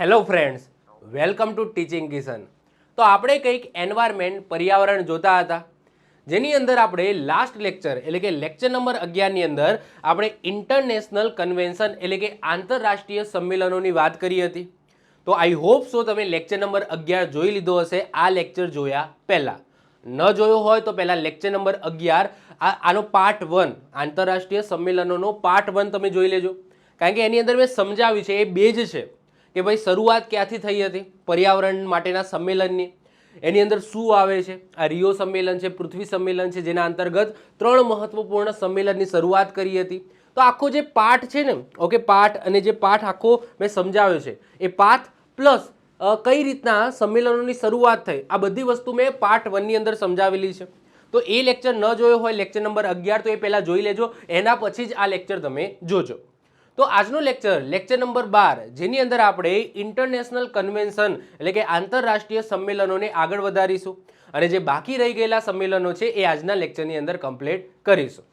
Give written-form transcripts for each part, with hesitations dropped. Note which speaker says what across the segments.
Speaker 1: Hello friends, welcome to teaching Kishan. તો આપણે કંઈક એન્વાયરમેન્ટ પર્યાવરણ જોતા હતા, જેની અંદર આપણે લાસ્ટ લેક્ચર એટલે કે લેક્ચર નંબર 11ની અંદર આપણે ઇન્ટરનેશનલ કન્વેન્શન એટલે કે આંતરરાષ્ટ્રીય સંમેલનોની વાત કરી હતી. તો આઈ હોપ સો તમે લેક્ચર નંબર 11 જોઈ લીધો હશે આ લેક્ચર જોયા પહેલાં. ન જોયો હોય તો પહેલાં લેક્ચર નંબર 11 આનો પાર્ટ 1 આંતરરાષ્ટ્રીય સંમેલનોનો પાર્ટ 1 તમે જોઈ લેજો, કારણ કે એની અંદર મેં સમજાવ્યું છે એ બેઝ છે કે ભાઈ શરૂઆત ક્યાંથી થઈ હતી પર્યાવરણ માટેના સંમેલનની, એની અંદર શું આવે છે. આ રિયો સંમેલન છે, પૃથ્વી સંમેલન છે, જેના અંતર્ગત 3 મહત્વપૂર્ણ સંમેલનની શરૂઆત કરી હતી. તો આખો જે પાઠ છે ને, ઓકે, પાઠ અને જે પાઠ આખો મેં સમજાવ્યો છે એ પાઠ પ્લસ કઈ રીતના સંમેલનોની શરૂઆત થઈ, આ બધી વસ્તુ મેં પાર્ટ 1ની અંદર સમજાવેલી છે. તો એ લેક્ચર ન જોયો હોય લેક્ચર નંબર 11 તો એ પહેલાં જોઈ લેજો, એના પછી જ આ લેક્ચર તમે જોજો. તો આજનો લેક્ચર નંબર 12, જેની અંદર આપણે ઇન્ટરનેશનલ કન્વેન્શન એટલે કે આંતરરાષ્ટ્રીય સંમેલનોને આગળ વધારીશું અને જે બાકી રહી ગયેલા સંમેલનો છે એ આજના લેક્ચરની અંદર કમ્પ્લીટ કરીશું.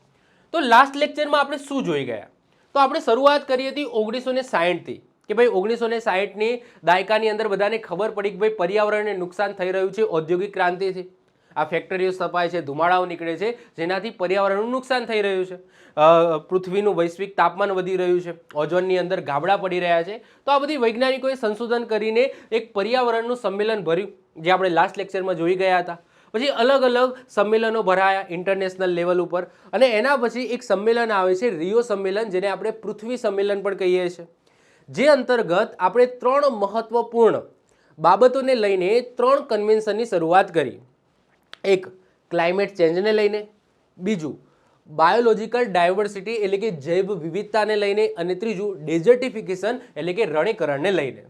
Speaker 1: તો લાસ્ટ લેક્ચરમાં આપણે શું જોઈ ગયા? તો આપણે શરૂઆત કરી હતી 1960થી કે ભાઈ 1960ની દાયકાની અંદર બધાને ખબર પડી કે ભાઈ પર્યાવરણને નુકસાન થઈ રહ્યું છે ઔદ્યોગિક ક્રાંતિથી. આ ફેક્ટરીઓ સ્થપાય છે, ધુમાડાઓ નીકળે છે, જેનાથી પર્યાવરણનું નુકસાન થઈ રહ્યું છે, પૃથ્વીનું વૈશ્વિક તાપમાન વધી રહ્યું છે, ઓઝોનની અંદર ગાબડા પડી રહ્યા છે. તો આ બધી વૈજ્ઞાનિકોએ સંશોધન કરીને એક પર્યાવરણનું સંમેલન ભર્યું, જે આપણે લાસ્ટ લેક્ચરમાં જોઈ ગયા હતા. પછી અલગ અલગ સંમેલનો ભરાયા ઇન્ટરનેશનલ લેવલ ઉપર, અને એના પછી એક સંમેલન આવે છે રિયો સંમેલન, જેને આપણે પૃથ્વી સંમેલન પણ કહીએ છીએ, જે અંતર્ગત આપણે 3 મહત્વપૂર્ણ બાબતોને લઈને 3 કન્વેન્શનની શરૂઆત કરી. એક ક્લાઇમેટ ચેન્જને લઈને, બીજું બાયોલોજિકલ ડાયવર્સિટી એટલે કે જૈવ વિવિધતાને લઈને, અને ત્રીજું ડેઝર્ટિફિકેશન એટલે કે રણીકરણને લઈને.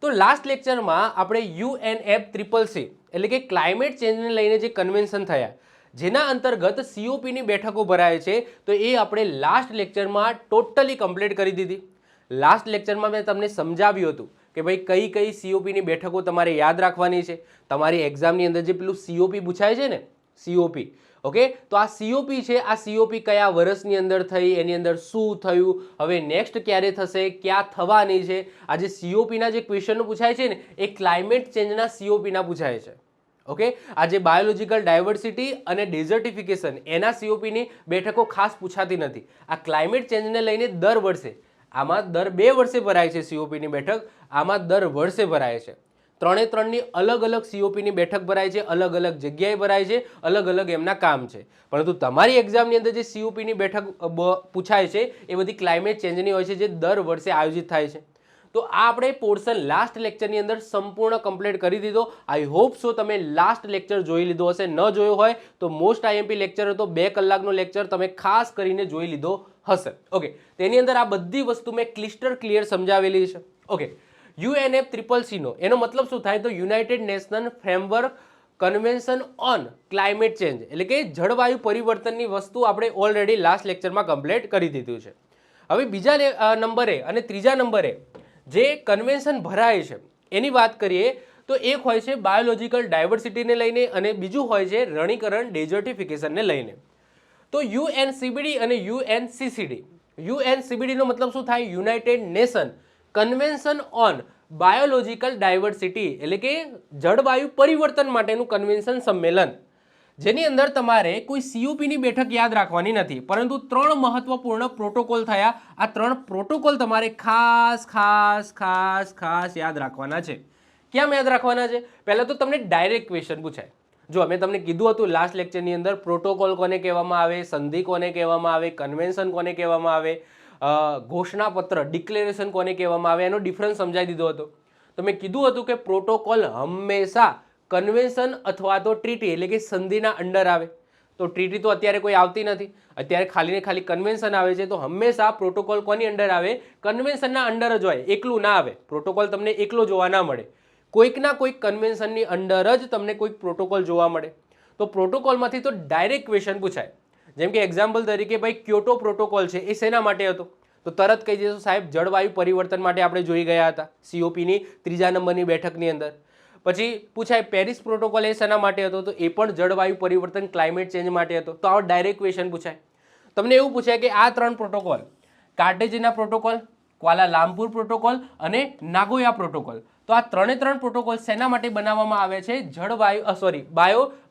Speaker 1: તો લાસ્ટ લેક્ચરમાં આપણે UNFCCC એટલે કે ક્લાઇમેટ ચેન્જને લઈને જે કન્વેન્શન થયા, જેના અંતર્ગત COPની બેઠકો ભરાય છે, તો એ આપણે લાસ્ટ લેક્ચરમાં ટોટલી કમ્પ્લીટ કરી દીધી. લાસ્ટ લેક્ચરમાં મેં તમને સમજાવ્યું હતું કે ભાઈ કઈ કઈ COPની બેઠકો તમારે યાદ રાખવાની છે. તમારી એક્ઝામની અંદર જે પેલું COP પૂછાય છે ને, COP, ઓકે, તો આ COP છે, આ COP કયા વર્ષની અંદર થઈ, એની અંદર શું થયું, હવે નેક્સ્ટ ક્યારે થશે, ક્યાં થવાની છે. આ જે COPના જે ક્વેશ્ચનો પૂછાય છે ને એ ક્લાઇમેટ ચેન્જના COPના પૂછાય છે. ઓકે, આ જે બાયોલોજિકલ ડાયવર્સિટી અને ડેઝર્ટિફિકેશન એના COPની બેઠકો ખાસ પૂછાતી નથી. આ ક્લાઇમેટ ચેન્જને લઈને દર વર્ષે, આમાં દર 2 વર્ષે ભરાય છે COPની બેઠક, આમાં દર વર્ષે ભરાય છે. 3ની અલગ અલગ COPની બેઠક ભરાય છે, અલગ અલગ જગ્યાએ ભરાય છે, અલગ અલગ એમના કામ છે. પરંતુ તમારી એક્ઝામની અંદર જે COPની બેઠક પૂછાય છે એ બધી ક્લાઇમેટ ચેન્જની હોય છે, જે દર વર્ષે આયોજિત થાય છે. તો આ આપણે પોર્શન લાસ્ટ લેક્ચરની અંદર સંપૂર્ણ કમ્પ્લીટ કરી દીધો. આઈ હોપ સો તમે લાસ્ટ લેક્ચર જોઈ લીધો હશે. ન જોયો હોય તો મોસ્ટ IMP લેક્ચર હતો, 2 કલાકનો લેક્ચર, તમે ખાસ કરીને જોઈ લીધો હશે. ઓકે, તેની અંદર આ બધી વસ્તુ મેં ક્લિયર સમજાવેલી છે. ઓકે, UNFCCC નો એનો મતલબ શું થાય? તો United nation framework convention on climate change એટલે કે જળવાયુ પરિવર્તનની વસ્તુ આપણે ઓલરેડી લાસ્ટ લેક્ચરમાં કમ્પ્લીટ કરી દીધું છે. હવે બીજા નંબરે અને ત્રીજા નંબરે જે કન્વેન્શન ભરાય છે એની વાત કરીએ તો એક હોય છે બાયોલોજિકલ ડાયવર્સિટીને લઈને અને બીજું હોય છે રણીકરણ ડેઝર્ટિફિકેશનને લઈને. તો UNCBD અને UNCCD. UNCBD નો મતલબ શું થાય? United Nation convention on biological diversity એટલે કે જળવાયુ પરિવર્તન માટેનું કન્વેન્શન સંમેલન, જેની અંદર તમારે કોઈ COPની બેઠક યાદ રાખવાની નથી, પરંતુ 3 મહત્વપૂર્ણ પ્રોટોકોલ થયા. આ 3 પ્રોટોકોલ તમારે ખાસ ખાસ ખાસ ખાસ યાદ રાખવાના છે. કેમ યાદ રાખવાના છે? પહેલાં તો તમને ડાયરેક્ટ ક્વેશ્ચન પૂછાય. જો મેં તમને કીધું હતું લાસ્ટ લેક્ચરની અંદર, પ્રોટોકોલ કોને કહેવામાં આવે, સંધિ કોને કહેવામાં આવે, કન્વેન્શન કોને કહેવામાં આવે, ઘોષણાપત્ર ડિક્લેરેશન કોને કહેવામાં આવે, એનો ડિફરન્સ સમજાવી દીધો હતો. તો મેં કીધું હતું કે પ્રોટોકોલ હંમેશા કન્વેન્શન અથવા તો ટ્રીટી એટલે કે સંધિના અંડર આવે. તો ટ્રીટી તો અત્યારે કોઈ આવતી નથી, અત્યારે ખાલી ને ખાલી કન્વેન્શન આવે છે. તો હંમેશા પ્રોટોકોલ કોની અંડર આવે? કન્વેન્શનના અંડર જ હોય, એકલું ના આવે. પ્રોટોકોલ તમને એકલો જોવા ના મળે, કોઈકના કોઈક કન્વેન્શનની અંડર જ તમને કોઈક પ્રોટોકોલ જોવા મળે. તો પ્રોટોકોલમાંથી તો ડાયરેક્ટ ક્વેશ્ચન પૂછાય. જેમ કે એક્ઝામ્પલ તરીકે ભાઈ ક્યોટો પ્રોટોકોલ છે, એ શેના માટે હતો? તો તરત કહી દઈશું સાહેબ જળવાયુ પરિવર્તન માટે આપણે જોઈ ગયા હતા COPની 3જા નંબરની બેઠકની અંદર. પછી પૂછાય પેરિસ પ્રોટોકોલ એ શેના માટે હતો? તો એ પણ જળવાયુ પરિવર્તન ક્લાઇમેટ ચેન્જ માટે હતો. તો આવો ડાયરેક્ટ ક્વેશ્ચન પૂછાય. તમને એવું પૂછાય કે આ 3 પ્રોટોકોલ, કાર્ટેજના પ્રોટોકોલ, ક્વાલાલામપુર પ્રોટોકોલ અને નાગોયા પ્રોટોકોલ. તો આ ત્રણ પ્રોટોકોલ શેના માટે બનાવવામાં આવે છે?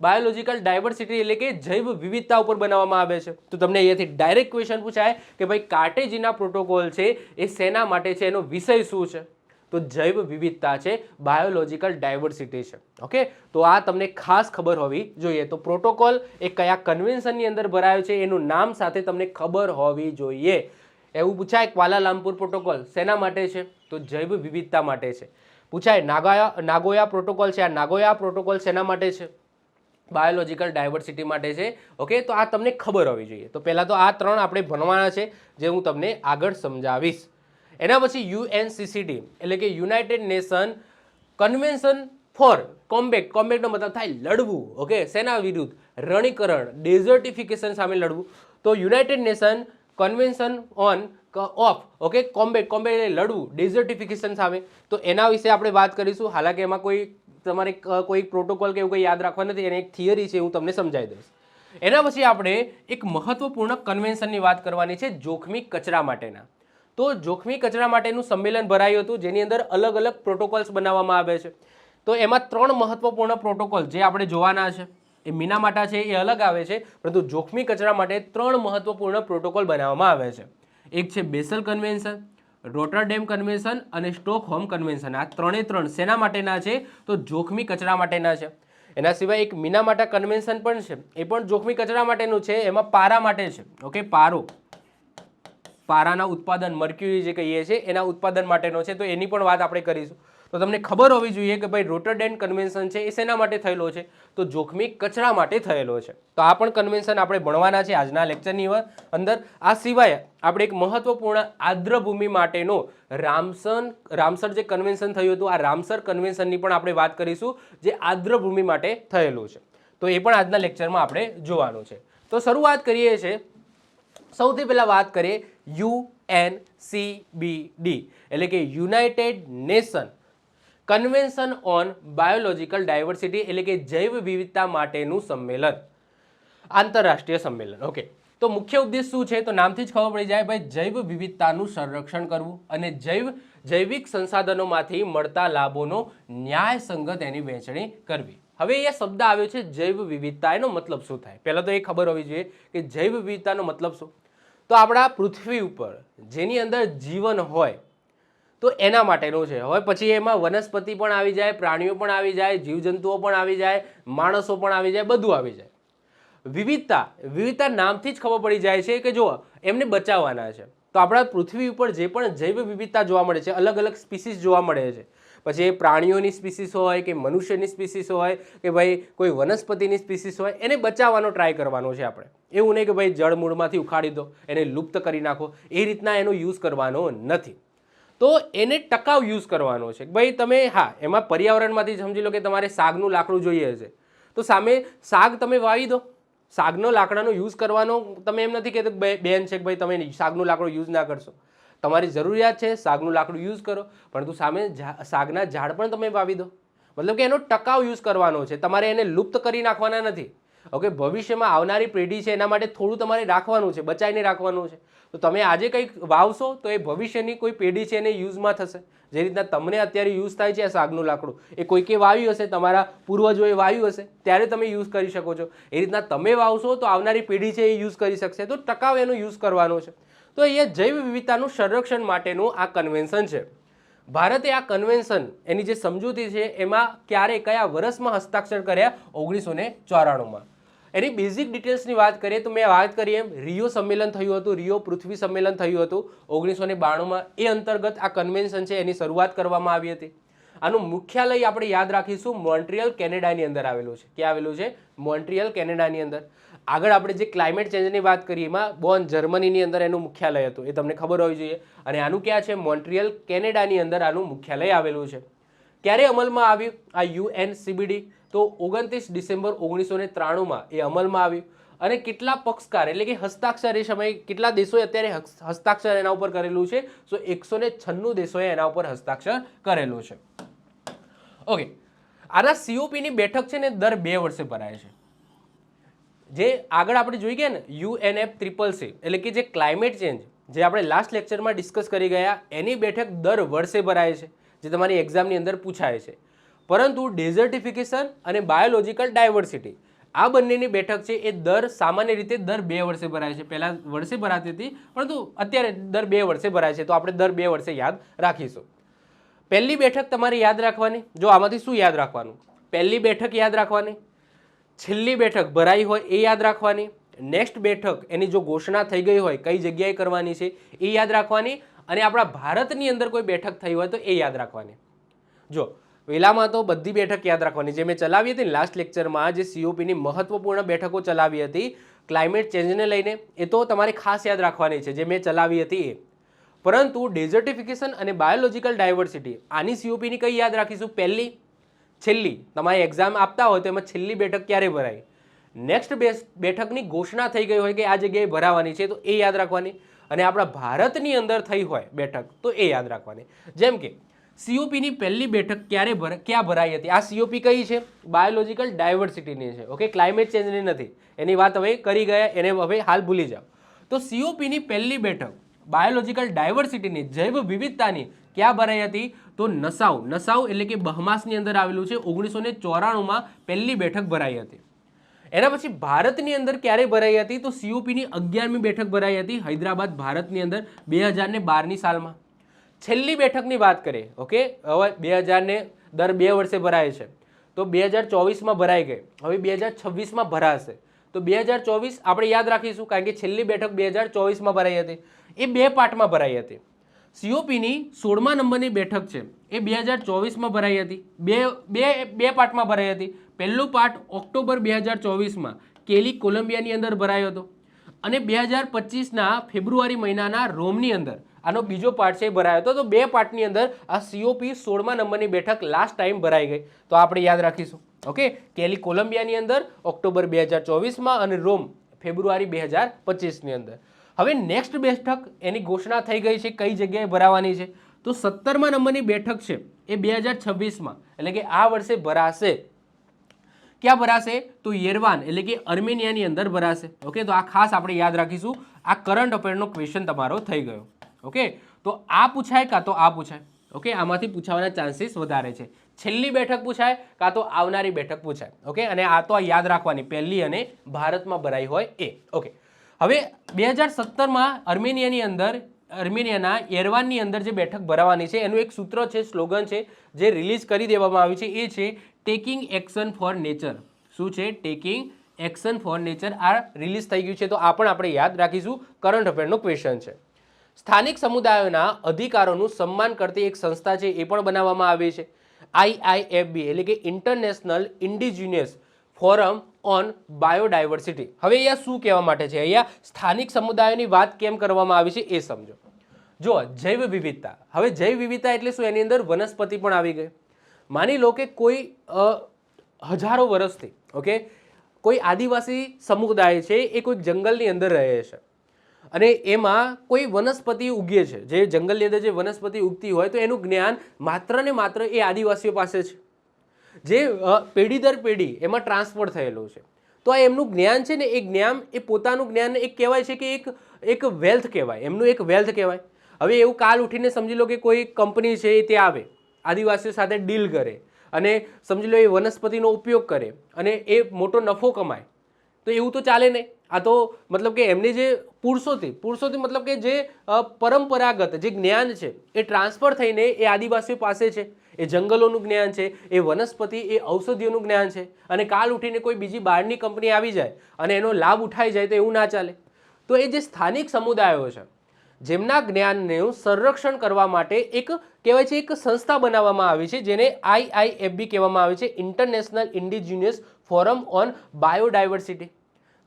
Speaker 1: બાયોલોજિકલ ડાયવર્સિટી એટલે કે જૈવ વિવિધતા ઉપર બનાવવામાં આવે છે. તો તમને અહીંયાથી ડાયરેક્ટ ક્વેશ્ચન પૂછાય કે ભાઈ કાર્ટેજીના પ્રોટોકોલ છે એ શેના માટે છે, એનો વિષય શું છે? તો જૈવ વિવિધતા છે, બાયોલોજિકલ ડાયવર્સિટી છે. ઓકે, તો આ તમને ખાસ ખબર હોવી જોઈએ. તો પ્રોટોકોલ એ કયા કન્વેન્શનની અંદર ભરાયો છે એનું નામ સાથે તમને ખબર હોવી જોઈએ. એવું પૂછાય ક્વાલાલામપુર પ્રોટોકોલ શેના માટે છે? તો જૈવ વિવિધતા માટે છે. પૂછાય નાગોયા પ્રોટોકોલ છે, આ નાગોયા પ્રોટોકોલ શેના માટે છે? બાયોલોજિકલ ડાયવર્સિટી માટે છે. ઓકે, તો આ તમને ખબર હોવી જોઈએ. તો પહેલાં તો આ ત્રણ આપણે ભણવાના છે, જે હું તમને આગળ સમજાવીશ. એના પછી યુએનસીસીટી એટલે કે યુનાઇટેડ નેશન કન્વેન્શન ફોર કોમ્બેટનો મતલબ થાય લડવું. ઓકે, શેના વિરુદ્ધ? રણીકરણ, ડેઝર્ટિફિકેશન સામે લડવું. તો United Nation convention on of combat એટલે લડવું ડેઝર્ટિફિકેશન સામે. તો એના વિશે આપણે વાત કરીશું. હાલાકી એમાં તમારે કોઈ પ્રોટોકોલ કે એવું કંઈ યાદ રાખવા નથી, એને એક થિયરી છે, હું તમને સમજાવી દઈશ. એના પછી આપણે એક મહત્વપૂર્ણ કન્વેન્શનની વાત કરવાની છે, જોખમી કચરા માટેના. તો જોખમી કચરા માટેનું સંમેલન ભરાયું હતું, જેની અંદર અલગ અલગ પ્રોટોકોલ્સ બનાવવામાં આવે છે. તો એમાં 3 મહત્વપૂર્ણ પ્રોટોકોલ જે આપણે જોવાના છે. એ મિનામાટા છે એ અલગ આવે છે, પરંતુ જોખમી કચરા માટે 3 મહત્વપૂર્ણ પ્રોટોકોલ બનાવવામાં આવે છે. એક છે બેસલ કન્વેન્શન, રોટરડેમ કન્વેન્શન અને સ્ટોકહોમ કન્વેન્શન. આ ત્રણે શેના માટેના છે? તો જોખમી કચરા માટેના છે. એના સિવાય એક મિનામાટા કન્વેન્શન પણ છે, એ પણ જોખમી કચરા માટેનું છે, એમાં પારા માટે છે. ઓકે, પારાના ઉત્પાદન, મર્ક્યુરી જે કહીએ છીએ એના ઉત્પાદન માટેનો છે. તો એની પણ વાત આપણે કરીશું. તો તમને ખબર હોવી જોઈએ કે ભાઈ રોટરડેમ કન્વેન્શન છે એ શેના માટે થયેલો છે? તો જોખમી કચરા માટે થયેલો છે. તો આ પણ કન્વેન્શન આપણે ભણવાના છે આજના લેક્ચરની અંદર. આ સિવાય આપણે એક મહત્વપૂર્ણ આર્દ્રભૂમિ માટેનો રામસર જે કન્વેન્શન થયું હતું, આ રામસર કન્વેન્શનની પણ આપણે વાત કરીશું, જે આર્દ્રભૂમિ માટે થયેલું છે. તો એ પણ આજના લેક્ચરમાં આપણે જોવાનું છે. તો શરૂઆત કરીએ છીએ. સૌથી પહેલા વાત કરીએ યુએનસીબીડી એટલે કે United Nation convention on biological diversity એટલે કે જૈવ વિવિધતા માટેનું સંમેલન, આંતરરાષ્ટ્રીય સંમેલન. ઓકે, તો મુખ્ય ઉદ્દેશ શું છે? તો નામથી જ ખબર પડી જાય ભાઈ, જૈવ વિવિધતાનું સંરક્ષણ કરવું અને જૈવિક સંસાધનોમાંથી મળતા લાભોનો ન્યાયસંગત એની વહેંચણી કરવી. હવે એ શબ્દ આવ્યો છે જૈવ વિવિધતા, એનો મતલબ શું થાય? પહેલાં તો એ ખબર હોવી જોઈએ કે જૈવ વિવિધતાનો મતલબ શું. તો આપણા પૃથ્વી ઉપર જેની અંદર જીવન હોય તો એના માટેનું છે. હવે પછી એમાં વનસ્પતિ પણ આવી જાય, પ્રાણીઓ પણ આવી જાય, જીવજંતુઓ પણ આવી જાય, માણસો પણ આવી જાય, બધું આવી જાય. વિવિધતા નામથી જ ખબર પડી જાય છે કે જો એમને બચાવવાના છે. તો આપણા પૃથ્વી ઉપર જે પણ જૈવ વિવિધતા જોવા મળે છે, અલગ અલગ સ્પીસીસ જોવા મળે છે, પછી એ પ્રાણીઓની સ્પીસીસ હોય કે મનુષ્યની સ્પીસીસ હોય કે ભાઈ કોઈ વનસ્પતિની સ્પીસીસ હોય, એને બચાવવાનો ટ્રાય કરવાનો છે આપણે. એવું નહીં કે ભાઈ જળમૂળમાંથી ઉખાડી દો, એને લુપ્ત કરી નાખો, એ રીતના એનો યુઝ કરવાનો નથી. તો એને ટકાઉ યુઝ કરવાનો છે. ભાઈ તમે એમાં પર્યાવરણમાંથી સમજી લો કે તમારે સાગનું લાકડું જોઈએ છે, તો સામે સાગ તમે વાવી દો. સાગનો લાકડાનો યુઝ કરવાનો તમે એમ નથી કહેતો બેન છે કે ભાઈ તમે સાગનું લાકડું યુઝ ના કરશો. તમારી જરૂરિયાત છે, સાગનું લાકડું યુઝ કરો, પરંતુ સામે સાગના ઝાડ પણ તમે વાવી દો. મતલબ કે એનો ટકાઉ યુઝ કરવાનો છે, તમારે એને લુપ્ત કરી નાખવાના નથી. ઓકે, ભવિષ્યમાં આવનારી પેઢી છે એના માટે થોડું તમારે રાખવાનું છે, બચાવીને રાખવાનું છે. તો તમે આજે કંઈક વાવશો તો એ ભવિષ્યની કોઈ પેઢી છે એને યુઝમાં થશે. જે રીતના તમને અત્યારે યુઝ થાય છે આ સાગનું લાકડું, એ કોઈકે વાવ્યું હશે, તમારા પૂર્વજોએ વાવ્યું હશે, ત્યારે તમે યુઝ કરી શકો છો. એ રીતના તમે વાવશો તો આવનારી પેઢી છે એ યુઝ કરી શકશે. તો ટકાઉ એનો યુઝ કરવાનો છે. તો અહીંયા જૈવ વિવિધતાનું સંરક્ષણ માટેનું આ કન્વેન્શન છે. ભારતે આ કન્વેન્શન એની જે સમજૂતી છે એમાં કયા વર્ષમાં હસ્તાક્ષર કર્યા? 1994માં. એની બેઝિક ડિટેલ્સની વાત કરીએ તો મેં વાત કરી એમ રિયો સંમેલન થયું હતું, રિયો પૃથ્વી સંમેલન થયું હતું 1992માં. એ અંતર્ગત આ કન્વેન્શન છે એની શરૂઆત કરવામાં આવી હતી. આનું મુખ્યાલય આપણે યાદ રાખીશું મોન્ટ્રિયલ કેનેડાની અંદર આવેલું છે. ક્યાં આવેલું છે? મોન્ટ્રિયલ કેનેડાની અંદર. આગળ આપણે જે ક્લાઇમેટ ચેન્જની વાત કરી એમાં બોન જર્મનીની અંદર એનું મુખ્યાલય હતું, એ તમને ખબર હોવી જોઈએ. અને આનું ક્યાં છે? મોન્ટ્રિયલ કેનેડાની અંદર આનું મુખ્યાલય આવેલું છે. ક્યારે અમલમાં આવ્યું આ યુએનસીબીડી? તો 29 ડિસેમ્બર 1993માં એ અમલમાં આવ્યું. અને કેટલા પક્ષકાર એટલે કે હસ્તાક્ષર એ સમયે કેટલા દેશોએ અત્યારે હસ્તાક્ષર એના ઉપર કરેલું છે? તો 196 દેશોએ એના ઉપર હસ્તાક્ષર કરેલું છે. ઓકે, આના સીઓપીની બેઠક છે ને દર 2 વર્ષે ભરાય છે. જે આગળ આપણે જોઈ ગયા ને UNFCCC એટલે કે જે ક્લાઇમેટ ચેન્જ જે આપણે લાસ્ટ લેક્ચરમાં ડિસ્કસ કરી ગયા એની બેઠક દર વર્ષે ભરાય છે, જે તમારી એક્ઝામની અંદર પૂછાય છે. પરંતુ ડેઝર્ટિફિકેશન અને બાયોલોજિકલ ડાયવર્સિટી આ બંનેની બેઠક છે એ સામાન્ય રીતે દર 2 વર્ષે ભરાય છે. પહેલાં વર્ષે ભરાતી હતી, પરંતુ અત્યારે દર 2 વર્ષે ભરાય છે. તો આપણે દર 2 વર્ષે યાદ રાખીશું. પહેલી બેઠક તમારે યાદ રાખવાની. જો આમાંથી શું યાદ રાખવાનું? પહેલી બેઠક યાદ રાખવાની, છેલ્લી બેઠક ભરાઈ હોય એ યાદ રાખવાની, નેક્સ્ટ બેઠક એની જો ઘોષણા થઈ ગઈ હોય કઈ જગ્યાએ કરવાની છે એ યાદ રાખવાની, અને આપણા ભારતની અંદર કોઈ બેઠક થઈ હોય તો એ યાદ રાખવાની. જો પહેલામાં તો બધી બેઠક યાદ રાખવાની જે મેં ચલાવી હતી લાસ્ટ લેક્ચરમાં, જે સીઓપીની મહત્વપૂર્ણ બેઠકો ચલાવી હતી ક્લાઇમેટ ચેન્જને લઈને, એ તો તમારે ખાસ યાદ રાખવાની છે જે મેં ચલાવી હતી એ. પરંતુ ડેઝર્ટિફિકેશન અને બાયોલોજિકલ ડાયવર્સિટી આની સીઓપીની કઈ યાદ રાખીશું? પહેલી, છેલ્લી. તમારી એક્ઝામ આપતા હોય તો એમાં છેલ્લી બેઠક ક્યારે ભરાય, નેક્સ્ટ બેઠકની ઘોષણા થઈ ગઈ હોય કે આ જગ્યાએ ભરાવાની છે તો એ યાદ રાખવાની, અને આપણા ભારતની અંદર થઈ હોય બેઠક તો એ યાદ રાખવાની. જેમ કે સીઓપીની પહેલી બેઠક ક્યાં ભરાઈ હતી? આ સીઓપી કઈ છે? બાયોલોજિકલ ડાયવર્સિટીની છે. ઓકે, ક્લાઇમેટ ચેન્જની નથી, એની વાત હવે કરી ગયા, એને હવે હાલ ભૂલી જાઓ. તો સીઓપીની પહેલી બેઠક બાયોલોજિકલ ડાયવર્સિટીની, જૈવ વિવિધતાની ક્યાં ભરાઈ હતી? તો નસાઉ એટલે કે બહમાસની અંદર આવેલું છે. 1994માં પહેલી બેઠક ભરાઈ હતી. એના પછી ભારતની અંદર ક્યારે ભરાઈ હતી? તો સીઓપીની 11મી બેઠક ભરાઈ હતી હૈદરાબાદ ભારતની અંદર 2012ની સાલમાં. છેલ્લી બેઠકની વાત કરીએ. ઓકે, હવે 2000 દર 2 વર્ષે ભરાય છે, તો 2024માં ભરાઈ ગઈ, હવે 2026માં ભરાશે. તો 2024 આપણે યાદ રાખીશું કારણ કે છેલ્લી બેઠક 2024માં ભરાઈ હતી. એ 2 પાર્ટમાં ભરાઈ હતી. સીઓપીની 16મા નંબરની બેઠક છે એ 2024માં ભરાઈ હતી. બે પાર્ટમાં ભરાઈ હતી. પહેલું પાર્ટ ઓક્ટોબર 2024માં કેલી કોલંબિયાની અંદર ભરાયો હતો, અને 2025ના ફેબ્રુઆરી મહિનાના રોમની અંદર આનો બીજો પાર્ટ છે એ ભરાયો હતો. તો 2 પાર્ટની અંદર આ સીઓપી 16મા નંબરની બેઠક લાસ્ટ ટાઈમ ભરાઈ ગઈ. તો આપણે યાદ રાખીશું. ઓકે, કેલી કોલંબિયાની અંદર ઓક્ટોબર 2024માં અને રોમ ફેબ્રુઆરી 2025ની અંદર. હવે નેક્સ્ટ બેઠક એની ઘોષણા થઈ ગઈ છે, કઈ જગ્યાએ ભરાવાની છે? તો 17મા નંબરની બેઠક છે એ 2026માં, એટલે કે આ વર્ષે ભરાશે. ક્યાં ભરાશે? તો યેરવાન એટલે કે આર્મેનિયાની અંદર ભરાશે. ઓકે, તો આ ખાસ આપણે યાદ રાખીશું. આ કરંટ અફેરનો ક્વેશ્ચન તમારો થઈ ગયો. ઓકે, તો આ પૂછાય કાં તો આ પૂછાય. ઓકે, આમાંથી પૂછાવાના ચાન્સીસ વધારે છે. છેલ્લી બેઠક પૂછાય કાં તો આવનારી બેઠક પૂછાય. ઓકે, અને આ તો યાદ રાખવાની, પહેલી અને ભારતમાં ભરાઈ હોય એ. ઓકે, હવે 2017માં આર્મેનિયાના યેરવાનની અંદર જે બેઠક ભરાવાની છે એનું એક સૂત્ર છે, સ્લોગન છે જે રિલીઝ કરી દેવામાં આવ્યું છે, એ છે ટેકિંગ એક્શન ફોર નેચર. શું છે? Taking action four nature. આ રિલીઝ થઈ ગયું છે, તો આ પણ આપણે યાદ રાખીશું. કરંટ અફેરનો ક્વેશ્ચન છે. સ્થાનિક સમુદાયોના અધિકારોનું સન્માન કરતી એક સંસ્થા છે એ પણ બનાવવામાં આવી છે, IIFB એટલે કે international indigenous forum on biodiversity. હવે અહીંયા શું કહેવા માટે છે? અહીંયા સ્થાનિક સમુદાયોની વાત કેમ કરવામાં આવી છે એ સમજો. જો જૈવ વિવિધતા, હવે જૈવ વિવિધતા એટલે શું? એની અંદર વનસ્પતિ પણ આવી ગઈ. માની લો કે કોઈ હજારો વર્ષથી કોઈ આદિવાસી સમુદાય છે એ કોઈક જંગલની અંદર રહે છે, અને એમાં કોઈ વનસ્પતિ ઉગે છે, જે જંગલની અંદર જે વનસ્પતિ ઉગતી હોય તો એનું જ્ઞાન માત્ર ને માત્ર એ આદિવાસીઓ પાસે છે, જે પેઢી દર પેઢી એમાં ટ્રાન્સફર થયેલું છે. તો આ એમનું જ્ઞાન છે ને, એ જ્ઞાન એ પોતાનું જ્ઞાન એક કહેવાય છે કે એક વેલ્થ કહેવાય, એમનું એક વેલ્થ કહેવાય. હવે એવું કાલ ઉઠીને સમજી લો કે કોઈ કંપની છે એ ત્યાં આવે, આદિવાસીઓ સાથે ડીલ કરે, અને સમજી લો એ વનસ્પતિનો ઉપયોગ કરે અને એ મોટો નફો કમાય, તો એવું તો ચાલે નહીં. આ તો મતલબ કે એમને જે પુરુષોથી મતલબ કે જે પરંપરાગત જે જ્ઞાન છે એ ટ્રાન્સફર થઈને એ આદિવાસીઓ પાસે છે, એ જંગલોનું જ્ઞાન છે, એ વનસ્પતિ, એ ઔષધિઓનું જ્ઞાન છે, અને કાલ ઉઠીને કોઈ બીજી બહારની કંપની આવી જાય અને એનો લાભ ઉઠાઈ જાય તો એવું ના ચાલે. તો એ જે સ્થાનિક સમુદાયો છે જેમના જ્ઞાનનું સંરક્ષણ કરવા માટે એક કહેવાય છે એક સંસ્થા બનાવવામાં આવી છે, જેને IIFB કહેવામાં આવે છે, international indigenous forum on biodiversity.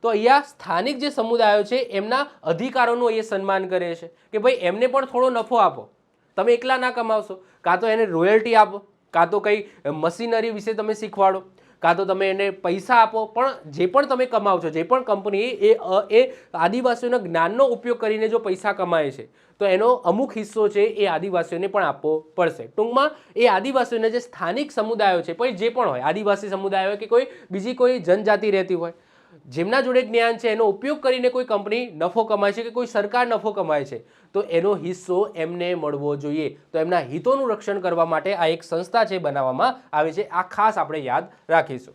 Speaker 1: તો અહીંયા સ્થાનિક જે સમુદાયો છે એમના અધિકારોનું અહીંયા સન્માન કરે છે કે ભાઈ એમને પણ થોડો નફો આપો. તમે એકલા ના કમાવશો, કાં તો એને રોયલ્ટી આપો, કાં તો કંઈ મશીનરી વિશે તમે શીખવાડો, કાં તો તમે એને પૈસા આપો, પણ જે પણ તમે કમાવ છો, જે પણ કંપની એ આદિવાસીઓના જ્ઞાનનો ઉપયોગ કરીને જો પૈસા કમાય છે તો એનો અમુક હિસ્સો છે એ આદિવાસીઓને પણ આપવો પડશે. ટૂંકમાં એ આદિવાસીઓના જે સ્થાનિક સમુદાયો છે, પછી જે પણ હોય, આદિવાસી સમુદાય હોય કે કોઈ બીજી કોઈ જનજાતિ રહેતી હોય, જેમના જોડે જ્ઞાન છે એનો ઉપયોગ કરીને કોઈ કંપની નફો કમાય છે કે કોઈ સરકાર નફો કમાય છે તો એનો હિસ્સો એમને મળવો જોઈએ. તો એમના હિતોનું રક્ષણ કરવા માટે આ એક સંસ્થા છે બનાવવામાં આવી છે. આ ખાસ આપણે યાદ રાખીશું.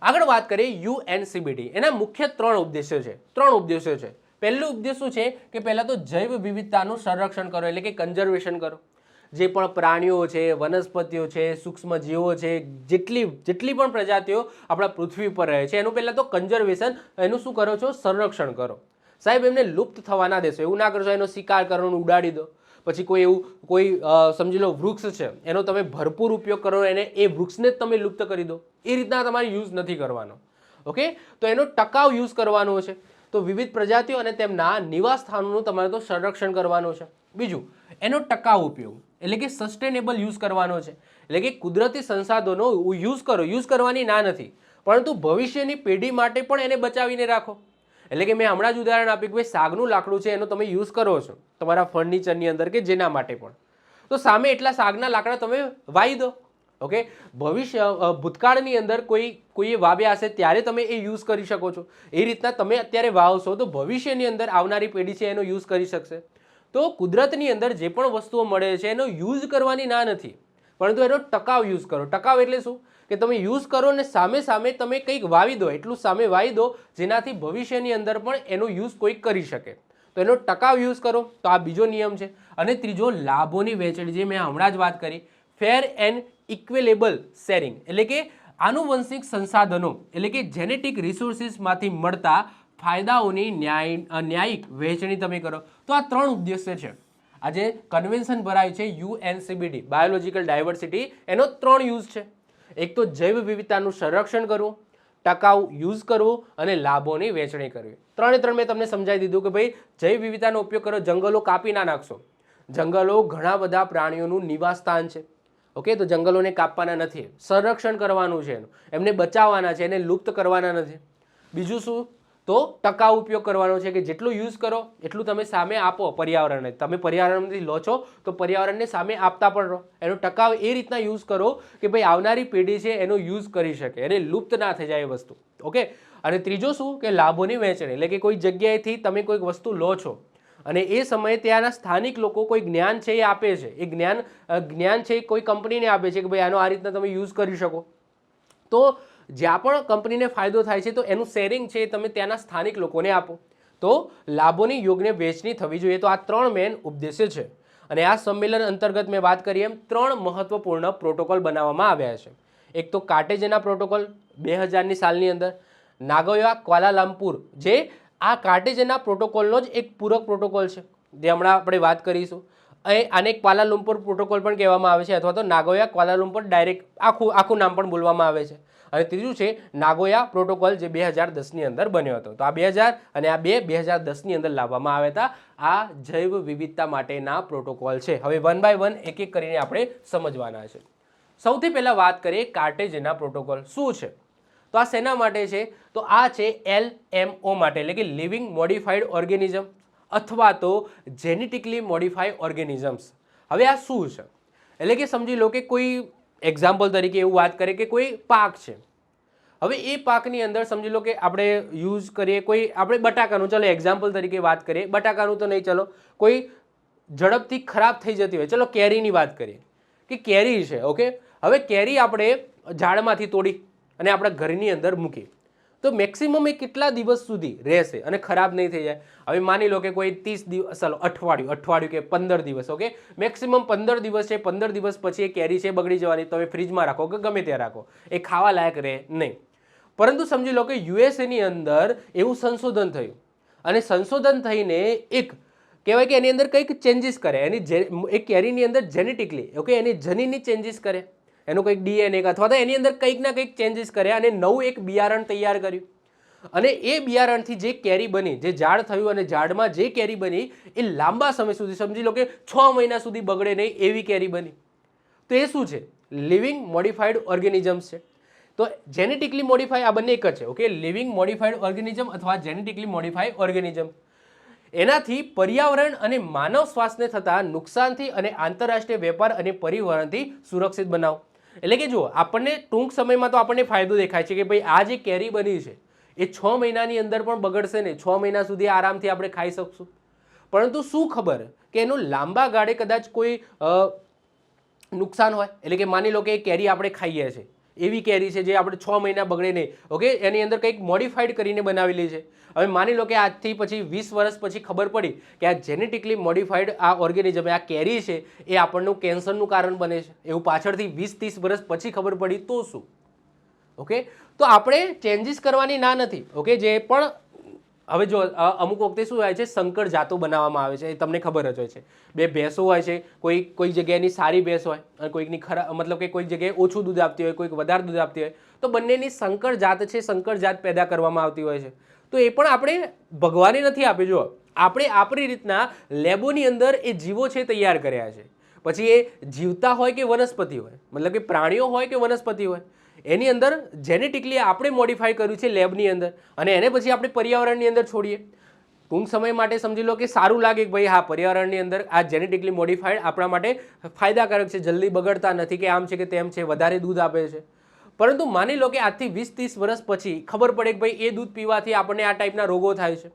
Speaker 1: આગળ વાત કરીએ યુએનસીબીડી. એના મુખ્ય ત્રણ ઉદ્દેશ્યો છે. પહેલું ઉદ્દેશ શું છે કે પહેલા તો જૈવ વિવિધતાનું સંરક્ષણ કરો એટલે કે કન્ઝર્વેશન કરો. જે પણ પ્રાણીઓ છે, વનસ્પતિઓ છે, સૂક્ષ્મ જીવો છે, જેટલી પણ પ્રજાતિઓ આપણા પૃથ્વી પર રહે છે એનું પહેલાં તો કન્ઝર્વેશન, એનું શું કરો છો? સંરક્ષણ કરો. સાહેબ એમને લુપ્ત થવા ના દેશો, એવું ના કરશો એનો શિકાર કરો, ઉડાડી દો. પછી કોઈ સમજી લો વૃક્ષ છે એનો તમે ભરપૂર ઉપયોગ કરો, એ વૃક્ષને જ તમે લુપ્ત કરી દો. એ રીતના તમારે યુઝ નથી કરવાનો. ઓકે, તો એનો ટકાઉ યુઝ કરવાનો છે. તો વિવિધ પ્રજાતિઓ અને તેમના નિવાસ સ્થાનોનું તમારે તો સંરક્ષણ કરવાનું છે. બીજું, એનો ટકાઉ ઉપયોગ એટલે કે સસ્ટેનેબલ યુઝ કરવાનો છે. એટલે કે કુદરતી સંસાધનો યુઝ કરવાની ના નથી, પરંતુ ભવિષ્યની પેઢી માટે પણ એને બચાવીને રાખો. એટલે કે મેં હમણાં જ ઉદાહરણ આપ્યું કે ભાઈ સાગનું લાકડું છે એનો તમે યુઝ કરો છો તમારા ફર્નિચરની અંદર કે જેના માટે પણ, તો સામે એટલા સાગના લાકડા તમે વાવી દો. ઓકે, ભૂતકાળની અંદર કોઈએ વાવ્યા હશે ત્યારે તમે એ યુઝ કરી શકો છો. એ રીતના તમે અત્યારે વાવશો તો ભવિષ્યની અંદર આવનારી પેઢી છે એનો યુઝ કરી શકશે. તો કુદરતની અંદર જે પણ વસ્તુઓ મળે છે એનો યુઝ કરવાની ના નથી, પરંતુ એનો ટકાઉ યુઝ કરો. ટકાઉ એટલે શું કે તમે યુઝ કરો ને સામે તમે કંઈક વાવી દો, એટલું સામે વાવી દો જેનાથી ભવિષ્યની અંદર પણ એનો યુઝ કોઈક કરી શકે. તો એનો ટકાઉ યુઝ કરો. તો આ બીજો નિયમ છે. અને ત્રીજો, લાભોની વહેંચણી, જે મેં હમણાં જ વાત કરી, ફેર એન્ડ ઇક્વેલેબલ શેરિંગ એટલે કે આનુવંશિક સંસાધનો એટલે કે જેનેટિક રિસોર્સિસમાંથી મળતા ફાયદાઓની ન્યાયિક વહેંચણી તમે કરો. તો આ ત્રણ ઉદ્દેશ્ય છે. આજે કન્વેન્શન ભરાય છે યુએનસીબીડી, બાયોલોજિકલ ડાયવર્સિટી, એનો ત્રણ યુઝ છે. એક તો જૈવ વિવિધતાનું સંરક્ષણ કરવું, ટકાઉ યુઝ કરવું અને લાભોની વહેંચણી કરવી. ત્રણે મેં તમને સમજાવી દીધું કે ભાઈ જૈવ વિવિધતાનો ઉપયોગ કરો, જંગલો કાપી ના નાખશો. જંગલો ઘણા બધા પ્રાણીઓનું નિવાસ સ્થાન છે. ઓકે, તો જંગલોને કાપવાના નથી, સંરક્ષણ કરવાનું છે, એમને બચાવવાના છે, એને લુપ્ત કરવાના નથી. બીજું શું? તો ટકાઉ ઉપયોગ કરવાનો છે કે જેટલું યુઝ કરો એટલું તમે સામે આપો પર્યાવરણને. તમે પર્યાવરણમાંથી લો છો તો પર્યાવરણને સામે આપતા પણ રહો. એનો ટકાઉ એ રીતના યુઝ કરો કે ભાઈ આવનારી પેઢી છે એનો યુઝ કરી શકે, એને લુપ્ત ના થઈ જાય એ વસ્તુ. ઓકે, અને ત્રીજો શું કે લાભોની વહેંચણી એટલે કે કોઈ જગ્યાએથી તમે કોઈક વસ્તુ લો છો અને એ સમયે ત્યાંના સ્થાનિક લોકો કોઈ જ્ઞાન છે એ આપે છે. એ જ્ઞાન છે એ કોઈ કંપનીને આપે છે કે ભાઈ આનો આ રીતના તમે યુઝ કરી શકો. તો જ્યાં પણ કંપનીને ફાયદો થાય છે તો એનું શેરિંગ છે એ તમે ત્યાંના સ્થાનિક લોકોને આપો. તો લાભોની યોગ્ય વહેંચણી થવી જોઈએ. તો આ ત્રણ મેઇન ઉદ્દેશ્ય છે. અને આ સંમેલન અંતર્ગત મેં વાત કરી એમ ત્રણ મહત્વપૂર્ણ પ્રોટોકોલ બનાવવામાં આવ્યા છે. એક તો કાર્ટેજેના પ્રોટોકોલ 2000ની સાલની અંદર, નાગોયા ક્વાલાલંપુર, જે આ કાર્ટેજેના પ્રોટોકોલનો જ એક પૂરક પ્રોટોકોલ છે જે હમણાં આપણે વાત કરીશું. આને ક્વાલાલુમ્પુર પ્રોટોકોલ પણ કહેવામાં આવે છે, અથવા તો નાગોયા ક્વાલાલુમ્પુર ડાયરેક્ટ આખું નામ પણ બોલવામાં આવે છે. અને ત્રીજું છે નાગોયા પ્રોટોકોલ, જે 2010ની અંદર બન્યો હતો. તો આ 2000 અને આ 2010ની અંદર લાવવામાં આવ્યા હતા. આ જૈવ વિવિધતા માટેના પ્રોટોકોલ છે. હવે વન બાય વન એક એક કરીને આપણે સમજવાના છે. સૌથી પહેલા વાત કરીએ કાર્ટેજેના પ્રોટોકોલ શું છે. તો આ શેના માટે છે? તો આ છે LMO માટે, એટલે કે લિવિંગ મોડિફાઈડ ઓર્ગેનિઝમ અથવા તો જેનેટિકલી મોડિફાઈડ ઓર્ગેનિઝમ્સ. હવે આ શું છે? એટલે કે સમજી લો કે કોઈ એક્ઝામ્પલ તરીકે એવું વાત કરીએ કે કોઈ પાક છે. હવે એ પાકની અંદર સમજી લો કે આપણે યુઝ કરીએ આપણે બટાકાનું, ચલો એક્ઝામ્પલ તરીકે વાત કરીએ, બટાકાનું તો નહીં, ચલો કોઈ ઝડપથી ખરાબ થઈ જતી હોય, ચલો કેરીની વાત કરીએ કે કેરી છે. ઓકે, હવે કેરી આપણે ઝાડમાંથી તોડી અને આપણા ઘરની અંદર મૂકી તો મેક્સિમમ એ કેટલા દિવસ સુધી રહેશે અને ખરાબ નહીં થઈ જાય? હવે માની લો કે કોઈ 30 દિવસ, ચાલો અઠવાડિયું કે 15 દિવસ. ઓકે, મેક્સિમમ 15 દિવસ છે. 15 દિવસ પછી એ કેરી છે બગડી જવાની. તમે ફ્રીજમાં રાખો કે ગમે ત્યાં રાખો, એ ખાવા લાયક રહે નહીં. પરંતુ સમજી લો કે યુએસએની અંદર એવું સંશોધન થયું અને સંશોધન થઈને એક કહેવાય કે એની અંદર કંઈક ચેન્જીસ કરે, એ કેરીની અંદર જેનેટિકલી, ઓકે, એની જનીનની ચેન્જીસ કરે, એનું કંઈક DNA અથવા તો એની અંદર કંઈક ના કંઈક ચેન્જીસ કરે અને નવું એક બિયારણ તૈયાર કર્યું. અને એ બિયારણથી જે કેરી બની, જે ઝાડ થયું અને ઝાડમાં જે કેરી બની એ લાંબા સમય સુધી, સમજી લો કે 6 મહિના સુધી બગડે નહીં એવી કેરી બની. તો એ શું છે? લિવિંગ મોડિફાઈડ ઓર્ગેનિઝમ્સ છે. તો જેનેટિકલી મોડિફાઈ આ બંને એક જ છે. ઓકે, લિવિંગ મોડિફાઈડ ઓર્ગેનિઝમ અથવા જેનેટિકલી મોડિફાઈડ ઓર્ગેનિઝમ. એનાથી પર્યાવરણ અને માનવ સ્વાસ્થ્યને થતા નુકસાનથી અને આંતરરાષ્ટ્રીય વેપાર અને પરિવહનથી સુરક્ષિત બનાવો. એટલે કે જુઓ, આપણને ટૂંક સમયમાં તો આપણને ફાયદો દેખાય છે કે ભાઈ આ જે કેરી બની છે એ 6 મહિનાની અંદર પણ બગડશે નહીં, 6 મહિના સુધી આરામથી આપણે ખાઈ શકશું. પરંતુ શું ખબર કે એનું લાંબા ગાળે કદાચ કોઈ નુકસાન હોય. એટલે કે માની લો કે એ કેરી આપણે ખાઈએ છીએ, એવી કેરી છે જે આપણે 6 મહિના બગડે નહીં, ઓકે, એની અંદર કંઈક મોડિફાઈડ કરીને બનાવેલી છે. હવે માની લો કે આજથી પછી 20 વર્ષ પછી ખબર પડી કે આ જેનેટિકલી મોડિફાઈડ આ ઓર્ગેનિઝમ આ કેરી છે એ આપણનું કેન્સરનું કારણ બને છે, એવું પાછળથી 20-30 વર્ષ પછી ખબર પડી તો શું? ઓકે, તો આપણે ચેન્જીસ કરવાની ના નથી. ઓકે, જે પણ હવે જો અમુક વખતે શું હોય છે, સંકર જાતો બનાવવામાં આવે છે, એ તમને ખબર જ હોય છે. બે ભેંસો હોય છે, કોઈ જગ્યાએની સારી ભેંસ હોય અને કોઈકની ખરાબ, મતલબ કે કોઈક જગ્યાએ ઓછું દૂધ આપતી હોય, કોઈક વધારે દૂધ આપતી હોય, તો બંનેની સંકર જાત છે, સંકર જાત પેદા કરવામાં આવતી હોય છે. તો એ પણ આપણે ભગવાને નથી આપી. જો આપણે આપણી રીતના લેબોની અંદર એ જીવો છે તૈયાર કર્યા છે. પછી એ જીવતા હોય કે વનસ્પતિ હોય, મતલબ કે પ્રાણીઓ હોય કે વનસ્પતિ હોય, એની અંદર જેનેટિકલી આપણે મોડિફાઈ કર્યું છે લેબની અંદર, અને એને પછી આપણે પર્યાવરણની અંદર છોડીએ. ટૂંક સમય માટે સમજી લો કે સારું લાગે કે ભાઈ હા, પર્યાવરણની અંદર આ જેનેટિકલી મોડિફાઈડ આપણા માટે ફાયદાકારક છે, જલ્દી બગડતા નથી, કે આમ છે કે તેમ છે, વધારે દૂધ આપે છે. પરંતુ માની લો કે આજથી 20-30 વર્ષ પછી ખબર પડે કે ભાઈ એ દૂધ પીવાથી આપણને આ ટાઈપના રોગો થાય છે,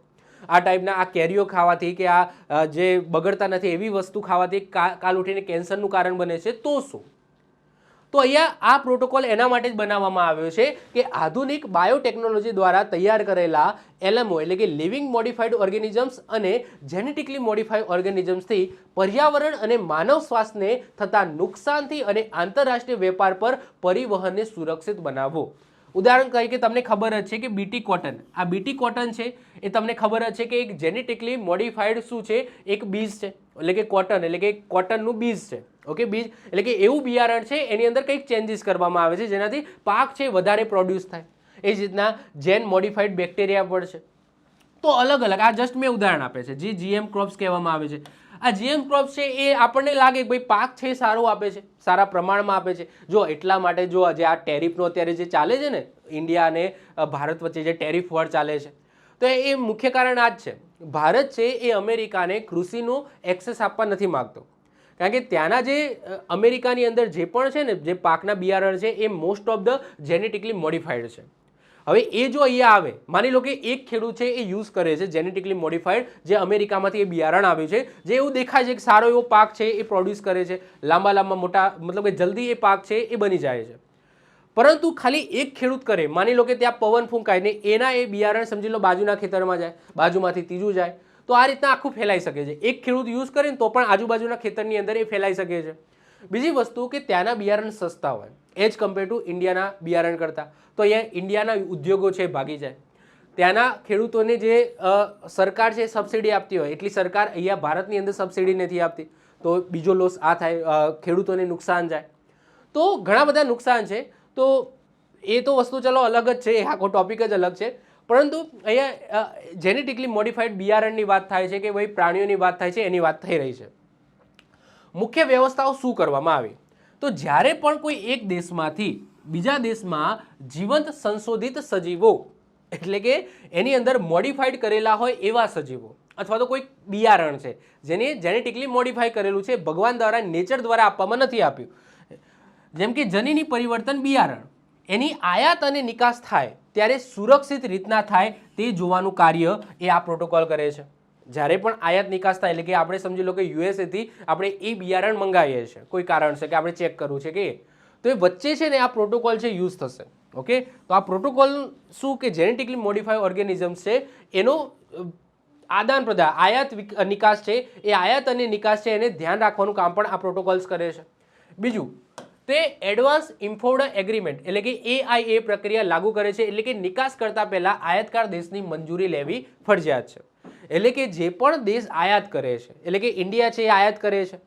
Speaker 1: આ ટાઈપના આ કેરીઓ ખાવાથી કે આ જે બગડતા નથી એવી વસ્તુ ખાવાથી કાલ ઉઠીને કેન્સરનું કારણ બને છે, તો શું? તો અહીંયા આ પ્રોટોકોલ એના માટે જ બનાવવામાં આવ્યો છે કે આધુનિક બાયોટેકનોલોજી દ્વારા તૈયાર કરેલા LMO એટલે કે લિવિંગ મોડિફાઈડ ઓર્ગેનિઝમ્સ અને જેનેટિકલી મોડિફાઈડ ઓર્ગેનિઝમ્સથી પર્યાવરણ અને માનવ સ્વાસ્થ્યને થતા નુકસાનથી અને આંતરરાષ્ટ્રીય વેપાર પર પરિવહનને સુરક્ષિત બનાવવો. ઉદાહરણ કહી કે તમને ખબર જ છે કે બીટી કોટન, આ બીટી કોટન છે એ તમને ખબર જ છે કે એક જેનેટિકલી મોડિફાઈડ શું છે, એક બીજ છે, એટલે કે કોટન એટલે કે કોટનનું બીજ છે. ઓકે, બીજ એટલે કે એવું બિયારણ છે એની અંદર કંઈક ચેન્જીસ કરવામાં આવે છે જેનાથી પાક છે વધારે પ્રોડ્યુસ થાય. એ જ રીતના જેન મોડિફાઈડ બેક્ટેરિયા પણ છે. તો અલગ અલગ આ જસ્ટ મેં ઉદાહરણ આપે છે, જે GM ક્રોપ્સ કહેવામાં આવે છે. આ GM ક્રોપ્સ છે એ આપણને લાગે કે ભાઈ પાક છે સારો આપે છે, સારા પ્રમાણમાં આપે છે. જો એટલા માટે જો જે આ ટેરિફનો અત્યારે જે ચાલે છે ને, ઇન્ડિયા અને ભારત વચ્ચે જે ટેરિફ વોર ચાલે છે, તો એ મુખ્ય કારણ આ જ છે. ભારત છે એ અમેરિકાને કૃષિનું એક્સેસ આપવા નથી માગતો, કારણ કે ત્યાંના જે અમેરિકાની અંદર જે પણ છે ને, જે પાકના બિયારણ છે એ most of the genetically modified છે. હવે એ જો અહીંયા આવે, માની લો કે એક ખેડૂત છે એ યુઝ કરે છે જેનેટિકલી મોડિફાઈડ જે અમેરિકામાંથી એ બિયારણ આવ્યું છે, જે એવું દેખાય છે કે સારો એવો પાક છે એ પ્રોડ્યુસ કરે છે, લાંબા મોટા, મતલબ કે જલ્દી એ પાક છે એ બની જાય છે. પરંતુ ખાલી એક ખેડૂત કરે, માની લો કે ત્યાં પવન ફૂંકાય ને એના એ બિયારણ સમજી લો બાજુના ખેતરમાં જાય, બાજુમાંથી ત્રીજું જાય, તો આ રીતના આખું ફેલાઈ શકે છે. એક ખેડૂત યુઝ કરે ને તો પણ આજુબાજુના ખેતરની અંદર એ ફેલાઈ શકે છે. બીજી વસ્તુ કે ત્યાંના બિયારણ સસ્તા હોય એઝ કમ્પેર ટુ ઇન્ડિયાના બિયારણ કરતાં, તો અહીંયા ઇન્ડિયાના ઉદ્યોગો છે ભાગી જાય. ત્યાંના ખેડૂતોને જે સરકાર છે સબસિડી આપતી હોય એટલી સરકાર અહીંયા ભારતની અંદર સબસિડી નથી આપતી, તો બીજો લોસ આ થાય, ખેડૂતોને નુકસાન જાય. તો ઘણા બધા નુકસાન છે. તો એ તો વસ્તુ ચલો અલગ જ છે, એ આખો ટોપિક જ અલગ છે. પરંતુ અહીંયા જેનેટિકલી મોડિફાઈડ બિયારણની વાત થાય છે કે ભાઈ પ્રાણીઓની વાત થાય છે, એની વાત થઈ રહી છે. મુખ્ય વ્યવસ્થાઓ શું કરવામાં આવી? તો જ્યારે પણ કોઈ એક દેશમાંથી બીજા દેશમાં જીવંત સંશોધિત સજીવો એટલે કે એની અંદર મોડિફાઈડ કરેલા હોય એવા સજીવો અથવા તો કોઈ બિયારણ છે જેને જેનેટિકલી મોડિફાઈ કરેલું છે, ભગવાન દ્વારા નેચર દ્વારા આપવામાં નથી આપ્યું, જેમ કે જનીની પરિવર્તન બિયારણ, એની આયાત અને નિકાસ થાય ત્યારે સુરક્ષિત રીતના થાય તે જોવાનું કાર્ય એ આ પ્રોટોકોલ કરે છે. જ્યારે પણ આયાત નિકાસ થાય એટલે કે આપણે સમજી લો કે USA થી આપણે એ બિયારણ મંગાવીએ છીએ, કોઈ કારણ છે કે આપણે ચેક કરવું છે કે, તો એ વચ્ચે છે ને આ પ્રોટોકોલ છે યુઝ થશે. ઓકે, તો આ પ્રોટોકોલ શું કે જેનેટિકલી મોડિફાઈડ ઓર્ગેનિઝમ્સ છે એનો આદાન પ્રદાન, આયાત નિકાસ છે, એ આયાત અને નિકાસ છે એને ધ્યાન રાખવાનું કામ પણ આ પ્રોટોકોલ્સ કરે છે. બીજું તે એડવાન્સ ઇન્ફોર્મ્ડ એગ્રીમેન્ટ એટલે કે AIA પ્રક્રિયા લાગુ કરે છે, એટલે કે નિકાસ કરતા પહેલા આયાતકાર દેશની મંજૂરી લેવી ફરજિયાત છે. એટલે કે જે પણ દેશ આયાત કરે છે, એટલે કે ઇન્ડિયા છે એ આયાત કરે છે,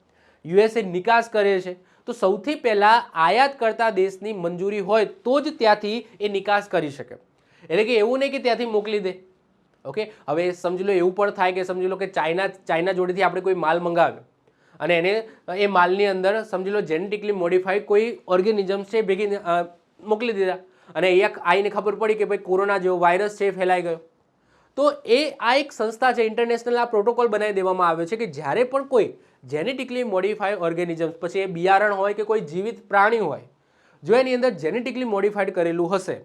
Speaker 1: USA નિકાસ કરે છે, તો સૌથી પહેલા આયાત કરતા દેશની મંજૂરી હોય તો જ ત્યાંથી એ નિકાસ કરી શકે. એટલે કે એવું નહીં કે ત્યાંથી મોકલી દે. ઓકે, હવે સમજી લો એવું પણ થાય કે સમજી લો કે ચાઇના જોડેથી આપણે કોઈ માલ મંગાવ્યો અને એને એ માલની અંદર સમજી લો જેનેટિકલી મોડિફાઈડ કોઈ ઓર્ગેનિઝમ્સ છે ભેગી મોકલી દીધા અને અહીંયા આવીને ખબર પડી કે ભાઈ કોરોના જેવો વાયરસ છે ફેલાઈ ગયો, તો આ એક સંસ્થા છે ઇન્ટરનેશનલ, આ પ્રોટોકોલ બનાવી દેવામાં આવ્યો છે કે જ્યારે પણ કોઈ જેનેટિકલી મોડિફાઈડ ઓર્ગેનિઝમ્સ, પછી એ બિયારણ હોય કે કોઈ જીવિત પ્રાણી હોય, જો એની અંદર જેનેટિકલી મોડિફાઈડ કરેલું હશે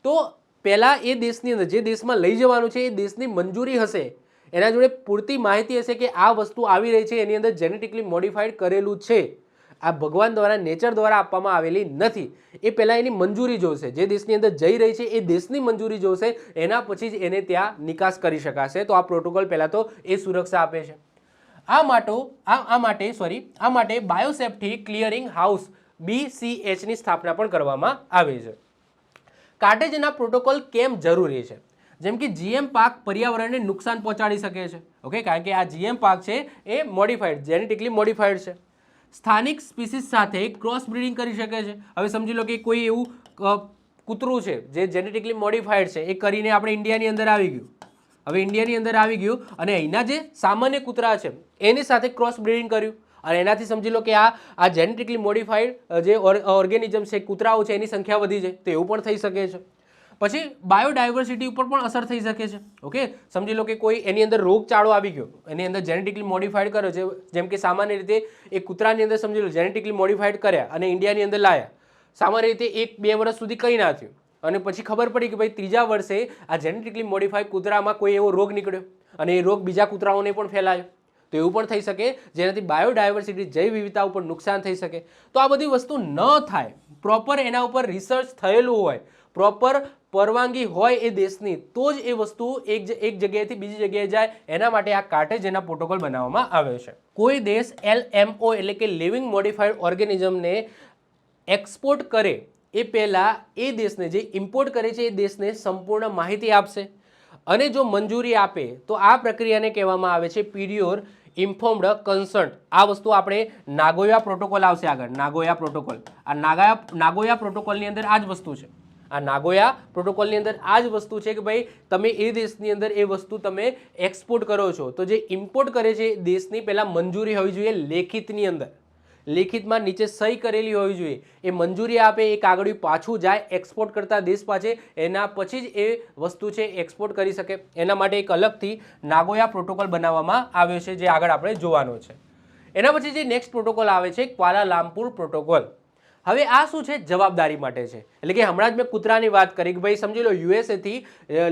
Speaker 1: તો પહેલાં એ દેશની અંદર જે દેશમાં લઈ જવાનું છે એ દેશની મંજૂરી હશે, એના જોડે પૂરતી માહિતી હશે કે આ વસ્તુ આવી રહી છે, એની અંદર જેનેટિકલી મોડિફાઈડ કરેલું છે, આ ભગવાન દ્વારા નેચર દ્વારા આપવામાં આવેલી નથી, એ પહેલાં એની મંજૂરી જોશે. જે દેશની અંદર જઈ રહી છે એ દેશની મંજૂરી જોશે, એના પછી જ એને ત્યાં નિકાસ કરી શકાશે. તો આ પ્રોટોકોલ પહેલાં તો એ સુરક્ષા આપે છે. આ માટે બાયોસેફ્ટી ક્લિયરિંગ હાઉસ BCHની સ્થાપના પણ કરવામાં આવી છે. કાર્ટેજના પ્રોટોકોલ કેમ જરૂરી છે? જેમ કે GM પાક પર્યાવરણને નુકસાન પહોંચાડી શકે છે. ઓકે, કારણ કે આ GM પાક છે એ મોડિફાઈડ, જેનેટિકલી મોડિફાઈડ છે. સ્થાનિક સ્પીસીસ સાથે ક્રોસ બ્રીડિંગ કરી શકે છે. હવે સમજી લો કે કોઈ એવું કૂતરું છે જે જેનેટિકલી મોડિફાઈડ છે, એ કરીને આપણે ઇન્ડિયાની અંદર આવી ગયું. હવે ઇન્ડિયાની અંદર આવી ગયું અને અહીંના જે સામાન્ય કૂતરા છે એની સાથે ક્રોસ બ્રીડિંગ કર્યું અને એનાથી સમજી લો કે આ જેનેટિકલી મોડિફાઈડ જે ઓર્ગેનિઝમ છે, કૂતરાઓ છે, એની સંખ્યા વધી જાય, તો એવું પણ થઈ શકે છે. પછી બાયોડાયવર્સિટી ઉપર પણ અસર થઈ શકે છે. ઓકે, સમજી લો કે કોઈ એની અંદર રોગચાળો આવી ગયો, એની અંદર જેનેટિકલી મોડિફાઈડ કર્યો છે, જેમ કે સામાન્ય રીતે એ કૂતરાની અંદર સમજી લો જેનેટિકલી મોડિફાઈડ કર્યા અને ઇન્ડિયાની અંદર લાયા, સામાન્ય રીતે 1-2 વર્ષ સુધી કંઈ ના થયું અને પછી ખબર પડી કે ભાઈ ત્રીજા વર્ષે આ જેનેટિકલી મોડિફાઈડ કૂતરામાં કોઈ એવો રોગ નીકળ્યો અને એ રોગ બીજા કૂતરાઓને પણ ફેલાયો, તો એવું પણ થઈ શકે, જેનાથી બાયોડાયવર્સિટી જૈવ વિવિધતા ઉપર નુકસાન થઈ શકે. તો આ બધી વસ્તુ ન થાય, પ્રોપર એના ઉપર રિસર્ચ થયેલું હોય, પ્રોપર પરવાનગી હોય એ દેશની, તો જ એ વસ્તુ એક જગ્યાએથી બીજી જગ્યાએ જાય. એના માટે આ કાર્ટેજના પ્રોટોકોલ બનાવવામાં આવ્યો છે. કોઈ દેશ LMO એટલે કે લિવિંગ મોડિફાઈડ ઓર્ગેનિઝમને એક્સપોર્ટ કરે એ પહેલાં એ દેશને, જે ઇમ્પોર્ટ કરે છે એ દેશને સંપૂર્ણ માહિતી આપશે અને જો મંજૂરી આપે તો આ પ્રક્રિયાને કહેવામાં આવે છે પીરિયોર ઇન્ફોર્મ્ડ કન્સન્ટ. આ વસ્તુ આપણે નાગોયા પ્રોટોકોલ આવશે આગળ, નાગોયા પ્રોટોકોલ. આ નાગોયા પ્રોટોકોલની અંદર આ જ વસ્તુ છે. આ નાગોયા પ્રોટોકોલની અંદર આ જ વસ્તુ છે કે ભાઈ તમે એ દેશની અંદર એ વસ્તુ તમે એક્સપોર્ટ કરો છો તો જે ઇમ્પોર્ટ કરે છે દેશની પહેલાં મંજૂરી હોવી જોઈએ લેખિતની અંદર, લેખિતમાં નીચે સહી કરેલી હોવી જોઈએ. એ મંજૂરી આપે, એ કાગળિયું પાછું જાય એક્સપોર્ટ કરતા દેશ પાસે, એના પછી જ એ વસ્તુ છે એક્સપોર્ટ કરી શકે. એના માટે એક અલગથી નાગોયા પ્રોટોકોલ બનાવવામાં આવ્યો છે, જે આગળ આપણે જોવાનો છે. એના પછી જે નેક્સ્ટ પ્રોટોકોલ આવે છે ક્વાલાલામપુર પ્રોટોકોલ. હવે આ શું છે? જવાબદારી માટે છે. એટલે કે હમણાં જ મેં કૂતરાની વાત કરી કે ભાઈ સમજી લો USAથી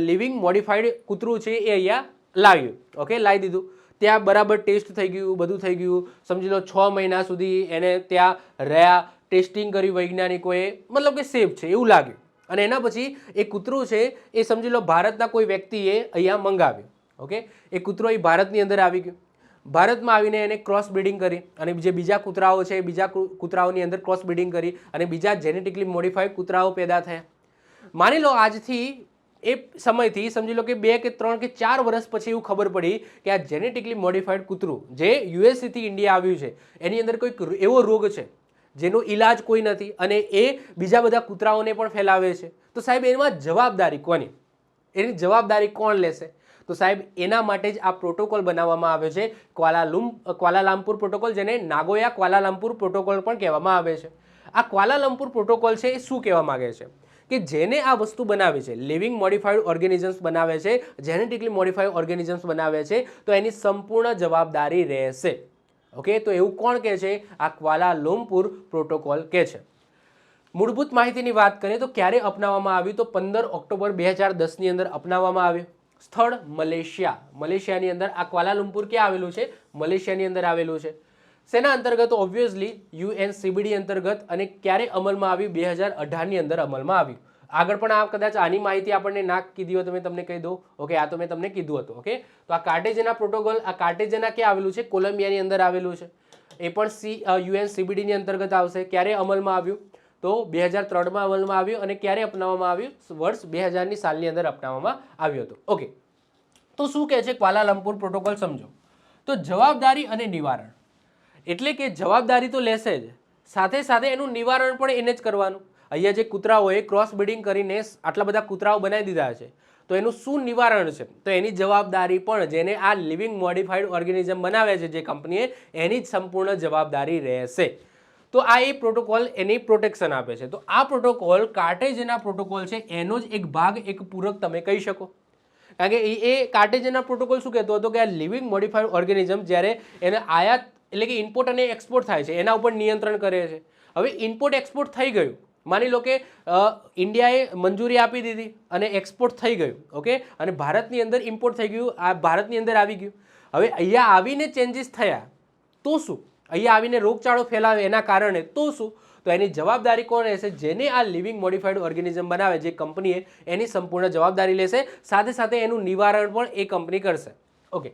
Speaker 1: લિવિંગ મોડિફાઈડ કૂતરું છે એ અહીંયા લાવ્યું. ઓકે, લાવી દીધું, ત્યાં બરાબર ટેસ્ટ થઈ ગયું, બધું થઈ ગયું, સમજી લો 6 મહિના સુધી એને ત્યાં રહ્યા, ટેસ્ટિંગ કર્યું વૈજ્ઞાનિકોએ, મતલબ કે સેફ છે એવું લાગ્યું. અને એના પછી એ કૂતરું છે એ સમજી લો ભારતના કોઈ વ્યક્તિએ અહીંયા મંગાવ્યું. ઓકે, એ કૂતરો એ ભારતની અંદર આવી ગયો, ભારતમાં આવીને એને ક્રોસ બ્રીડિંગ કરી અને જે બીજા કૂતરાઓ છે બીજા કૂતરાઓની અંદર ક્રોસ બ્રીડિંગ કરી અને બીજા જેનેટિકલી મોડિફાઈડ કૂતરાઓ પેદા થયા. માની લો આજથી એ સમયથી સમજી લો કે 2 કે 3 કે 4 વર્ષ પછી એવું ખબર પડી કે આ જેનેટિકલી મોડિફાઈડ કૂતરું જે USAથી ઇન્ડિયા આવ્યું છે એની અંદર કોઈક એવો રોગ છે જેનો ઈલાજ કોઈ નથી અને એ બીજા બધા કૂતરાઓને પણ ફેલાવે છે. તો સાહેબ એમાં જવાબદારી કોની? એની જવાબદારી કોણ લેશે? તો સાહેબ એના માટે જ આ પ્રોટોકોલ બનાવવામાં આવ્યો છે ક્વાલાલામપુર પ્રોટોકોલ, જેને નાગોયા ક્વાલાલામપુર પ્રોટોકોલ પણ કહેવામાં આવે છે. આ ક્વાલાલામપુર પ્રોટોકોલ છે એ શું કહેવા માંગે છે કે જેને આ વસ્તુ બનાવી છે, લિવિંગ મોડિફાઈડ ઓર્ગેનિઝમ્સ બનાવે છે, જેનેટિકલી મોડિફાઈડ ઓર્ગેનિઝમ્સ બનાવે છે, તો એની સંપૂર્ણ જવાબદારી રહેશે. ઓકે, તો એવું કોણ કહે છે? આ ક્વાલાલુમ્પુર પ્રોટોકોલ કહે છે. મૂળભૂત માહિતીની વાત કરીએ તો ક્યારે અપનાવવામાં આવ્યું? તો 15 ઓક્ટોબર 2010ની અંદર અપનાવવામાં આવ્યું. સ્થળ મલેશિયા, મલેશિયાની અંદર. આ ક્વાલાલુમ્પુર ક્યાં આવેલું છે? મલેશિયાની અંદર આવેલું છે. શેના અંતર્ગત? ઓબ્વિયસલી UNCBD અંતર્ગત. અને ક્યારે અમલમાં આવ્યું? 2018ની અંદર અમલમાં આવ્યું. આગળ પણ આ કદાચ આની માહિતી આપણને ના કીધી હોય તો મેં તમને કહી દઉં. ઓકે, આ તો મેં તમને કીધું હતું. ઓકે, તો આ કાર્ટેજના પ્રોટોકોલ, આ કાર્ટેજના ક્યાં આવેલું છે? કોલંબિયાની અંદર આવેલું છે. એ પણ UNCBDની અંતર્ગત આવશે. ક્યારે અમલમાં આવ્યું? તો 2003માં અમલમાં આવ્યું. અને ક્યારે અપનાવવામાં આવ્યું? વર્ષ 2000ની સાલની અંદર અપનાવવામાં આવ્યું હતું. ઓકે, તો શું કહે છે ક્વાલાલંપુર પ્રોટોકોલ? સમજો તો જવાબદારી અને નિવારણ. એટલે કે જવાબદારી તો લેશે જ, સાથે સાથે એનું નિવારણ પણ એને જ કરવાનું. અહીંયા જે કૂતરાઓએ ક્રોસ બ્રીડિંગ કરીને આટલા બધા કૂતરાઓ બનાવી દીધા છે, તો એનું શું નિવારણ છે? તો એની જવાબદારી પણ જેને આ લિવિંગ મોડિફાઈડ ઓર્ગેનિઝમ બનાવે છે જે કંપનીએ, એની જ સંપૂર્ણ જવાબદારી રહેશે. તો આ એ પ્રોટોકોલ એની પ્રોટેક્શન આપે છે. તો આ પ્રોટોકોલ કાર્ટેજના પ્રોટોકોલ છે એનો જ એક ભાગ, એક પૂરક તમે કહી શકો. કારણ કે એ કાર્ટેજના પ્રોટોકોલ શું કહેતો હતો કે આ લિવિંગ મોડિફાઈડ ઓર્ગેનિઝમ જ્યારે એને આયાત એટલે કે ઇમ્પોર્ટ અને એક્સપોર્ટ થાય છે એના ઉપર નિયંત્રણ કરે છે. હવે ઇમ્પોર્ટ એક્સપોર્ટ થઈ ગયું, માની લો કે ઇન્ડિયાએ મંજૂરી આપી દીધી અને એક્સપોર્ટ થઈ ગયું, ઓકે, અને ભારતની અંદર ઇમ્પોર્ટ થઈ ગયું, આ ભારતની અંદર આવી ગયું. હવે અહીંયા આવીને ચેન્જીસ થયા તો શું? અહીંયા આવીને રોગચાળો ફેલાવે એના કારણે તો શું? તો એની જવાબદારી કોણ રહેશે? જેને આ લિવિંગ મોડિફાઈડ ઓર્ગેનિઝમ બનાવે જે કંપનીએ એની સંપૂર્ણ જવાબદારી લેશે, સાથે સાથે એનું નિવારણ પણ એ કંપની કરશે. ઓકે,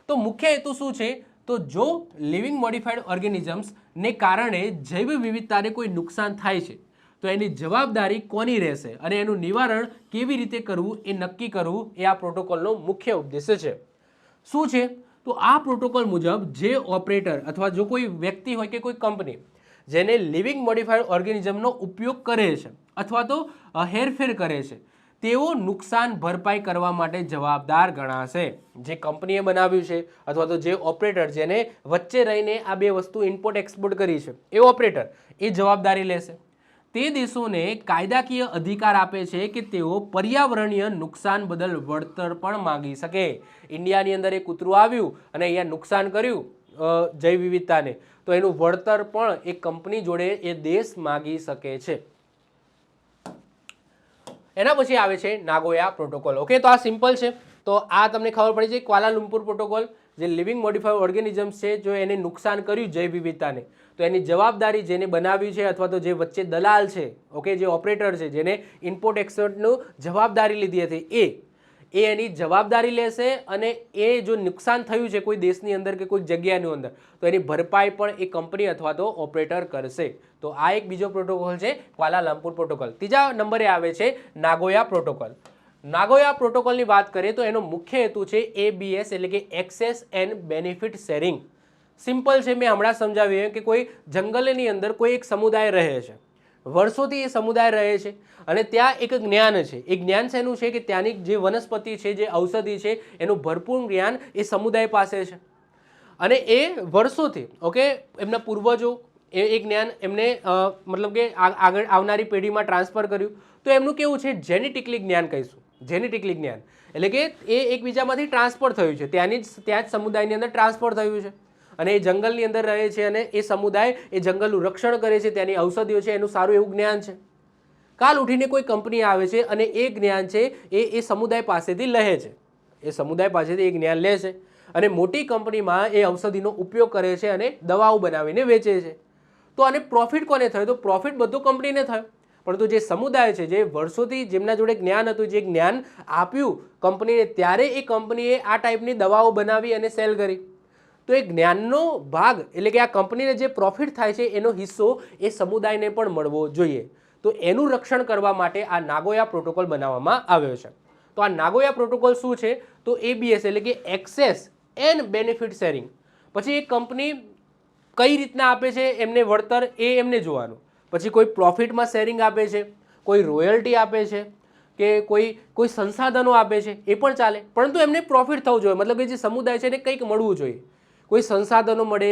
Speaker 1: તો મુખ્ય હેતુ શું છે? તો જો લિવિંગ મોડિફાઈડ ઓર્ગેનિઝમ્સને કારણે જૈવ વિવિધતાને કોઈ નુકસાન થાય છે તો એની જવાબદારી કોની રહેશે અને એનું નિવારણ કેવી રીતે કરવું એ નક્કી કરવું એ આ પ્રોટોકોલનો મુખ્ય ઉદ્દેશ્ય છે. શું છે? તો આ પ્રોટોકોલ મુજબ જે ઓપરેટર અથવા જો કોઈ વ્યક્તિ હોય કે કોઈ કંપની જેને લિવિંગ મોડિફાઈડ ઓર્ગેનિઝમનો ઉપયોગ કરે છે અથવા તો હેરફેર કરે છે તેઓ નુકસાન ભરપાઈ કરવા માટે જવાબદાર ગણાશે. જે કંપનીએ બનાવ્યું છે અથવા તો જે ઓપરેટર જેને વચ્ચે રહીને આ બે વસ્તુ ઇમ્પોર્ટ એક્સપોર્ટ કરી છે એ ઓપરેટર એ જવાબદારી લેશે. તે દેશોને કાયદાકીય અધિકાર આપે છે કે તેઓ પર્યાવરણીય નુકસાન બદલ વળતર પણ માંગી શકે. ઇન્ડિયાની અંદર એક કૂતરું આવ્યું અને અહીંયા નુકસાન કર્યું જૈવ વિવિધતાને, તો એનું વળતર પણ એક કંપની જોડે એ દેશ માગી શકે છે. એના પછી આવે છે નાગોયા પ્રોટોકોલ. ઓકે, તો આ સિમ્પલ છે. તો આ તમને ખબર પડી છે ક્વાલાલુમ્પુર પ્રોટોકોલ જે લિવિંગ મોડિફાઈડ ઓર્ગેનિઝમ્સ છે જો એને નુકસાન કર્યું જૈવ વિવિધતાને તો એની જવાબદારી જેને બનાવ્યું છે અથવા તો જે વચ્ચે દલાલ છે, ઓકે, જે ઓપરેટર છે જેને ઇમ્પોર્ટ એક્સપોર્ટનું જવાબદારી લીધી હતી એ એની જવાબદારી લેશે અને એ જો નુકસાન થયું છે કોઈ દેશની અંદર કે કોઈ જગ્યાની અંદર તો એની ભરપાઈ પણ એ કંપની અથવા તો ઓપરેટર કરશે. તો આ એક બીજો પ્રોટોકોલ છે ક્વાલાલંપુર પ્રોટોકોલ. ત્રીજા નંબરે આવે છે નાગોયા પ્રોટોકોલ. નાગોયા પ્રોટોકોલની વાત કરીએ તો એનો મુખ્ય હેતુ છે ABS એટલે કે access and benefit sharing. Simple છે, મેં હમણાં સમજાવ્યું કે કોઈ જંગલની અંદર કોઈ એક સમુદાય રહે છે, વર્ષોથી એ સમુદાય રહે છે અને ત્યાં એક જ્ઞાન છે. એ જ્ઞાન શેનું છે કે ત્યાંની જે વનસ્પતિ છે, જે ઔષધિ છે એનું ભરપૂર જ્ઞાન એ સમુદાય પાસે છે અને એ વર્ષોથી, ઓકે, એમના પૂર્વજો એ જ્ઞાન એમને મતલબ કે આગળ આવનારી પેઢીમાં ટ્રાન્સફર કર્યું. તો એમનું કેવું છે જેનેટિકલી જ્ઞાન કહીશું. જેનેટિકલી જ્ઞાન એટલે કે એ એકબીજામાંથી ટ્રાન્સફર થયું છે, ત્યાં જ સમુદાયની અંદર ટ્રાન્સફર થયું છે અને એ જંગલની અંદર રહે છે અને એ સમુદાય એ જંગલનું રક્ષણ કરે છે, ત્યાંની ઔષધિઓ છે એનું સારું એવું જ્ઞાન છે. કાલ ઉઠીને કોઈ કંપની આવે છે અને એ જ્ઞાન છે એ સમુદાય પાસેથી લે છે, એ સમુદાય પાસેથી એ જ્ઞાન લે છે અને મોટી કંપનીમાં એ ઔષધિનો ઉપયોગ કરે છે અને દવાઓ બનાવીને વેચે છે. તો આને પ્રોફિટ કોને થયો? તો પ્રોફિટ બધો કંપનીને થયો, પરંતુ જે સમુદાય છે જે વર્ષોથી જેમના જોડે જ્ઞાન હતું, જે જ્ઞાન આપ્યું કંપનીને, ત્યારે એ કંપનીએ આ ટાઈપની દવાઓ બનાવી અને સેલ કરી. તો એ જ્ઞાનનો ભાગ એટલે કે આ કંપનીને જે પ્રોફિટ થાય છે એનો હિસ્સો એ સમુદાયને પણ મળવો જોઈએ. તો એનું રક્ષણ કરવા માટે આ નાગોયા પ્રોટોકોલ બનાવવામાં આવ્યો છે. તો આ નાગોયા પ્રોટોકોલ શું છે? તો ABS એટલે કે એક્સેસ એન્ડ બેનિફિટ શેરિંગ. પછી એ કંપની કઈ રીતના આપે છે એમને વળતર એ એમને જોવાનું. પછી કોઈ પ્રોફિટમાં શેરિંગ આપે છે, કોઈ રોયલ્ટી આપે છે કે કોઈ સંસાધનો આપે છે એ પણ ચાલે, પરંતુ એમને પ્રોફિટ થવું જોઈએ. મતલબ કે જે સમુદાય છે એને કંઈક મળવું જોઈએ. કોઈ સંસાધનો મળે,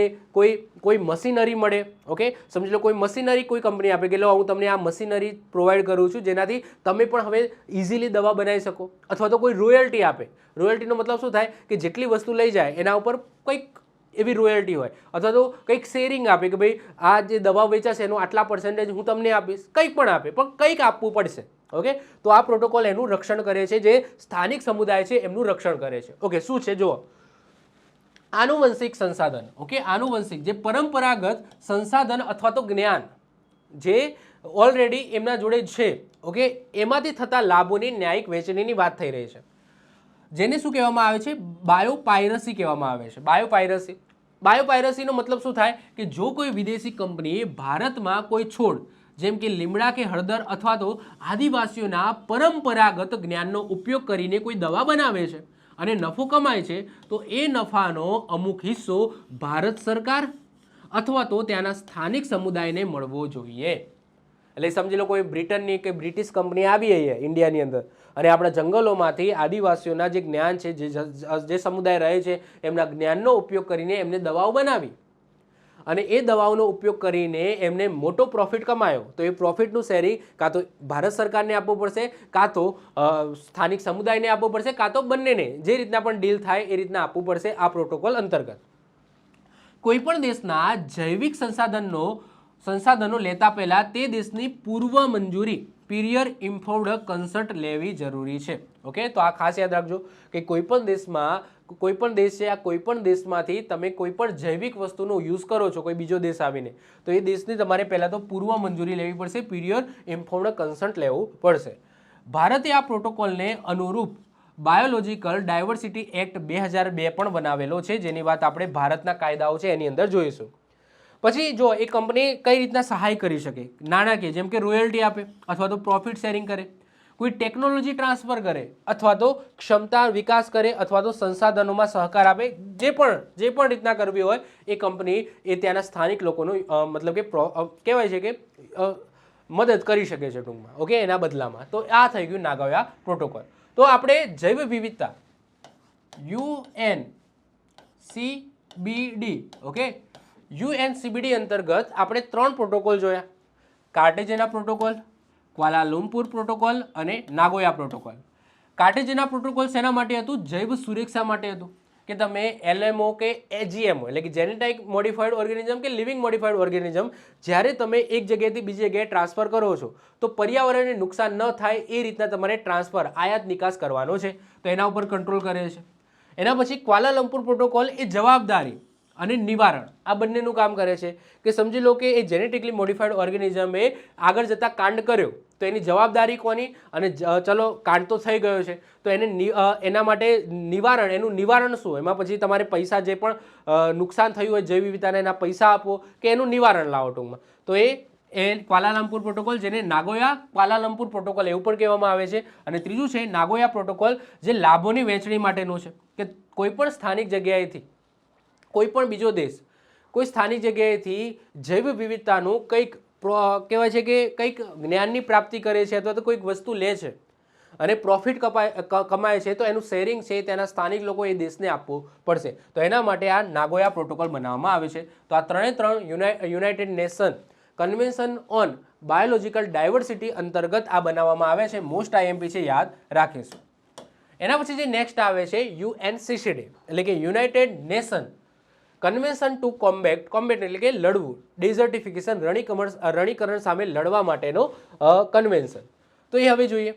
Speaker 1: કોઈ મશીનરી મળે, ઓકે, સમજી લો કોઈ મશીનરી કોઈ કંપની આપે કે લો હું તમને આ મશીનરી પ્રોવાઈડ કરું છું જેનાથી તમે પણ હવે ઇઝીલી દવા બનાવી શકો. અથવા તો કોઈ રોયલ્ટી આપે. રોયલ્ટીનો મતલબ શું થાય કે જેટલી વસ્તુ લઈ જાય એના ઉપર કંઈક એવી રોયલ્ટી હોય, અથવા તો કંઈક શેરિંગ આપે કે ભાઈ આ જે દવા વેચાશે એનું આટલા પર્સન્ટેજ હું તમને આપીશ, કંઈક પણ આપે, પણ કંઈક આપવું પડશે. ઓકે, તો આ પ્રોટોકોલ એનું રક્ષણ કરે છે, જે સ્થાનિક સમુદાય છે એમનું રક્ષણ કરે છે. ઓકે, શું છે જુઓ, આનુવંશિક સંસાધન. ઓકે, આનુવંશિક જે પરંપરાગત સંસાધન અથવા તો જ્ઞાન જે ઓલરેડી એમના જોડે છે, ઓકે, એમાંથી થતા લાભોની ન્યાયિક વહેંચણીની વાત થઈ રહી છે, જેને શું કહેવામાં આવે છે? બાયોપાયરસી કહેવામાં આવે છે. બાયોપાયરસીનો મતલબ શું થાય કે જો કોઈ વિદેશી કંપની ભારતમાં કોઈ છોડ જેમ કે લીમડા કે હળદર અથવા તો આદિવાસીઓના પરંપરાગત જ્ઞાનનો ઉપયોગ કરીને કોઈ દવા બનાવે છે અને નફો કમાય છે, તો એ નફાનો અમુક હિસ્સો ભારત સરકાર અથવા તો ત્યાંના સ્થાનિક સમુદાયને મળવો જોઈએ. એટલે સમજી લો કોઈ બ્રિટનની કે બ્રિટિશ કંપની આવી અહીંયા ઇન્ડિયાની અંદર અને આપણા જંગલોમાંથી આદિવાસીઓના જે જ્ઞાન છે, જે સમુદાય રહે છે એમના જ્ઞાનનો ઉપયોગ કરીને એમને દવાઓ બનાવી અને એ દવાઓનો ઉપયોગ કરીને એમને મોટો પ્રોફિટ કમાયો, તો એ પ્રોફિટનું શેરિંગ કાં તો ભારત સરકારને આપવું પડશે, કાં તો સ્થાનિક સમુદાયને આપવું પડશે, કાં તો બંનેને જે રીતના પણ ડીલ થાય એ રીતના આપવું પડશે આ પ્રોટોકોલ અંતર્ગત. કોઈપણ દેશના જૈવિક સંસાધનનો સંસાધનો લેતા પહેલા તે દેશની પૂર્વ મંજૂરી પિરિયર ઇન્ફોર્મ્ડ કન્સન્ટ લેવી જરૂરી છે. ઓકે, તો આ ખાસ યાદ રાખજો કે કોઈ પણ દેશમાં કોઈ પણ દેશ છે, આ કોઈ પણ દેશમાંથી તમે કોઈ પણ જૈવિક વસ્તુનો યુઝ કરો છો કોઈ બીજો દેશ આવીને, તો એ દેશની તમારે પહેલાં તો પૂર્વ મંજૂરી લેવી પડશે, પિરિયર ઇન્ફોર્મ્ડ કન્સન્ટ લેવું પડશે. ભારતે આ પ્રોટોકોલને અનુરૂપ બાયોલોજિકલ ડાયવર્સિટી એક્ટ 2002 પણ બનાવેલો છે, જેની વાત આપણે ભારતના કાયદાઓ છે એની અંદર જોઈશું. પછી જો એ કંપની કઈ રીતના સહાય કરી શકે, નાણાકીય, જેમ કે રોયલ્ટી આપે અથવા તો પ્રોફિટ શેરિંગ કરે, કોઈ ટેકનોલોજી ટ્રાન્સફર કરે અથવા તો ક્ષમતા વિકાસ કરે અથવા તો સંસાધનોમાં સહકાર આપે, જે પણ રીતના કરવી હોય એ કંપની એ ત્યાંના સ્થાનિક લોકોનું મતલબ કે કહેવાય છે કે મદદ કરી શકે છે ટૂંકમાં. ઓકે, એના બદલામાં. તો આ થઈ ગયું નાગોયા પ્રોટોકોલ. તો આપણે જૈવ વિવિધતા UNCBD, ઓકે, UNCBD અંતર્ગત આપણે 3 પ્રોટોકોલ જોયા: કાર્ટેજેના પ્રોટોકોલ, ક્વાલાલુમ્પુર પ્રોટોકોલ અને નાગોયા પ્રોટોકોલ. કાર્ટેજેના પ્રોટોકોલ શેના માટે હતું? જૈવ સુરક્ષા માટે હતું, કે તમે LMO કે AGMO એટલે કે જેનેટિક મોડિફાઈડ ઓર્ગેનિઝમ કે લિવિંગ મોડિફાઈડ ઓર્ગેનિઝમ જ્યારે તમે એક જગ્યાએથી બીજી જગ્યાએ ટ્રાન્સફર કરો છો તો પર્યાવરણને નુકસાન ન થાય એ રીતના તમારે ટ્રાન્સફર આયાત નિકાસ કરવાનો છે, તો એના ઉપર કંટ્રોલ કરે છે. એના પછી ક્વાલાલંપુર પ્રોટોકોલ એ જવાબદારી અને નિવારણ આ બંનેનું કામ કરે છે, કે સમજી લો કે એ જેનેટિકલી મોડિફાઈડ ઓર્ગેનિઝમે આગળ જતાં કાંડ કર્યો તો એની જવાબદારી કોની, અને ચલો કાંડ તો થઈ ગયો છે તો એને એના માટે નિવારણ, એનું નિવારણ શું, એમાં પછી તમારે પૈસા જે પણ નુકસાન થયું હોય જૈવ વિવિધતાને એના પૈસા આપો કે એનું નિવારણ લાવો ટૂંકમાં. તો એ ક્વાલાલંપુર પ્રોટોકોલ, જેને નાગોયા ક્વાલાલંપુર પ્રોટોકોલ એવું પણ કહેવામાં આવે છે. અને ત્રીજું છે નાગોયા પ્રોટોકોલ, જે લાભોની વહેંચણી માટેનું છે, કે કોઈ પણ સ્થાનિક જગ્યાએથી કોઈ પણ બીજો દેશ કોઈ સ્થાનિક જગ્યાએથી જૈવ વિવિધતાનું કંઈક કહેવાય છે કે કંઈક જ્ઞાનની પ્રાપ્તિ કરે છે અથવા તો કોઈક વસ્તુ લે છે અને પ્રોફિટ કમાય છે, તો એનું શેરિંગ છે તેના સ્થાનિક લોકો એ દેશને આપવું પડશે. તો એના માટે આ નાગોયા પ્રોટોકોલ બનાવવામાં આવે છે. તો આ 3 United Nation convention on biological diversity અંતર્ગત આ બનાવવામાં આવે છે. મોસ્ટ IMP છે, યાદ રાખીશું. એના પછી જે નેક્સ્ટ આવે છે UNCCD એટલે કે United Nation Convention to Combat એટલે કે લડવું, ડિઝર્ટિફિકેશન રણીકરણ સામે લડવા માટેનો કન્વેન્શન. તો એ હવે જોઈએ.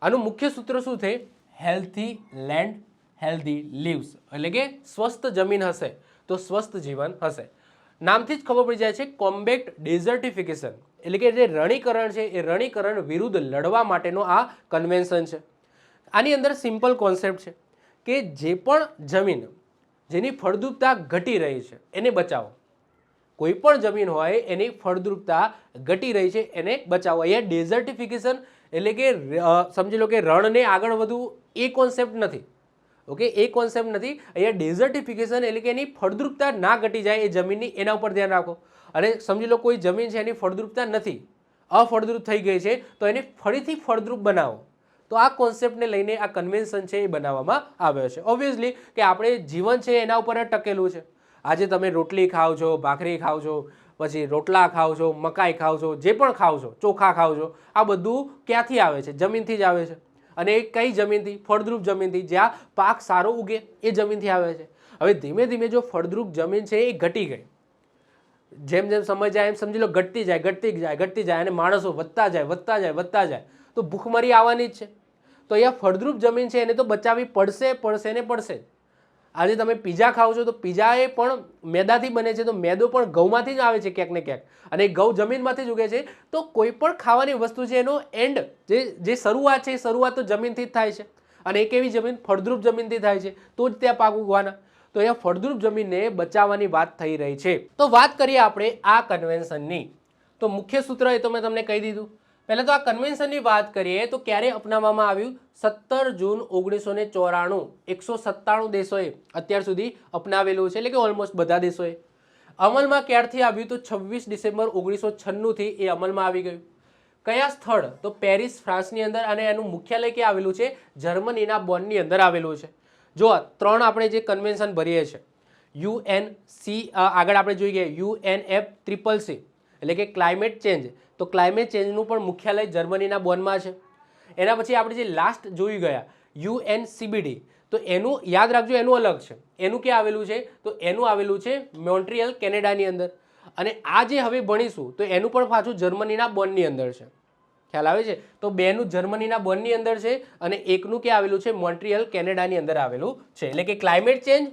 Speaker 1: આનું મુખ્ય સૂત્ર શું છે? હેલ્થી લેન્ડ હેલ્ધી લીવ્સ, એટલે કે સ્વસ્થ જમીન હશે તો સ્વસ્થ જીવન હશે. નામથી જ ખબર પડી જાય છે કોમ્બેટ ડિઝર્ટિફિકેશન એટલે કે જે રણીકરણ છે એ રણીકરણ વિરુદ્ધ લડવા માટેનો આ કન્વેન્શન છે. આની અંદર સિમ્પલ કોન્સેપ્ટ છે કે જે પણ જમીન જેની ફળદ્રુપતા ઘટી રહી છે એને બચાવો. કોઈ પણ જમીન હોય એની ફળદ્રુપતા ઘટી રહી છે એને બચાવો. અહીંયા ડેઝર્ટિફિકેશન એટલે કે સમજી લો કે રણને આગળ વધવું એ કોન્સેપ્ટ નથી. ઓકે, એ કોન્સેપ્ટ નથી. અહીંયા ડેઝર્ટિફિકેશન એટલે કે એની ફળદ્રુપતા ના ઘટી જાય એ જમીનની, એના ઉપર ધ્યાન રાખો. અને સમજી લો કોઈ જમીન છે એની ફળદ્રુપતા નથી, અફળદ્રુપ થઈ ગઈ છે, તો એને ફરીથી ફળદ્રુપ બનાવો. તો આ કોન્સેપ્ટને લઈને આ કન્વેન્શન છે એ બનાવવામાં આવ્યો છે. ઓબ્વિયસલી કે આપણે જીવન છે એના ઉપર જ ટકેલું છે. આજે તમે રોટલી ખાઓ છો, ભાખરી ખાઓ છો, પછી રોટલા ખાઓ છો, મકાઈ ખાઓ છો, જે પણ ખાઓ છો, ચોખા ખાઓ છો, આ બધું ક્યાંથી આવે છે? જમીનથી જ આવે છે. અને એ કઈ જમીનથી? ફળદ્રુપ જમીનથી, જ્યાં પાક સારો ઉગે એ જમીનથી આવે છે. હવે ધીમે ધીમે જો ફળદ્રુપ જમીન છે એ ઘટી ગઈ, જેમ જેમ સમય જાય એમ સમજી લો ઘટતી જાય અને માણસો વધતા જાય તો ભૂખમરી આવવાની જ છે. તો અહીંયા ફળદ્રુપ જમીન છે એને તો બચાવવી પડશે. આજે તમે પીઝા ખાઓ છો તો પીઝા એ પણ મેદાથી બને છે, તો મેદો પણ ઘઉંમાંથી જ આવે છે ક્યાંક ને ક્યાંક, અને ઘઉં જમીનમાંથી જ ઉગે છે. તો કોઈ પણ ખાવાની વસ્તુ છે એનો એન્ડ જે શરૂઆત છે એ શરૂઆત તો જમીનથી જ થાય છે. અને એક એવી જમીન ફળદ્રુપ જમીનથી થાય છે તો જ ત્યાં પાક ઉગવાના. તો અહીંયા ફળદ્રુપ જમીનને બચાવવાની વાત થઈ રહી છે. તો વાત કરીએ આપણે આ કન્વેન્શનની. તો મુખ્ય સૂત્ર એ તો મેં તમને કહી દીધું. પહેલાં તો આ કન્વેન્શનની વાત કરીએ તો ક્યારે અપનાવવામાં આવ્યું? 17 જૂન 1994. 197 દેશોએ અત્યાર સુધી અપનાવેલું છે, એટલે કે ઓલમોસ્ટ બધા દેશોએ. અમલમાં ક્યારથી આવ્યું? તો 26 ડિસેમ્બર 1996થી એ અમલમાં આવી ગયું. કયા સ્થળ? તો પેરિસ, ફ્રાન્સની અંદર. અને એનું મુખ્યાલય ક્યાં આવેલું છે? જર્મનીના બોનની અંદર આવેલું છે. જો 3 આપણે જે કન્વેન્શન ભરીએ છીએ UNC, આગળ આપણે જોઈએ UNFCCC એટલે કે ક્લાઇમેટ ચેન્જ. તો ક્લાઇમેટ ચેન્જનું પણ મુખ્યાલય જર્મનીના બોનમાં છે. એના પછી આપણે જે લાસ્ટ જોઈ ગયા UNCBD, તો એનું યાદ રાખજો, એનું અલગ છે. એનું ક્યાં આવેલું છે? તો એનું આવેલું છે મોન્ટ્રીયલ, કેનેડાની અંદર. અને આ જે હવે ભણીશું તો એનું પણ પાછું જર્મનીના બોનની અંદર છે. ખ્યાલ આવે છે? તો બેનું જર્મનીના બોનની અંદર છે અને એકનું ક્યાં આવેલું છે? મોન્ટ્રીયલ કેનેડાની અંદર આવેલું છે. એટલે કે ક્લાઇમેટ ચેન્જ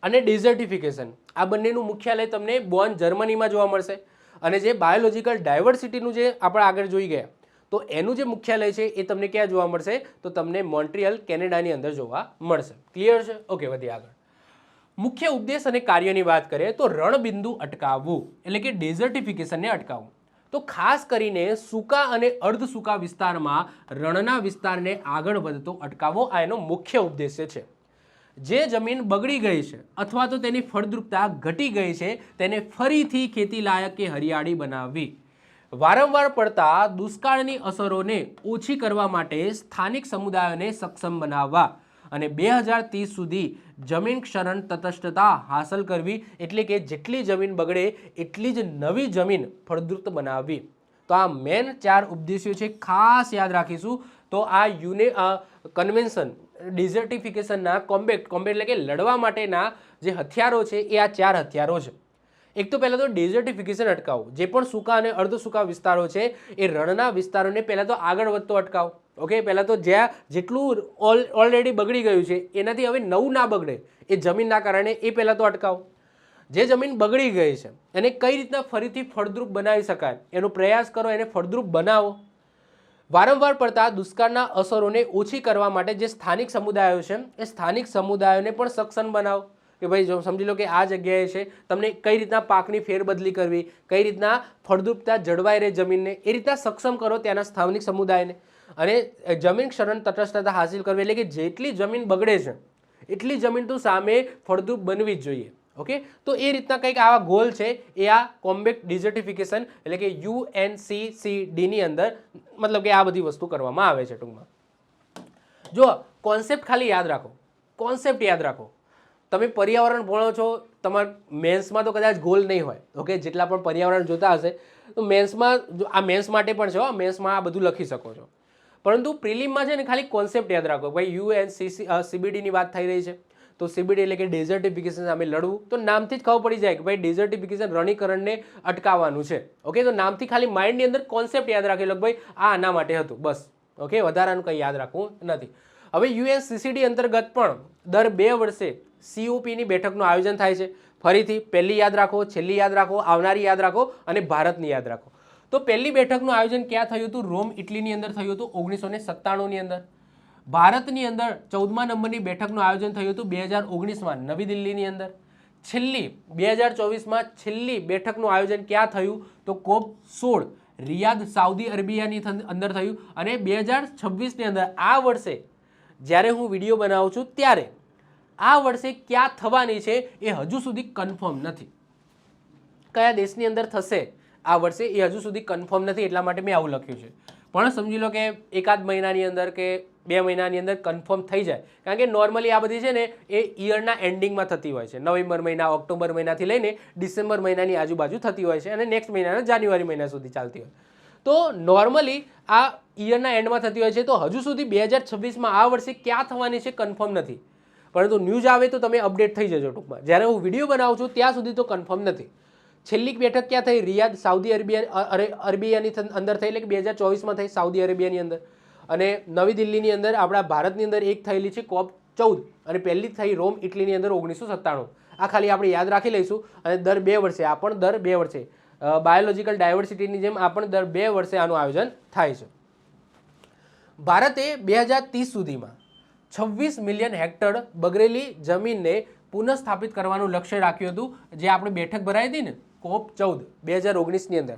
Speaker 1: અને ડિઝર્ટિફિકેશન આ બંનેનું મુખ્યાલય તમને બોન જર્મનીમાં જોવા મળશે. અને જે બાયોલોજિકલ ડાયવર્સિટીનું જે આપણે આગળ જોઈ ગયા તો એનું જે મુખ્યાલય છે એ તમને ક્યાં જોવા મળશે? તો તમને મોન્ટ્રીયલ કેનેડાની અંદર જોવા મળશે. ક્લિયર છે? ઓકે, વધીએ આગળ. મુખ્ય ઉદ્દેશ અને કાર્યની વાત કરીએ તો રણબિંદુ અટકાવવું એટલે કે ડેઝર્ટિફિકેશનને અટકાવવું. તો ખાસ કરીને સૂકા અને અર્ધ સૂકા વિસ્તારમાં રણના વિસ્તારને આગળ વધતો અટકાવવો આ એનો મુખ્ય ઉદ્દેશ્ય છે. જે જમીન બગડી ગઈ છે અથવા તો તેની ફળદ્રુપતા ઘટી ગઈ છે તેને ફરીથી ખેતી લાયક કે હરિયાળી બનાવવી. વારંવાર પડતા દુષ્કાળની અસરોને ઓછી કરવા માટે સ્થાનિક સમુદાયોને સક્ષમ બનાવવા અને 2030 સુધી જમીન ક્ષરણ તટસ્થતા હાંસલ કરવી એટલે કે જેટલી જમીન બગડે એટલી જ નવી જમીન ફળદ્રુપ બનાવવી. તો આ મેન 4 ઉદ્દેશ્યો છે, ખાસ યાદ રાખીશું. તો આ કન્વેન્શન ડિઝર્ટિફિકેશનના કોમ્બેટ એટલે કે લડવા માટેના જે હથિયારો છે એ આ 4 હથિયારો છે. એક તો પહેલાં તો ડેઝર્ટિફિકેશન અટકાવવું. જે પણ સૂકા અને અર્ધ સૂકા વિસ્તારો છે એ રણના વિસ્તારોને પહેલાં તો આગળ વધતો અટકાવ. ઓકે, પહેલાં તો જ્યાં જેટલું ઓલરેડી બગડી ગયું છે એનાથી હવે નવું ના બગડે એ જમીનના કારણે એ પહેલાં તો અટકાવ. જે જમીન બગડી ગઈ છે એને કઈ રીતના ફરીથી ફળદ્રુપ બનાવી શકાય એનો પ્રયાસ કરો, એને ફળદ્રુપ બનાવો. વારંવાર પડતા દુષ્કાળના અસરોને ઓછી કરવા માટે જે સ્થાનિક સમુદાયો છે એ સ્થાનિક સમુદાયોને પણ સક્ષમ બનાવો કે ભાઈ જો સમજી લો કે આ જગ્યાએ છે તમને કઈ રીતના પાકની ફેરબદલી કરવી, કઈ રીતના ફળદ્રુપતા જળવાઈ રહે જમીનને, એ રીતના સક્ષમ કરો ત્યાંના સ્થાનિક સમુદાયને. અને જમીન ક્ષરણ તટસ્થતા હાંસિલ કરવી એટલે કે જેટલી જમીન બગડે છે એટલી જમીન તો સામે ફળદ્રુપ બનવી જ જોઈએ. ઓકે, તો એ રીતના કંઈક આવા ગોલ છે એ આ કોમ્બેટ ડિઝર્ટિફિકેશન એટલે કે UNCCDની અંદર મતલબ કે આ બધી વસ્તુ કરવામાં આવે છે. ટૂંકમાં જો કોન્સેપ્ટ ખાલી યાદ રાખો, કોન્સેપ્ટ યાદ રાખો. તમે પર્યાવરણ ભણો છો, તમારા મેન્સમાં તો કદાચ ગોલ નહીં હોય. ઓકે, જેટલા પણ પર્યાવરણ જોતા હશે તો મેન્સમાં આ મેન્સ માટે પણ છે, મેન્સમાં આ બધું લખી શકો છો. પરંતુ પ્રિલિમમાં છે ને ખાલી કોન્સેપ્ટ યાદ રાખો. ભાઈ UNCCBDની વાત થઈ રહી છે તો CBD એટલે કે ડેઝર્ટિફિકેશન સામે લડવું. તો નામથી જ ખબર પડી જાય કે ભાઈ ડેઝર્ટિફિકેશન રણીકરણને અટકાવવાનું છે. ઓકે, તો નામથી ખાલી માઇન્ડની અંદર કોન્સેપ્ટ યાદ રાખી લો ભાઈ આ આના માટે હતું બસ. ઓકે, વધારાનું કંઈ યાદ રાખવું નથી. હવે UNCCD અંતર્ગત પણ દર 2 વર્ષે COPની બેઠકનું આયોજન થાય છે. ફરીથી પહેલી યાદ રાખો, છેલ્લી યાદ રાખો, આવનારી યાદ રાખો અને ભારતની યાદ રાખો. તો પહેલી બેઠકનું આયોજન ક્યાં થયું હતું? રોમ, ઇટલીની અંદર થયું હતું 1997ની અંદર. ભારતની અંદર 14મા નંબરની બેઠકનું આયોજન થયું હતું 2019માં નવી દિલ્હીની અંદર. છેલ્લી 2024માં છેલ્લી બેઠકનું આયોજન ક્યાં થયું? તો COP16 રિયાદ સાઉદી અરેબિયાની અંદર થયું. અને 2026ની અંદર આ વર્ષે જ્યારે હું વિડીયો બનાવું છું ત્યારે આ વર્ષે ક્યાં થવાની છે એ હજુ સુધી કન્ફર્મ નથી. કયા દેશની અંદર થશે આ વર્ષે એ હજુ સુધી કન્ફર્મ નથી, એટલા માટે મેં આવું લખ્યું છે. પણ સમજી લો કે એકાદ મહિનાની અંદર કે 2 મહિનાની અંદર કન્ફર્મ થઈ જાય. કારણ કે નોર્મલી આ બધી છે ને એ યરના એન્ડિંગમાં થતી હોય છે. નવેમ્બર મહિના, ઓક્ટોબર મહિનાથી લઈને ડિસેમ્બર મહિનાની આજુબાજુ થતી હોય છે અને નેક્સ્ટ મહિનાના જાન્યુઆરી મહિના સુધી ચાલતી હોય. તો નોર્મલી આ યરના એન્ડમાં થતી હોય છે. તો હજુ સુધી 2026માં આ વર્ષે ક્યાં થવાની છે કન્ફર્મ નથી. પરંતુ ન્યૂઝ આવે તો તમે અપડેટ થઈ જજો. ટૂંકમાં જ્યારે હું વિડીયો બનાવું છું ત્યાં સુધી તો કન્ફર્મ નથી. છેલ્લી બેઠક ક્યાં થઈ? રિયાદ સાઉદી અરેબિયાની અંદર થઈ, એટલે કે 2024માં થઈ સાઉદી અરેબિયાની અંદર. અને નવી દિલ્હીની અંદર આપણા ભારતની અંદર એક થયેલી છે COP14 અને પહેલી થઈ રોમ, ઇટલીની અંદર 1997. આ ખાલી આપણે યાદ રાખી લઈશું. અને દર 2 વર્ષે આ પણ દર 2 વર્ષે બાયોલોજિકલ ડાયવર્સિટીની જેમ આ પણ દર 2 વર્ષે આનું આયોજન થાય છે. ભારતે 2030 સુધીમાં 26 મિલિયન હેક્ટર બગડેલી જમીનને પુનઃસ્થાપિત કરવાનું લક્ષ્ય રાખ્યું હતું. જે આપણે બેઠક ભરાઈ હતી ને COP14 2019ની અંદર.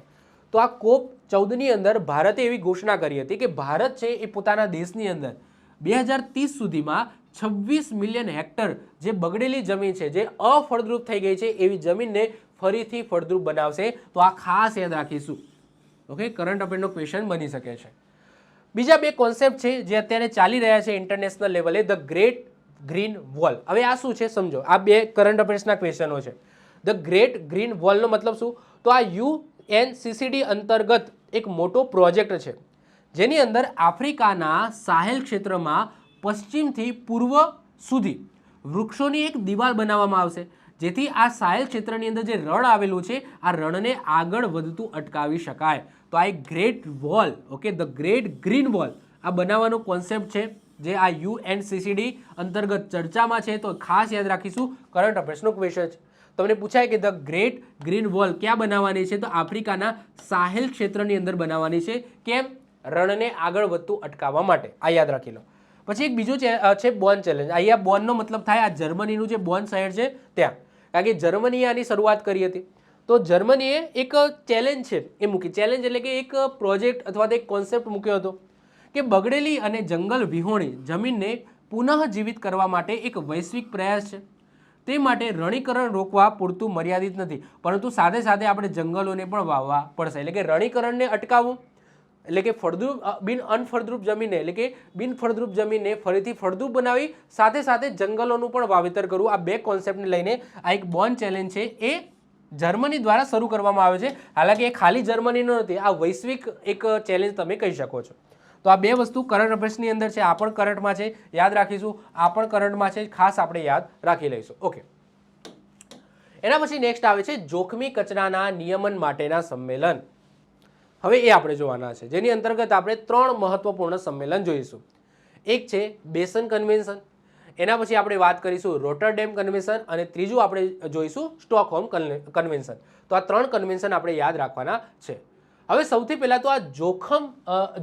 Speaker 1: તો આ COP14ની અંદર ભારતે એવી ઘોષણા કરી હતી કે ભારત છે એ પોતાના દેશની અંદર 2030 સુધીમાં 26 મિલિયન હેક્ટર જે બગડેલી જમીન છે, જે અફળદ્રુપ થઈ ગઈ છે એવી જમીનને ફરીથી ફળદ્રુપ બનાવશે. તો આ ખાસ યાદ રાખીશું. ઓકે, કરંટ અફેરનો ક્વેશ્ચન બની શકે છે. બીજા 2 કોન્સેપ્ટ છે જે અત્યારે ચાલી રહ્યા છે ઇન્ટરનેશનલ લેવલે, ધ ગ્રેટ ગ્રીન વોલ. હવે આ શું છે સમજો. આ 2 કરંટ અફેર્સના ક્વેશ્ચનો છે. ધ ગ્રેટ ગ્રીન વોલનો મતલબ શું? તો આ UNCCD અંતર્ગત એક મોટો પ્રોજેક્ટ છે જેની અંદર આફ્રિકાના સાહેલ ક્ષેત્રમાં પશ્ચિમથી પૂર્વ સુધી વૃક્ષોની એક દિવાલ બનાવવામાં આવશે. જેથી આ સાહેલ ક્ષેત્રની અંદર જે રણ આવેલું છે આ રણને આગળ વધતું અટકાવી શકાય. તો આ એક great wall, okay, the great green wall આ બનાવવાનો કોન્સેપ્ટ છે જે આ UNCCD અંતર્ગત ચર્ચામાં છે. તો ખાસ યાદ રાખીશું, કરંટ અફેર્સનો ક્વેશ્ચન છે. તમને પૂછાય કે ધ ગ્રેટ ગ્રીન વોલ ક્યાં બનાવવાની છે? તો આફ્રિકાના સાહેલ ક્ષેત્રની અંદર બનાવવાની છે. કેમ? રણને આગળ વધતું અટકાવવા માટે. આ યાદ રાખી લો. પછી એક બીજું છે બોન ચેલેન્જ. અહીંયા બોનનો મતલબ થાય આ જર્મનીનું જે બોન શહેર છે ત્યાં, કારણ કે જર્મનીએ આની શરૂઆત કરી હતી. તો જર્મનીએ એક ચેલેન્જ છે એ મૂકી. ચેલેન્જ એટલે કે એક પ્રોજેક્ટ અથવા તો એક કોન્સેપ્ટ મૂક્યો હતો કે બગડેલી અને જંગલ વિહોણી જમીનને પુનઃજીવિત કરવા માટે એક વૈશ્વિક પ્રયાસ છે. તે માટે રણીકરણ રોકવા પૂરતું મર્યાદિત નથી, પરંતુ સાથે સાથે આપણે જંગલોને પણ વાવવા પડશે. એટલે કે રણીકરણને અટકાવવું એટલે કે અનફળદ્રુપ જમીનને એટલે કે બિનફળદ્રુપ જમીનને ફરીથી ફળદ્રુપ બનાવી સાથે સાથે જંગલોનું પણ વાવેતર કરવું. આ બે કોન્સેપ્ટને લઈને આ એક બોન ચેલેન્જ છે એ જર્મની દ્વારા શરૂ કરવામાં આવે છે. હાલાકી એ ખાલી જર્મનીનો નથી, આ વૈશ્વિક એક ચેલેન્જ તમે કહી શકો છો. તો આ બે વસ્તુ કરંટ અફેર્સની અંદર છે, આ પણ કરંટમાં છે, યાદ રાખીશું. આ પણ કરંટમાં છે, ખાસ આપણે યાદ રાખી લઈશું. ઓકે, એના પછી નેક્સ્ટ આવે છે જોખમી કચરાના નિયમન માટેના સંમેલન. હવે એ આપણે જોવાના છે, જેની અંતર્ગત આપણે 3 મહત્વપૂર્ણ સંમેલન જોઈશું. એક છે બેસન કન્વેન્શન, એના પછી આપણે વાત કરીશું રોટરડેમ કન્વેન્શન અને ત્રીજું આપણે જોઈશું સ્ટોકહોમ કન્વેન્શન. તો આ 3 કન્વેન્શન આપણે યાદ રાખવાના છે. હવે સૌથી પહેલા તો આ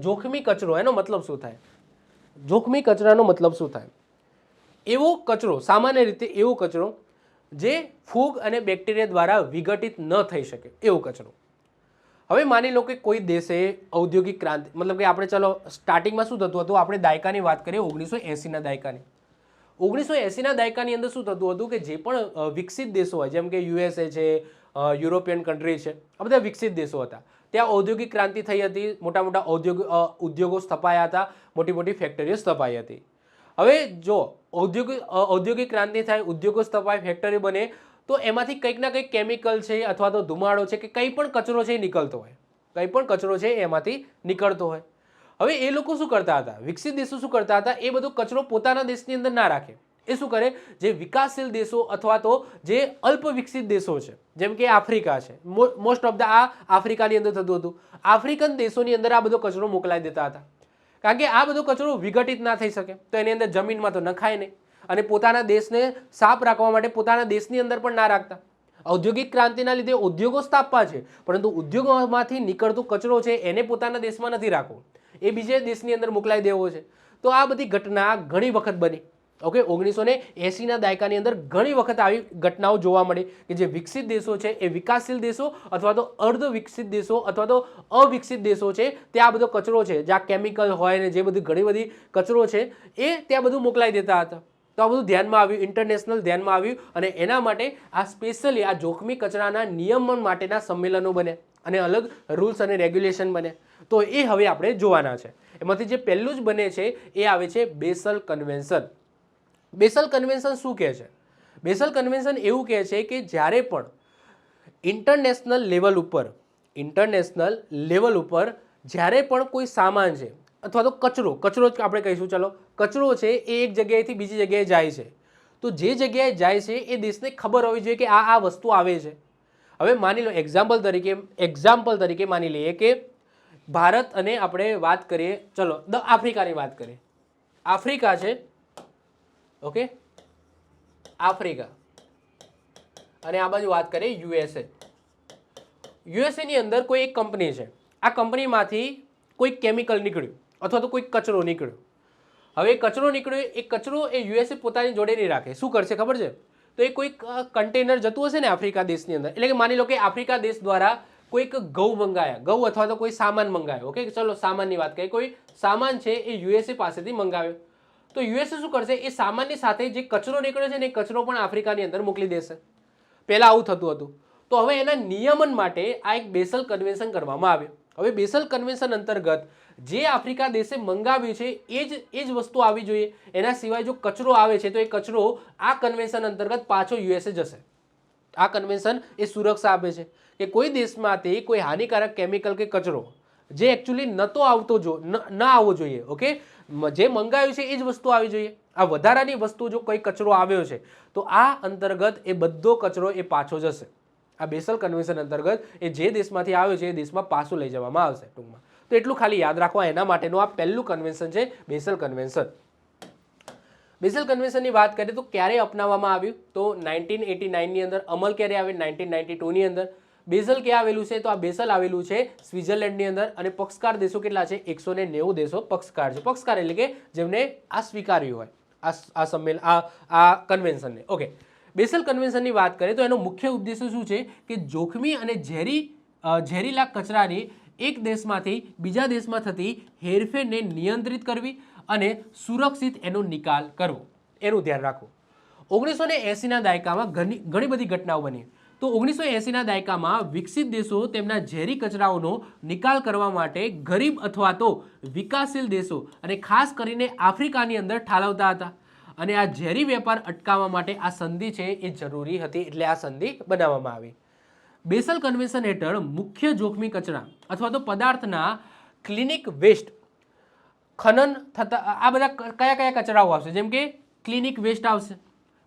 Speaker 1: જોખમી કચરો એનો મતલબ શું થાય? જોખમી કચરાનો મતલબ શું થાય? એવો કચરો, સામાન્ય રીતે એવો કચરો જે ફૂગ અને બેક્ટેરિયા દ્વારા વિઘટિત ન થઈ શકે એવો કચરો. હવે માની લો કે કોઈ દેશે ઔદ્યોગિક ક્રાંતિ, મતલબ કે આપણે ચલો સ્ટાર્ટિંગમાં શું થતું હતું, આપણે દાયકાની વાત કરીએ 1980ના દાયકાની. 1980ના દાયકાની અંદર શું થતું હતું કે જે પણ વિકસિત દેશો હોય, જેમ કે USA છે, યુરોપિયન કન્ટ્રી છે, આ બધા વિકસિત દેશો હતા. ત્યાં ઔદ્યોગિક ક્રાંતિ થઈ હતી, મોટા મોટા ઉદ્યોગો સ્થપાયા હતા, મોટી મોટી ફેક્ટરીઓ સ્થપાઈ હતી. હવે જો ઔદ્યોગિક ક્રાંતિ થાય, ઉદ્યોગો સ્થપાય, ફેક્ટરી બને, તો એમાંથી કંઈક ના કંઈક કેમિકલ છે અથવા તો ધુમાડો છે કે કંઈ પણ કચરો છે એ નીકળતો હોય, કંઈ પણ કચરો છે એમાંથી નીકળતો હોય. હવે એ લોકો શું કરતા હતા, વિકસિત દેશો શું કરતા હતા, એ બધો કચરો પોતાના દેશની અંદર ના રાખે. એ શું કરે, જે વિકાસશીલ દેશો અથવા તો જે અલ્પ વિકસિત દેશો છે, જેમ કે આફ્રિકા છે, મોસ્ટ ઓફ ધ આ આફ્રિકાની અંદર થતું હતું, આફ્રિકન દેશોની અંદર આ બધો કચરો મોકલાઈ દેતા હતા. કારણ કે આ બધો કચરો વિઘટિત ના થઈ શકે, તો એની અંદર જમીનમાં તો નખાય નહીં, અને પોતાના દેશને સાફ રાખવા માટે પોતાના દેશની અંદર પણ ના રાખતા. ઔદ્યોગિક ક્રાંતિના લીધે ઉદ્યોગો સ્થાપવા છે, પરંતુ ઉદ્યોગોમાંથી નીકળતો કચરો છે એને પોતાના દેશમાં નથી રાખવો, એ બીજે દેશની અંદર મોકલાઈ દેવો છે. તો આ બધી ઘટના ઘણી વખત બની. ઓકે, 1980ના દાયકાની અંદર ઘણી વખત આવી ઘટનાઓ જોવા મળી કે જે વિકસિત દેશો છે એ વિકાસશીલ દેશો અથવા તો અર્ધ વિકસિત દેશો અથવા તો અવિકસિત દેશો છે ત્યાં આ બધો કચરો છે, જ્યાં કેમિકલ હોય ને જે બધી ઘણી બધી કચરો છે એ ત્યાં બધું મોકલાઈ દેતા હતા. તો આ બધું ધ્યાનમાં આવ્યું, ઇન્ટરનેશનલ ધ્યાનમાં આવ્યું, અને એના માટે આ સ્પેશિયલી આ જોખમી કચરાના નિયમન માટેના સંમેલનો બને અને અલગ રૂલ્સ અને રેગ્યુલેશન બને. તો એ હવે આપણે જોવાના છે. એમાંથી જે પહેલું જ બને છે એ આવે છે બેસલ કન્વેન્શન. બેસલ કન્વેન્શન શું કહે છે? બેસલ કન્વેન્શન એવું કહે છે કે જ્યારે પણ ઇન્ટરનેશનલ લેવલ ઉપર જ્યારે પણ કોઈ સામાન છે અથવા તો કચરો જ આપણે કહીશું, ચલો કચરો છે એ એક જગ્યાએથી બીજી જગ્યાએ જાય છે, તો જે જગ્યાએ જાય છે એ દેશને ખબર હોવી જોઈએ કે આ વસ્તુ આવે છે. હવે માની લો એક્ઝામ્પલ તરીકે માની લઈએ કે ભારત અને આપણે વાત કરીએ, ચલો આફ્રિકાની વાત કરીએ. આફ્રિકા છે, ઓકે, આફ્રિકા, અને આ બાજુ વાત કરીએ USA ની અંદર કોઈ એક કંપની છે, આ કંપનીમાંથી કોઈ કેમિકલ નીકળ્યું અથવા તો કોઈ કચરો નીકળ્યો. હવે કચરો નીકળ્યો, એ કચરો એ USA પોતાની જોડે નહીં રાખે. શું કરશે ખબર છે? તો એ કોઈ કન્ટેનર જતું હશે ને આફ્રિકા દેશની અંદર, એટલે કે માની લો કે આફ્રિકા દેશ દ્વારા કોઈક ઘઉં મંગાયા, ઘઉં અથવા તો કોઈ સામાન મંગાવ્યો. ઓકે, ચલો સામાનની વાત કરીએ, કોઈ સામાન છે એ USA પાસેથી મંગાવ્યો, તો USA શું કરશે, એ સામાનની સાથે જે કચરો નીકળ્યો છે ને એ કચરો પણ આફ્રિકાની અંદર મોકલી દેશે. પહેલા આવું થતું હતું. તો હવે એના નિયમન માટે આ એક બેસલ કન્વેન્શન કરવામાં આવ્યું. હવે બેસલ કન્વેન્શન અંતર્ગત જે આફ્રિકા દેશે મંગાવ્યું છે એ જ વસ્તુ આવી જોઈએ. એના સિવાય જો કચરો આવે છે તો એ કચરો આ કન્વેન્શન અંતર્ગત પાછો USA જશે. આ કન્વેન્શન એ સુરક્ષા આપે છે કે કોઈ દેશમાંથી કોઈ હાનિકારક કેમિકલ કે કચરો જે એકચ્યુઅલી નહોતો આવતો ન આવવો જોઈએ. ઓકે, જે મંગાવ્યું છે એ જ વસ્તુ આવી જોઈએ. આ વધારાની વસ્તુ જો કોઈ કચરો આવ્યો છે તો આ અંતર્ગત એ બધો કચરો એ પાછો જશે. આ બેસલ કન્વેન્શન અંતર્ગત એ જે દેશમાંથી આવ્યો છે એ દેશમાં પાછું લઈ જવામાં આવશે ટૂંકમાં. તો એટલું ખાલી યાદ રાખવા, એના માટેનું આ પહેલું કન્વેન્શન છે બેસલ કન્વેન્શન. બેસલ કન્વેન્શનની વાત કરીએ તો ક્યારે અપનાવવામાં આવ્યું? તો 1989ની અંદર. અમલ ક્યારે આવ્યો? 1992ની અંદર. બેસલ ક્યાં આવેલું છે? તો આ બેસલ આવેલું છે સ્વિટ્ઝરલેન્ડની અંદર. અને પક્ષકાર દેશો કેટલા છે? 190 દેશો પક્ષકાર છે. પક્ષકાર એટલે કે જેમને આ સ્વીકાર્યું હોય આ સંમેલન, આ કન્વેન્શનને. ઓકે, બેસલ કન્વેન્શનની વાત કરીએ તો એનો મુખ્ય ઉદ્દેશ્ય શું છે કે જોખમી અને ઝેરીલા કચરાની એક દેશમાંથી બીજા દેશમાં થતી હેરફેરને નિયંત્રિત કરવી અને સુરક્ષિત એનો નિકાલ કરવો, એનું ધ્યાન રાખવું. 1980ના દાયકામાં ઘણી બધી ઘટનાઓ બની. તો 1980ના દાયકામાં વિકસિત દેશો તેમના ઝેરી કચરાઓનો નિકાલ કરવા માટે ગરીબ અથવા તો વિકાસશીલ દેશો અને ખાસ કરીને આફ્રિકાની અંદર ઠાલવતા હતા. અને આ ઝેરી વેપાર અટકાવવા માટે આ સંધિ છે એ જરૂરી હતી, એટલે આ સંધિ બનાવવામાં આવી. બેસલ કન્વેન્શન હેઠળ મુખ્ય જોખમી કચરા અથવા તો પદાર્થના ક્લિનિક વેસ્ટ, ખનન થતા આ બધા કયા કયા કચરાઓ આવશે? જેમ કે ક્લિનિક વેસ્ટ આવશે,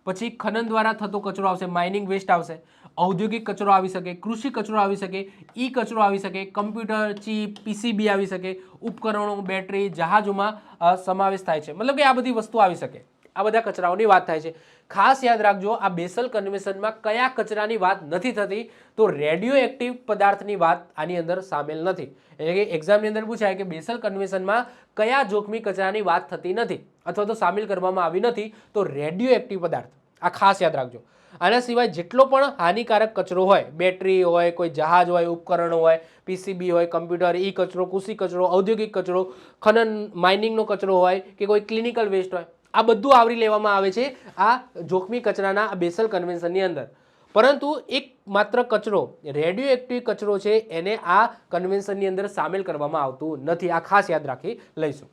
Speaker 1: પછી ખનન દ્વારા થતો કચરો આવશે, માઇનિંગ વેસ્ટ આવશે, ઔદ્યોગિક કચરો આવી શકે, કૃષિ કચરો આવી શકે, ઈ કચરો આવી શકે, કમ્પ્યુટર ચીપ પીસીબી આવી શકે, ઉપકરણો, બેટરી, જહાજોમાં સમાવેશ થાય છે. મતલબ કે આ બધી વસ્તુ આવી શકે. આ બધા કચરાઓની વાત થાય છે. ખાસ યાદ રાખજો, આ બેસલ કન્વેન્શનમાં કયા કચરાની વાત નથી થતી? તો રેડિયો એક્ટિવ પદાર્થની વાત આની અંદર સામેલ નથી. એટલે કે એક્ઝામની અંદર પૂછાય કે બેસલ કન્વેન્શનમાં કયા જોખમી કચરાની વાત થતી નથી અથવા તો સામેલ કરવામાં આવી નથી? તો રેડિયો એક્ટિવ પદાર્થ. આ ખાસ યાદ રાખજો. આના સિવાય જેટલો પણ હાનિકારક કચરો હોય, બેટરી હોય, કોઈ જહાજ હોય, ઉપકરણો હોય, પીસીબી હોય, કમ્પ્યુટર, ઈ કચરો, કૃષિ કચરો, ઔદ્યોગિક કચરો, ખનન માઇનિંગનો કચરો હોય કે કોઈ ક્લિનિકલ વેસ્ટ હોય, આ બધું આવરી લેવામાં આવે છે આ જોખમી કચરાના આ બેસલ કન્વેન્શનની અંદર. પરંતુ એક માત્ર કચરો, રેડિયો એક્ટિવ કચરો છે, એને આ કન્વેન્શનની અંદર સામેલ કરવામાં આવતું નથી. આ ખાસ યાદ રાખી લઈશું.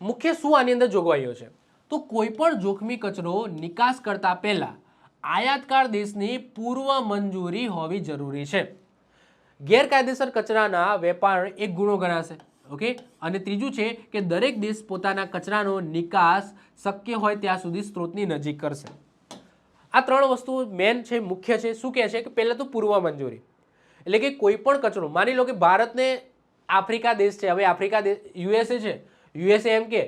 Speaker 1: મુખ્ય શું આની અંદર જોગવાઈઓ છે? તો કોઈ પણ જોખમી કચરો નિકાસ કરતા પહેલા આયાતકાર દેશની પૂર્વ મંજૂરી હોવી જરૂરી છે. ગેરકાયદેસર કચરાના વેપાર એક ગુનો ગણાશે. ઓકે, અને ત્રીજું છે કે દરેક દેશ પોતાના કચરાનો નિકાસ શક્ય હોય ત્યાં સુધી સ્ત્રોતની નજીક કરશે. આ ત્રણ વસ્તુ મેન છે, મુખ્ય છે. શું કહે છે કે પહેલાં તો પૂર્વ મંજૂરી, એટલે કે કોઈ પણ કચરો, માની લો કે ભારતને આફ્રિકા દેશ છે, હવે આફ્રિકા દેશ યુએસએ છે, યુએસએ એમ કે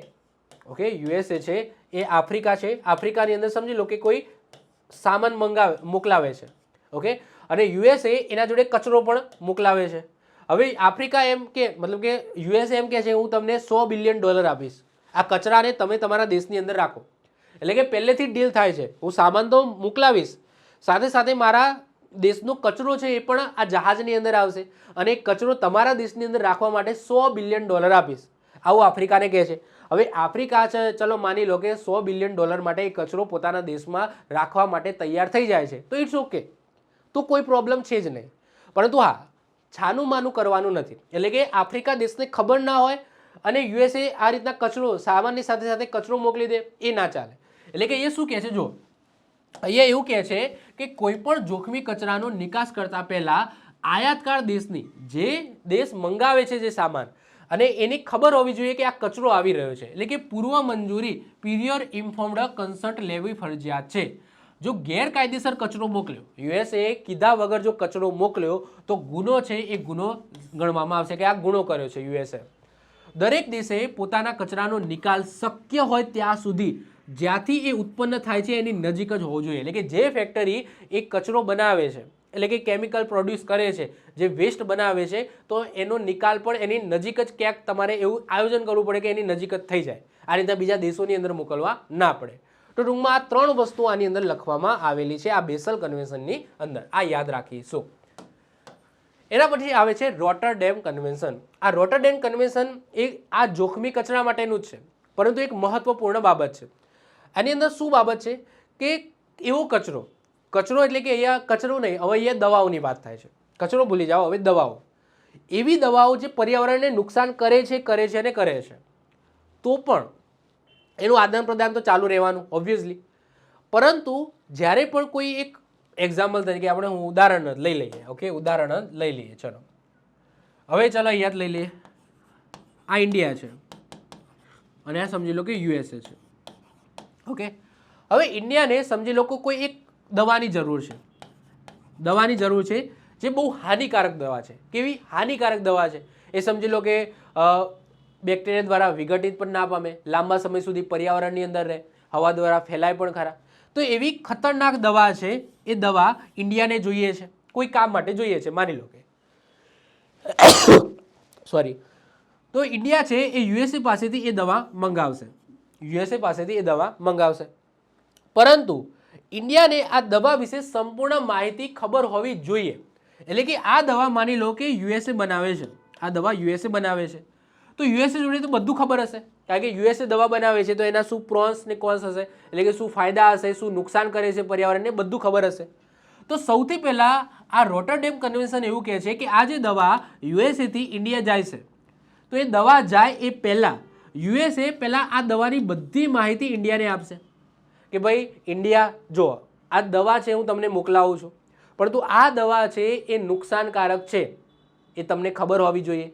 Speaker 1: ઓકે યુએસએ છે એ આફ્રિકા છે, આફ્રિકાની અંદર સમજી લો કે કોઈ સામાન મોકલાવે છે. ઓકે, અને યુએસએ એના જોડે કચરો પણ મોકલાવે છે. હવે આફ્રિકા એમ કે મતલબ કે યુએસએ એમ કે છે હું તમને $100 બિલિયન આપીશ, આ કચરાને તમે તમારા દેશની અંદર રાખો. એટલે કે પહેલેથી ડીલ થાય છે, હું સામાન તો મોકલાવીશ, સાથે સાથે મારા દેશનો કચરો છે એ પણ આ જહાજની અંદર આવશે અને એ કચરો તમારા દેશની અંદર રાખવા માટે $100 બિલિયન આપીશ, આવું આફ્રિકાને કહે છે. હવે આફ્રિકા છે, ચલો માની લો કે $100 બિલિયન માટે એ કચરો પોતાના દેશમાં રાખવા માટે તૈયાર થઈ જાય છે, તો ઇટ્સ ઓકે, તો કોઈ પ્રોબ્લેમ છે જ નહીં. પરંતુ હા, છાનું માનું કરવાનું નથી. એટલે કે આફ્રિકા દેશને ખબર ના હોય અને યુએસએ આ રીતના કચરો સામાનની સાથે સાથે કચરો મોકલી દે, એ ના ચાલે. એટલે કે એ શું કહે છે, જો અહીંયા એવું કહે છે કે કોઈ પણ જોખમી કચરાનો નિકાસ કરતા પહેલા આયાતકાર દેશની, જે દેશ મંગાવે છે જે સામાન, અને એની ખબર હોવી જોઈએ કે આ કચરો આવી રહ્યો છે. એટલે કે પૂર્વ મંજૂરી, પ્રિયર ઇન્ફોર્મ્ડ કન્સન્ટ લેવી ફરજિયાત છે. જો ગેરકાયદેસર કચરો મોકલ્યો, યુએસએ કીધા વગર જો કચરો મોકલ્યો તો ગુનો છે, એ ગુનો ગણવામાં આવશે કે આ ગુનો કર્યો છે યુએસએ. દરેક દેશે પોતાના કચરાનો નિકાલ શક્ય હોય ત્યાં સુધી જ્યાંથી એ ઉત્પન્ન થાય છે એની નજીક જ હોવો જોઈએ. એટલે કે જે ફેક્ટરી એ કચરો બનાવે છે, એટલે કે કેમિકલ પ્રોડ્યુસ કરે છે, જે વેસ્ટ બનાવે છે, તો એનો નિકાલ પણ એની નજીક જ ક્યાંક તમારે એવું આયોજન કરવું પડે કે એની નજીક જ થઈ જાય, આ રીતે બીજા દેશોની અંદર મોકલવા ના પડે. તો ટૂંકમાં આ ત્રણ વસ્તુ આની અંદર લખવામાં આવેલી છે આ બેસલ કન્વેન્શનની અંદર, આ યાદ રાખીશું. એના પછી આવે છે રોટરડેમ કન્વેન્શન. આ રોટરડેમ કન્વેન્શન એ આ જોખમી કચરા માટેનું જ છે, પરંતુ એક મહત્વપૂર્ણ બાબત છે. આની અંદર શું બાબત છે કે એવો કચરો એટલે કે અહીંયા કચરો નહીં, હવે અહીંયા દવાઓની વાત થાય છે, કચરો ભૂલી જાઓ, હવે દવાઓ, એવી દવાઓ જે પર્યાવરણને નુકસાન કરે છે અને કરે છે, તો પણ એનું આદાન પ્રદાન તો ચાલુ રહેવાનું ઓબ્વિયસલી. પરંતુ જ્યારે પણ કોઈ એક એક્ઝામ્પલ તરીકે આપણે હું ઉદાહરણ લઈ લઈએ. ઓકે, ઉદાહરણ લઈ લઈએ. ચલો, હવે ચાલો યાદ લઈ લઈએ, આ ઇન્ડિયા છે અને આ સમજી લો કે યુએસએ છે. ઓકે, હવે ઇન્ડિયાને સમજી લો કે કોઈ એક દવાની જરૂર છે, દવાની જરૂર છે જે બહુ હાનિકારક દવા છે. કેવી હાનિકારક દવા છે એ સમજી લો કે બેક્ટેરિયા દ્વારા વિઘટિત પણ ના પામે, લાંબા સમય સુધી પર્યાવરણની અંદર રહે, હવા દ્વારા ફેલાય પણ ખરા. તો એવી ખતરનાક દવા છે, એ દવા ઇન્ડિયાને જોઈએ છે, કોઈ કામ માટે જોઈએ છે, માની લો કે સોરી. તો ઇન્ડિયા છે એ યુએસએ પાસેથી એ દવા મંગાવશે, યુએસએ પાસેથી એ દવા મંગાવશે. પરંતુ ઇન્ડિયાને આ દવા વિશે સંપૂર્ણ માહિતી ખબર હોવી જોઈએ. એટલે કે આ દવા માની લો કે યુએસએ બનાવે છે, આ દવા યુએસએ બનાવે છે, તો યુએસએ જોડે તો બધું ખબર હશે, કારણ કે યુએસએ દવા બનાવે છે તો એના શું પ્રોન્સ ને કોન્સ હશે, એટલે કે શું ફાયદા હશે, શું નુકસાન કરે છે પર્યાવરણને, બધું ખબર હશે. તો સૌથી પહેલાં આ રોટરડેમ કન્વેન્શન એવું કહે છે કે આ જે દવા યુએસએથી ઇન્ડિયા જાય છે, તો એ દવા જાય એ પહેલાં યુએસએ પહેલાં આ દવાની બધી માહિતી ઇન્ડિયાને આપશે કે ભાઈ ઇન્ડિયા જો આ દવા છે હું તમને મોકલાવું છું, પરંતુ આ દવા છે એ નુકસાનકારક છે, એ તમને ખબર હોવી જોઈએ.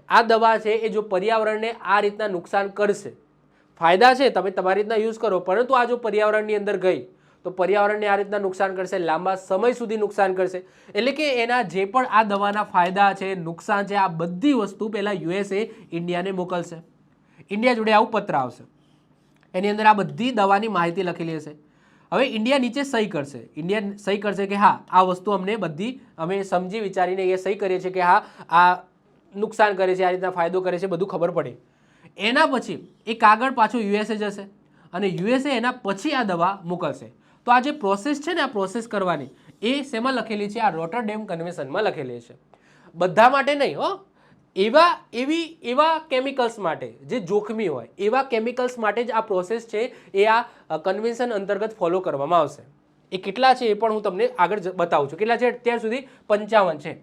Speaker 1: આ દવા છે એ જો પર્યાવરણને આ રીતના નુકસાન કરશે, ફાયદા છે તમે તમારી રીતના યુઝ કરો, પરંતુ આ જો પર્યાવરણની અંદર ગઈ તો પર્યાવરણને આ રીતના નુકસાન કરશે, લાંબા સમય સુધી નુકસાન કરશે. એટલે કે એના જે પણ આ દવાના ફાયદા છે, નુકસાન છે, આ બધી વસ્તુ પહેલાં યુએસએ ઇન્ડિયાને મોકલશે. ઇન્ડિયા જોડે આવું પત્ર આવશે, એની અંદર આ બધી દવાની માહિતી લખેલી હશે. હવે ઇન્ડિયા નીચે સહી કરશે, ઇન્ડિયા સહી કરશે કે હા આ વસ્તુ અમને બધી અમે સમજી વિચારીને એ સહી કરીએ છીએ કે હા આ નુકસાન કરે છે, આ રીતના ફાયદો કરે છે, બધું ખબર પડે. એના પછી એ કાગળ પાછું યુએસએ જશે અને યુએસએ એના પછી આ દવા મોકલશે. તો આ જે પ્રોસેસ છે ને, આ પ્રોસેસ કરવાની એ શેમાં લખેલી છે? આ રોટરડેમ કન્વેન્શનમાં લખેલી છે. બધા માટે નહીં હો, એવા કેમિકલ્સ માટે જે જોખમી હોય એવા કેમિકલ્સ માટે જ આ પ્રોસેસ છે એ આ કન્વેન્શન અંતર્ગત ફોલો કરવામાં આવશે. એ કેટલા છે એ પણ હું તમને આગળ બતાવું છું. કેટલા છે અત્યાર સુધી? 55 છે.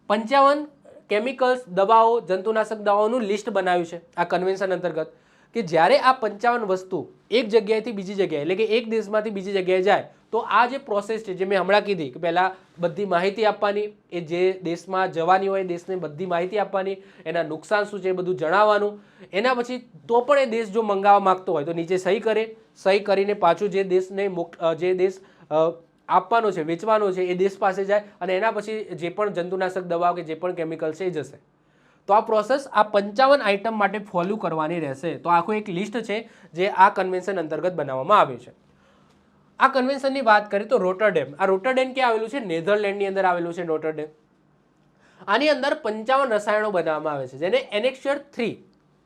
Speaker 1: 55 કેમિકલ્સ, દવાઓ, જંતુનાશક દવાઓનું લિસ્ટ બનાવ્યું છે આ કન્વેન્શન અંતર્ગત, કે જ્યારે આ 55 વસ્તુ એક જગ્યાએથી બીજી જગ્યાએ, એટલે કે એક દેશમાંથી બીજી જગ્યાએ જાય તો આ જે પ્રોસેસ છે જે મેં હમણાં કીધી કે પહેલાં બધી માહિતી આપવાની, એ જે દેશમાં જવાની હોય દેશને બધી માહિતી આપવાની, એના નુકસાન શું છે એ બધું જણાવવાનું. એના પછી તો પણ એ દેશ જો મંગાવવા માગતો હોય તો નીચે સહી કરે, સહી કરીને પાછું જે દેશને જે દેશ આપવાનો છે, વેચવાનો છે, એ દેશ પાસે જાય અને એના પછી જે પણ જંતુનાશક દવાઓ કે જે પણ કેમિકલ છે એ જશે. તો આ પ્રોસેસ આ 55 આઇટમ માટે ફોલો કરવાની રહેશે. તો આખું એક લિસ્ટ છે જે આ કન્વેન્શન અંતર્ગત બનાવવામાં આવ્યું છે. આ કન્વેન્શનની વાત કરીએ તો રોટરડેમ, આ રોટરડેમ ક્યાં આવેલું છે? નેધરલેન્ડની અંદર આવેલું છે રોટરડેમ. આની અંદર 55 રસાયણો બનાવવામાં આવે છે જેને એનેક્સર 3,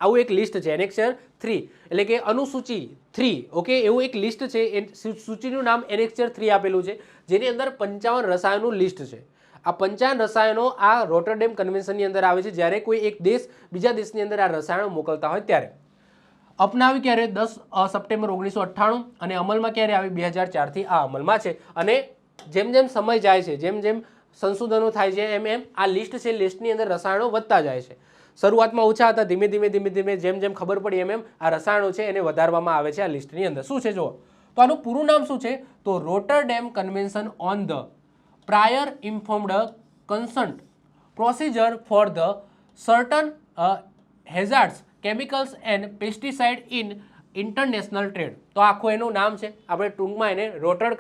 Speaker 1: આવું એક લિસ્ટ છે, એનેક્સર 3 એટલે કે અનુસૂચિ 3. ઓકે, એવું એક લિસ્ટ છે, એ સૂચિનું નામ એનેક્સર 3 આપેલું છે, જેની અંદર 55 રસાયણોનું લિસ્ટ છે. આ 55 રસાયણો આ રોટરડેમ કન્વેન્શનની અંદર આવે છે. જ્યારે કોઈ એક દેશ બીજા દેશની અંદર આ રસાયણો મોકલતા હોય ત્યારે અપનાવી ક્યારે? 10 સપ્ટેમ્બર 1998 અને અમલમાં ક્યારે આવી? 2004થી આ અમલમાં છે. અને જેમ જેમ સમય જાય છે, જેમ જેમ સંશોધનો થાય છે, એમ એમ આ લિસ્ટ છે, લિસ્ટની અંદર રસાયણો વધતા જાય છે. શરૂઆતમાં ઓછા હતા, ધીમે ધીમે જેમ જેમ ખબર પડી એમ એમ આ રસાયણો છે એને વધારવામાં આવે છે આ લિસ્ટની અંદર. શું છે જુઓ તો આનું પૂરું નામ શું છે? તો Rotterdam convention on the prior informed consent procedure for the certain hazards chemicals and pesticide in international trade. તો આખું એનું નામ છે, આપણે ટૂંકમાં એને રોટર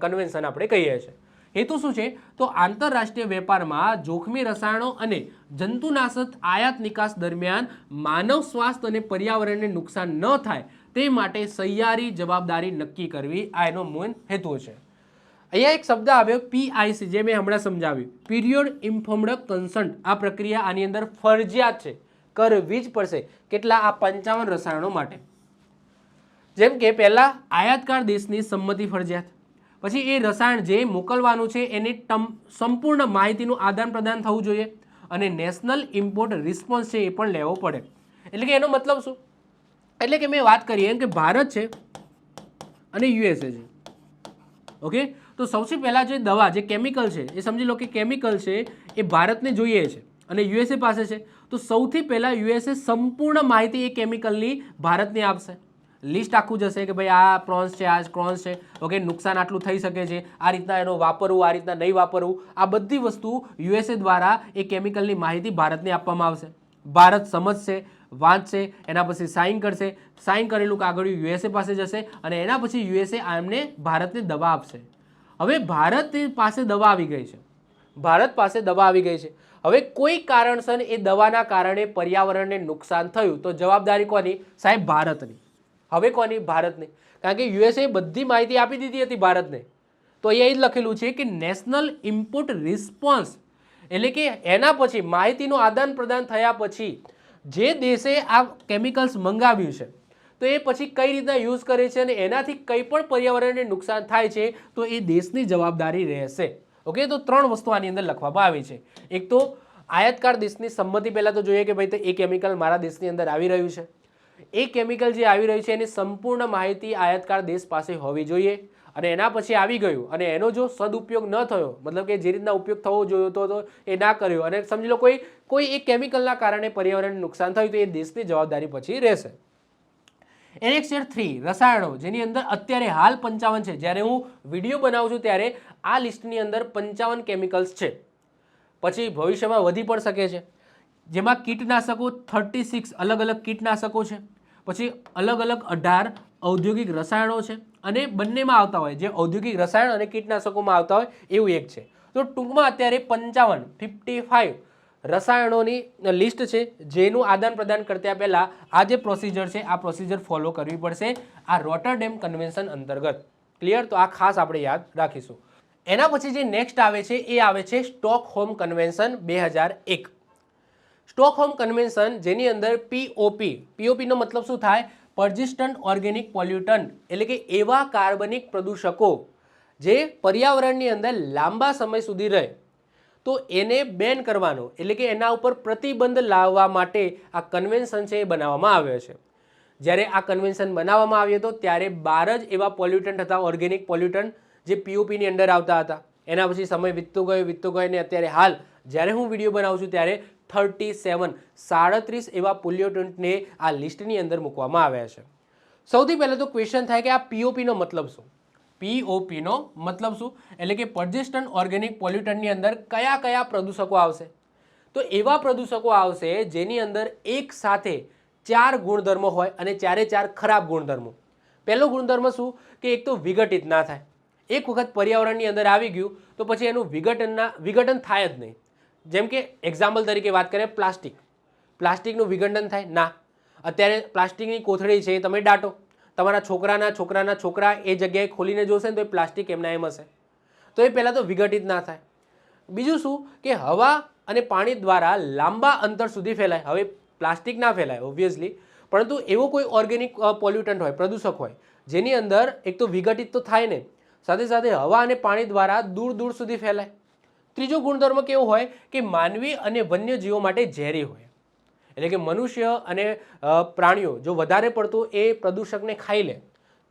Speaker 1: કન્વેન્શન આપણે કહીએ છીએ. હેતુ શું છે? તો આંતરરાષ્ટ્રીય વેપારમાં જોખમી રસાયણો અને જંતુનાશક આયાત નિકાસ દરમિયાન માનવ સ્વાસ્થ્ય અને પર્યાવરણને નુકસાન ન થાય તે માટે સહિયારી જવાબદારી નક્કી કરવી, આ એનો મૂળ હેતુ છે. અહીંયા એક શબ્દ આવ્યો PIC, જે મેં હમણાં સમજાવ્યું, પીરિયડ ઇન્ફોર્મ્ડ કન્સન્ટ. આ પ્રક્રિયા આની અંદર ફરજિયાત છે, કરવી જ પડશે. કેટલા? આ 55 રસાયણો માટે. જેમ કે પહેલા આયાતકાર દેશની સંમતિ ફરજિયાત, પછી એ રસાયણ જે મોકલવાનું છે એની સંપૂર્ણ માહિતીનું આદાન પ્રદાન થવું જોઈએ અને નેશનલ ઇમ્પોર્ટ રિસ્પોન્સ છે એ પણ લેવો પડે. એટલે કે એનો મતલબ શું? એટલે કે મેં વાત કરી એમ કે ભારત છે અને યુએસએ છે. ઓકે, તો સૌથી પહેલાં જે દવા, જે કેમિકલ છે એ સમજી લો કે કેમિકલ છે એ ભારતને જોઈએ છે અને યુએસએ પાસે છે. તો સૌથી પહેલાં યુએસએ સંપૂર્ણ માહિતી એ કેમિકલની ભારતને આપશે. લિસ્ટ આખું જશે કે ભાઈ આ પ્રોન્સ છે, આ ક્રોન્સ છે, ઓકે, નુકસાન આટલું થઈ શકે છે, આ રીતના એનો વાપરવું, આ રીતના નહીં વાપરવું, આ બધી વસ્તુ યુએસએ દ્વારા એ કેમિકલની માહિતી ભારતને આપવામાં આવશે. ભારત સમજશે, વાંચશે, એના પછી સાઇન કરશે, સાઇન કરેલું કાગળ યુએસએ પાસે જશે અને એના પછી યુએસએ એમને ભારતને દવા આપશે. હવે ભારત પાસે દવા આવી ગઈ છે, ભારત પાસે દવા આવી ગઈ છે. હવે કોઈ કારણસર એ દવાના કારણે પર્યાવરણને નુકસાન થયું તો જવાબદારી કોની? સાહેબ ભારતની. હવે કોની? ભારતની. કારણ કે યુએસએ બધી માહિતી આપી દીધી હતી ભારતને. તો અહીંયા જ લખેલું છે કે નેશનલ ઇનપુટ રિસ્પોન્સ, એટલે કે એના પછી માહિતીનું આદાન પ્રદાન થયા પછી જે દેશે આ કેમિકલ્સ મંગાવ્યું છે તો એ પછી કઈ રીતના યુઝ કરે છે અને એનાથી કંઈ પણ પર્યાવરણને નુકસાન થાય છે તો એ દેશની જવાબદારી રહેશે. ઓકે, તો 3 વસ્તુ આની અંદર લખવામાં આવી છે. એક તો આયાતકાર દેશની સંમતિ, પહેલાં તો જોઈએ કે ભાઈ એ કેમિકલ મારા દેશની અંદર આવી રહ્યું છે. એ કેમિકલ જે આવી રહ્યું છે એની સંપૂર્ણ માહિતી આયાતકાર દેશ પાસે હોવી જોઈએ અને એના પછી આવી ગયું અને એનો જો સદુપયોગ ન થયો, મતલબ કે જે રીતના ઉપયોગ થવો જોઈતો હતો એ ના કર્યો અને સમજી લો કોઈ એક કેમિકલના કારણે પર્યાવરણને નુકસાન થયું તો એ દેશની જવાબદારી પછી રહેશે. એનેક્સર 3 રસાયણો, જેની અંદર અત્યારે હાલ 55 છે. જ્યારે હું વિડીયો બનાવું છું ત્યારે આ લિસ્ટની અંદર 55 કેમિકલ્સ છે. પછી ભવિષ્યમાં વધી પણ શકે છે. જેમાં કીટનાશકો 36 અલગ અલગ કીટનાશકો છે. પછી અલગ અલગ 18 ઔદ્યોગિક રસાયણો છે અને બંનેમાં આવતા હોય, જે ઔદ્યોગિક રસાયણ અને કીટનાશકોમાં આવતા હોય એવું એક છે. તો ટૂંકમાં અત્યારે 55 રસાયણોની લિસ્ટ છે જેનું આદાન પ્રદાન કરતા પહેલાં આ જે પ્રોસિજર છે આ પ્રોસિજર ફોલો કરવી પડશે આ રોટરડેમ કન્વેન્શન અંતર્ગત. ક્લિયર? તો આ ખાસ આપણે યાદ રાખીશું. એના પછી જે નેક્સ્ટ આવે છે એ આવે છે સ્ટોકહોમ કન્વેન્શન 2001. સ્ટોકહોમ કન્વેન્શન જેની અંદર પીઓપીનો મતલબ શું થાય? પર્સિસ્ટન્ટ ઓર્ગેનિક પોલ્યુટન્ટ, એટલે કે એવા કાર્બનિક પ્રદૂષકો જે પર્યાવરણની અંદર લાંબા સમય સુધી રહે તો એને બેન કરવાનો, એટલે કે એના ઉપર પ્રતિબંધ લાવવા માટે આ કન્વેન્શન છે એ બનાવવામાં આવ્યો છે. જ્યારે આ કન્વેન્શન બનાવવામાં આવ્યો હતો ત્યારે 12 જ એવા પોલ્યુટન્ટ હતા, ઓર્ગેનિક પોલ્યુટન્ટ, જે પીઓપીની અંદર આવતા હતા. એના પછી સમય વીતતો ગયો ને અત્યારે હાલ જ્યારે હું વિડીયો બનાવું છું ત્યારે 37 એવા પોલ્યુટન્ટને આ લિસ્ટની અંદર મૂકવામાં આવ્યા છે. સૌથી પહેલાં તો ક્વેશ્ચન થાય કે આ પીઓપીનો મતલબ શું? પીઓપીનો મતલબ શું? એટલે કે પર્સિસ્ટન્ટ ઓર્ગેનિક પોલ્યુટન્ટની અંદર કયા કયા પ્રદૂષકો આવશે? તો એવા પ્રદૂષકો આવશે જેની અંદર એક સાથે 4 ગુણધર્મો હોય અને 4 ખરાબ ગુણધર્મો. પહેલો ગુણધર્મ શું? કે એક તો વિઘટિત ના થાય. એક વખત પર્યાવરણની અંદર આવી ગયું તો પછી એનું વિઘટન થાય જ નહીં. જેમ કે એક્ઝામ્પલ તરીકે વાત કરીએ, પ્લાસ્ટિકનું વિઘટન થાય ના. અત્યારે પ્લાસ્ટિકની કોથળી છે તમે દાટો, તમારા છોકરાના છોકરા એ જગ્યાએ ખોલીને જોશે ને તો એ પ્લાસ્ટિક એમના એમ હશે. તો એ પહેલાં તો વિઘટિત ના થાય. બીજું શું? કે હવા અને પાણી દ્વારા લાંબા અંતર સુધી ફેલાય. હવે પ્લાસ્ટિક ના ફેલાય ઓબ્વિયસલી, પરંતુ એવો કોઈ ઓર્ગેનિક પોલ્યુટન્ટ હોય, પ્રદૂષક હોય જેની અંદર એક તો વિઘટિત તો થાય ને, સાથે સાથે હવા અને પાણી દ્વારા દૂર સુધી ફેલાય. ત્રીજો ગુણધર્મ કેવો હોય? કે માનવી અને વન્યજીવો માટે ઝેરી હોય. એટલે કે મનુષ્ય અને પ્રાણીઓ જો વધારે પડતું એ પ્રદૂષકને ખાઈ લે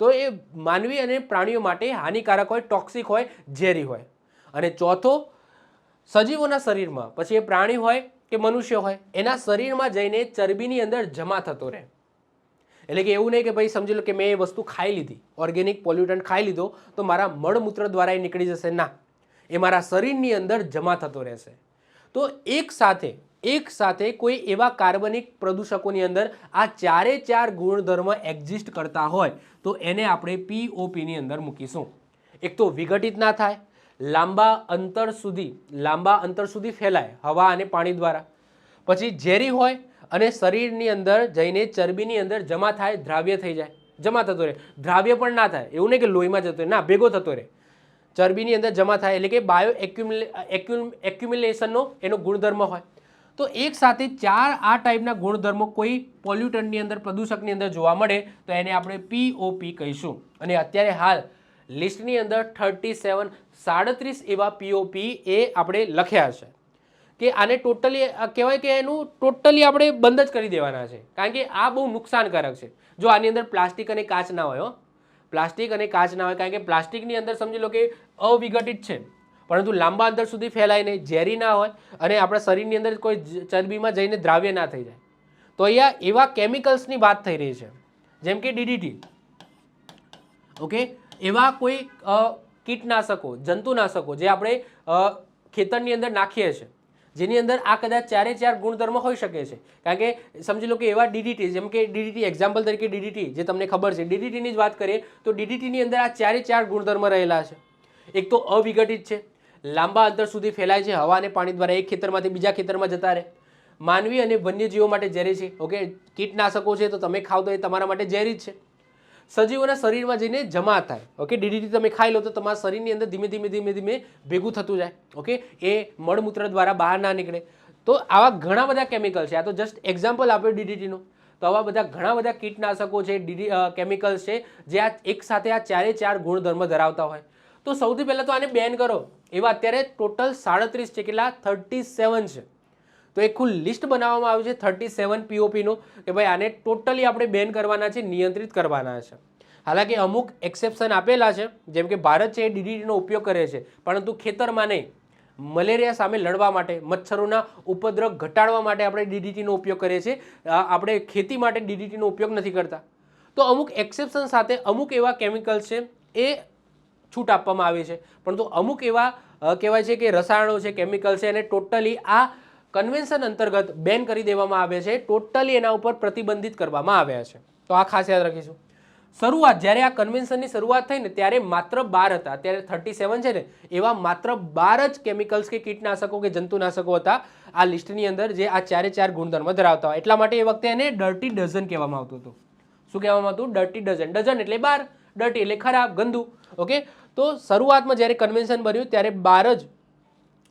Speaker 1: તો એ માનવી અને પ્રાણીઓ માટે હાનિકારક હોય, ટોક્સિક હોય, ઝેરી હોય. અને ચોથો, સજીવોના શરીરમાં, પછી એ પ્રાણી હોય કે મનુષ્ય હોય, એના શરીરમાં જઈને ચરબીની અંદર જમા થતો રહે. એટલે કે એવું નહીં કે ભાઈ સમજી લો કે મેં એ વસ્તુ ખાઈ લીધી, ઓર્ગેનિક પોલ્યુટન્ટ ખાઈ લીધો તો મારા મળમૂત્ર દ્વારા એ નીકળી જશે. ના, એ મારા શરીરની અંદર જમા થતો રહેશે. તો એક સાથે કોઈ એવા કાર્બનિક પ્રદૂષકોની અંદર આ 4 ગુણધર્મ એક્ઝિસ્ટ કરતા હોય તો એને આપણે પીઓપીની અંદર મૂકીશું. એક તો વિઘટિત ના થાય, લાંબા અંતર સુધી ફેલાય હવા અને પાણી દ્વારા, પછી ઝેરી હોય અને શરીરની અંદર જઈને ચરબીની અંદર જમા થાય, દ્રાવ્ય થઈ જાય, જમા થતો રહે. દ્રાવ્ય પણ ના થાય, એવું નહીં કે લોહીમાં જતો રહે, ના, ભેગો થતો રહે, ચરબીની અંદર જમા થાય, એટલે કે બાયો એક્યુમ્યુલેશનનો એનો ગુણધર્મ હોય. તો એક સાથે 4 આ ટાઈપના ગુણધર્મો કોઈ પોલ્યુટન્ટની અંદર, પ્રદૂષકની અંદર જોવા મળે તો એને આપણે પીઓપી કહીશું. અને અત્યારે હાલ લિસ્ટની અંદર 37 એવા પીઓપી એ આપણે લખ્યા છે કે આને ટોટલી કહેવાય કે એનું ટોટલી આપણે બંધ જ કરી દેવાના છે, કારણ કે આ બહુ નુકસાનકારક છે. જો આની અંદર પ્લાસ્ટિક અને કાચ ના હોય, પ્લાસ્ટિક અને કાચ ના હોય, કારણ કે પ્લાસ્ટિકની અંદર સમજી લો કે અવિઘટિત છે પરંતુ લાંબા અંતર સુધી ફેલાય નહીં, ઝેરી ના હોય અને આપણા શરીરની અંદર કોઈ ચરબીમાં જઈને દ્રાવ્ય ના થઈ જાય. તો અહીંયા એવા કેમિકલ્સની વાત થઈ રહી છે જેમ કે ડીડીટી, ઓકે, એવા કોઈ કીટનાશકો, જંતુનાશકો જે આપણે ખેતરની અંદર નાખીએ છીએ, જેની અંદર આ કદાચ ચારે ચાર ગુણધર્મ હોઈ શકે છે. કારણ કે સમજી લો કે એવા ડીડીટી, જેમ કે ડીડીટી એક્ઝામ્પલ તરીકે ડીડીટી જે તમને ખબર છે, ડીડીટીની જ વાત કરીએ તો ડીડીટીની અંદર આ ચારે ચાર ગુણધર્મ રહેલા છે. એક તો અવિઘટિત છે, લાંબા અંતર સુધી ફેલાય છે, હવા અને પાણી દ્વારા એક ખેતરમાંથી બીજા ખેતરમાં જતા રહે, માનવી અને વન્યજીવો માટે ઝેરી છે. ઓકે, કીટનાશકો છે તો તમે ખાવ તો એ તમારા માટે ઝેરી જ છે. સજીવોના શરીરમાં જઈને જમા થાય. ઓકે, ડીડીટી તમે ખાઈ લો તો તમારા શરીરની અંદર ધીમે ધીમે ધીમે ધીમે ભેગું થતું જાય. ઓકે, એ મળમૂત્ર દ્વારા બહાર ના નીકળે. તો આવા ઘણા બધા કેમિકલ છે. આ તો જસ્ટ એક્ઝામ્પલ આપ્યો ડીડીટીનો. તો આવા બધા ઘણા બધા કીટનાશકો છે, કેમિકલ્સ છે, જે આ એક સાથે આ ચારે ચાર ગુણધર્મ ધરાવતા હોય. તો સૌથી પહેલાં તો આને બેન કરો. એવા અત્યારે ટોટલ 37 છે. કેટલા? 37 છે. તો એક કુલ લિસ્ટ બનાવવામાં આવ્યું છે 37 પીઓપીનું, કે ભાઈ આને ટોટલી આપણે બેન કરવાના છે, નિયંત્રિત કરવાના છે. હાલાકી અમુક એક્સેપ્શન આપેલા છે, જેમ કે ભારત છે એ ડીડીટીનો ઉપયોગ કરે છે, પરંતુ ખેતરમાં નહીં. મલેરિયા સામે લડવા માટે, મચ્છરોના ઉપદ્રવ ઘટાડવા માટે આપણે ડીડીટીનો ઉપયોગ કરીએ છીએ. આપણે ખેતી માટે ડીડીટીનો ઉપયોગ નથી કરતા. તો અમુક એક્સેપ્શન સાથે અમુક એવા કેમિકલ્સ છે એ છૂટ આપવામાં આવી છે, પરંતુ અમુક એવા કહેવાય છે કે રસાયણો છે, કેમિકલ છે, એને ટોટલી આ કન્વેન્શન અંતર્ગત બેન કરી દેવામાં આવે છે. ટોટલી એના ઉપર પ્રતિબંધિત કરવામાં આવ્યા છે. તો આ ખાસ યાદ રાખીશું. શરૂઆત જ્યારે આ કન્વેન્શનની શરૂઆત થઈ ને ત્યારે માત્ર 12 હતા. અત્યારે 37 છે ને, એવા માત્ર 12 જ કેમિકલ્સ કે કીટનાશકો કે જંતુનાશકો હતા આ લિસ્ટની અંદર, જે આ ચારે ચાર ગુણધર્મ ધરાવતા હોય. એટલા માટે એ વખતે એને ડર્ટી ડઝન કહેવામાં આવતું હતું. શું કહેવામાં આવતું? Dirty dozen. ડઝન એટલે 12, ડર્ટી એટલે ખરાબ, ગંદુ. ઓકે, તો શરૂઆતમાં જ્યારે કન્વેન્શન બન્યું ત્યારે 12 જ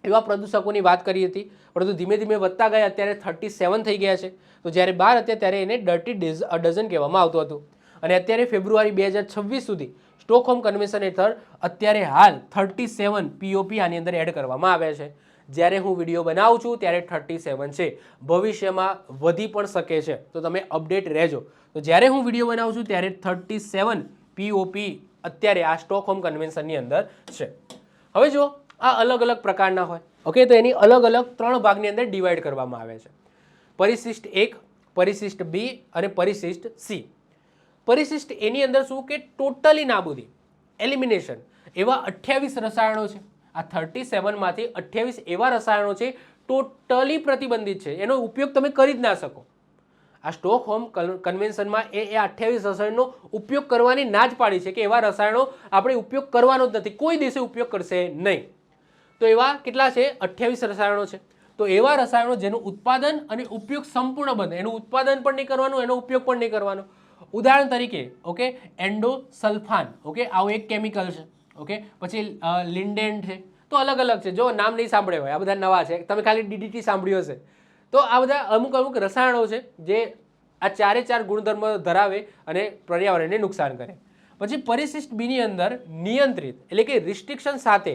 Speaker 1: એવા પ્રદૂષકોની વાત કરી હતી, પરંતુ ધીમે ધીમે વધતા ગયા. અત્યારે 37 થઈ ગયા છે. તો જ્યારે 12 હતા ત્યારે એને ડર્ટી ડઝન કહેવામાં આવતું હતું. અને અત્યારે ફેબ્રુઆરી 2026 સુધી સ્ટોકહોમ કન્વેન્શન હેઠળ અત્યારે હાલ 37 પીઓપી આની અંદર એડ કરવામાં આવ્યા છે. જ્યારે હું વિડીયો બનાવું છું ત્યારે 37 છે. ભવિષ્યમાં વધી પણ શકે છે, તો તમે અપડેટ રહેજો. તો જ્યારે હું વિડીયો બનાવું છું ત્યારે 37 પીઓપી અત્યારે આ સ્ટોકહોમ કન્વેન્શનની અંદર છે. હવે જો આ અલગ અલગ પ્રકારના હોય. ઓકે, તો એની અલગ અલગ 3 ભાગની અંદર ડિવાઈડ કરવામાં આવે છે. પરિશિષ્ટ 1, પરિશિષ્ટ B અને પરિશિષ્ટ C. પરિશિષ્ટ એની અંદર શું કે ટોટલી નાબૂદી, એલિમિનેશન. એવા 28 રસાયણો છે. આ 37 માંથી 28 એવા રસાયણો છે ટોટલી પ્રતિબંધિત છે. એનો ઉપયોગ તમે કરી જ ના શકો. આ સ્ટોકહોમ કન્વેન્શનમાં એ 28 રસાયણનો ઉપયોગ કરવાની ના જ પાડી છે, કે એવા રસાયણો આપણે ઉપયોગ કરવાનો જ નથી, કોઈ દેશે ઉપયોગ કરશે નહીં. તો એવા કેટલા છે? 28 રસાયણો છે. તો એવા રસાયણો જેનું ઉત્પાદન અને ઉપયોગ સંપૂર્ણ બંધ. એનું ઉત્પાદન પણ નહીં કરવાનું, એનો ઉપયોગ પણ નહીં કરવાનો. ઉદાહરણ તરીકે ઓકે, એન્ડોસલ્ફાન. ઓકે, આવું એક કેમિકલ છે. ઓકે, પછી લિન્ડેન છે. તો અલગ અલગ છે. જો નામ નહીં સાંભળ્યા હોય, આ બધા નવા છે, તમે ખાલી ડીડીટી સાંભળ્યું હશે. તો આ બધા અમુક અમુક રસાયણો છે જે આ ચારે ચાર ગુણધર્મ ધરાવે અને પર્યાવરણને નુકસાન કરે. પછી પરિશિષ્ટ બીની અંદર નિયંત્રિત એટલે કે રિસ્ટ્રિક્શન સાથે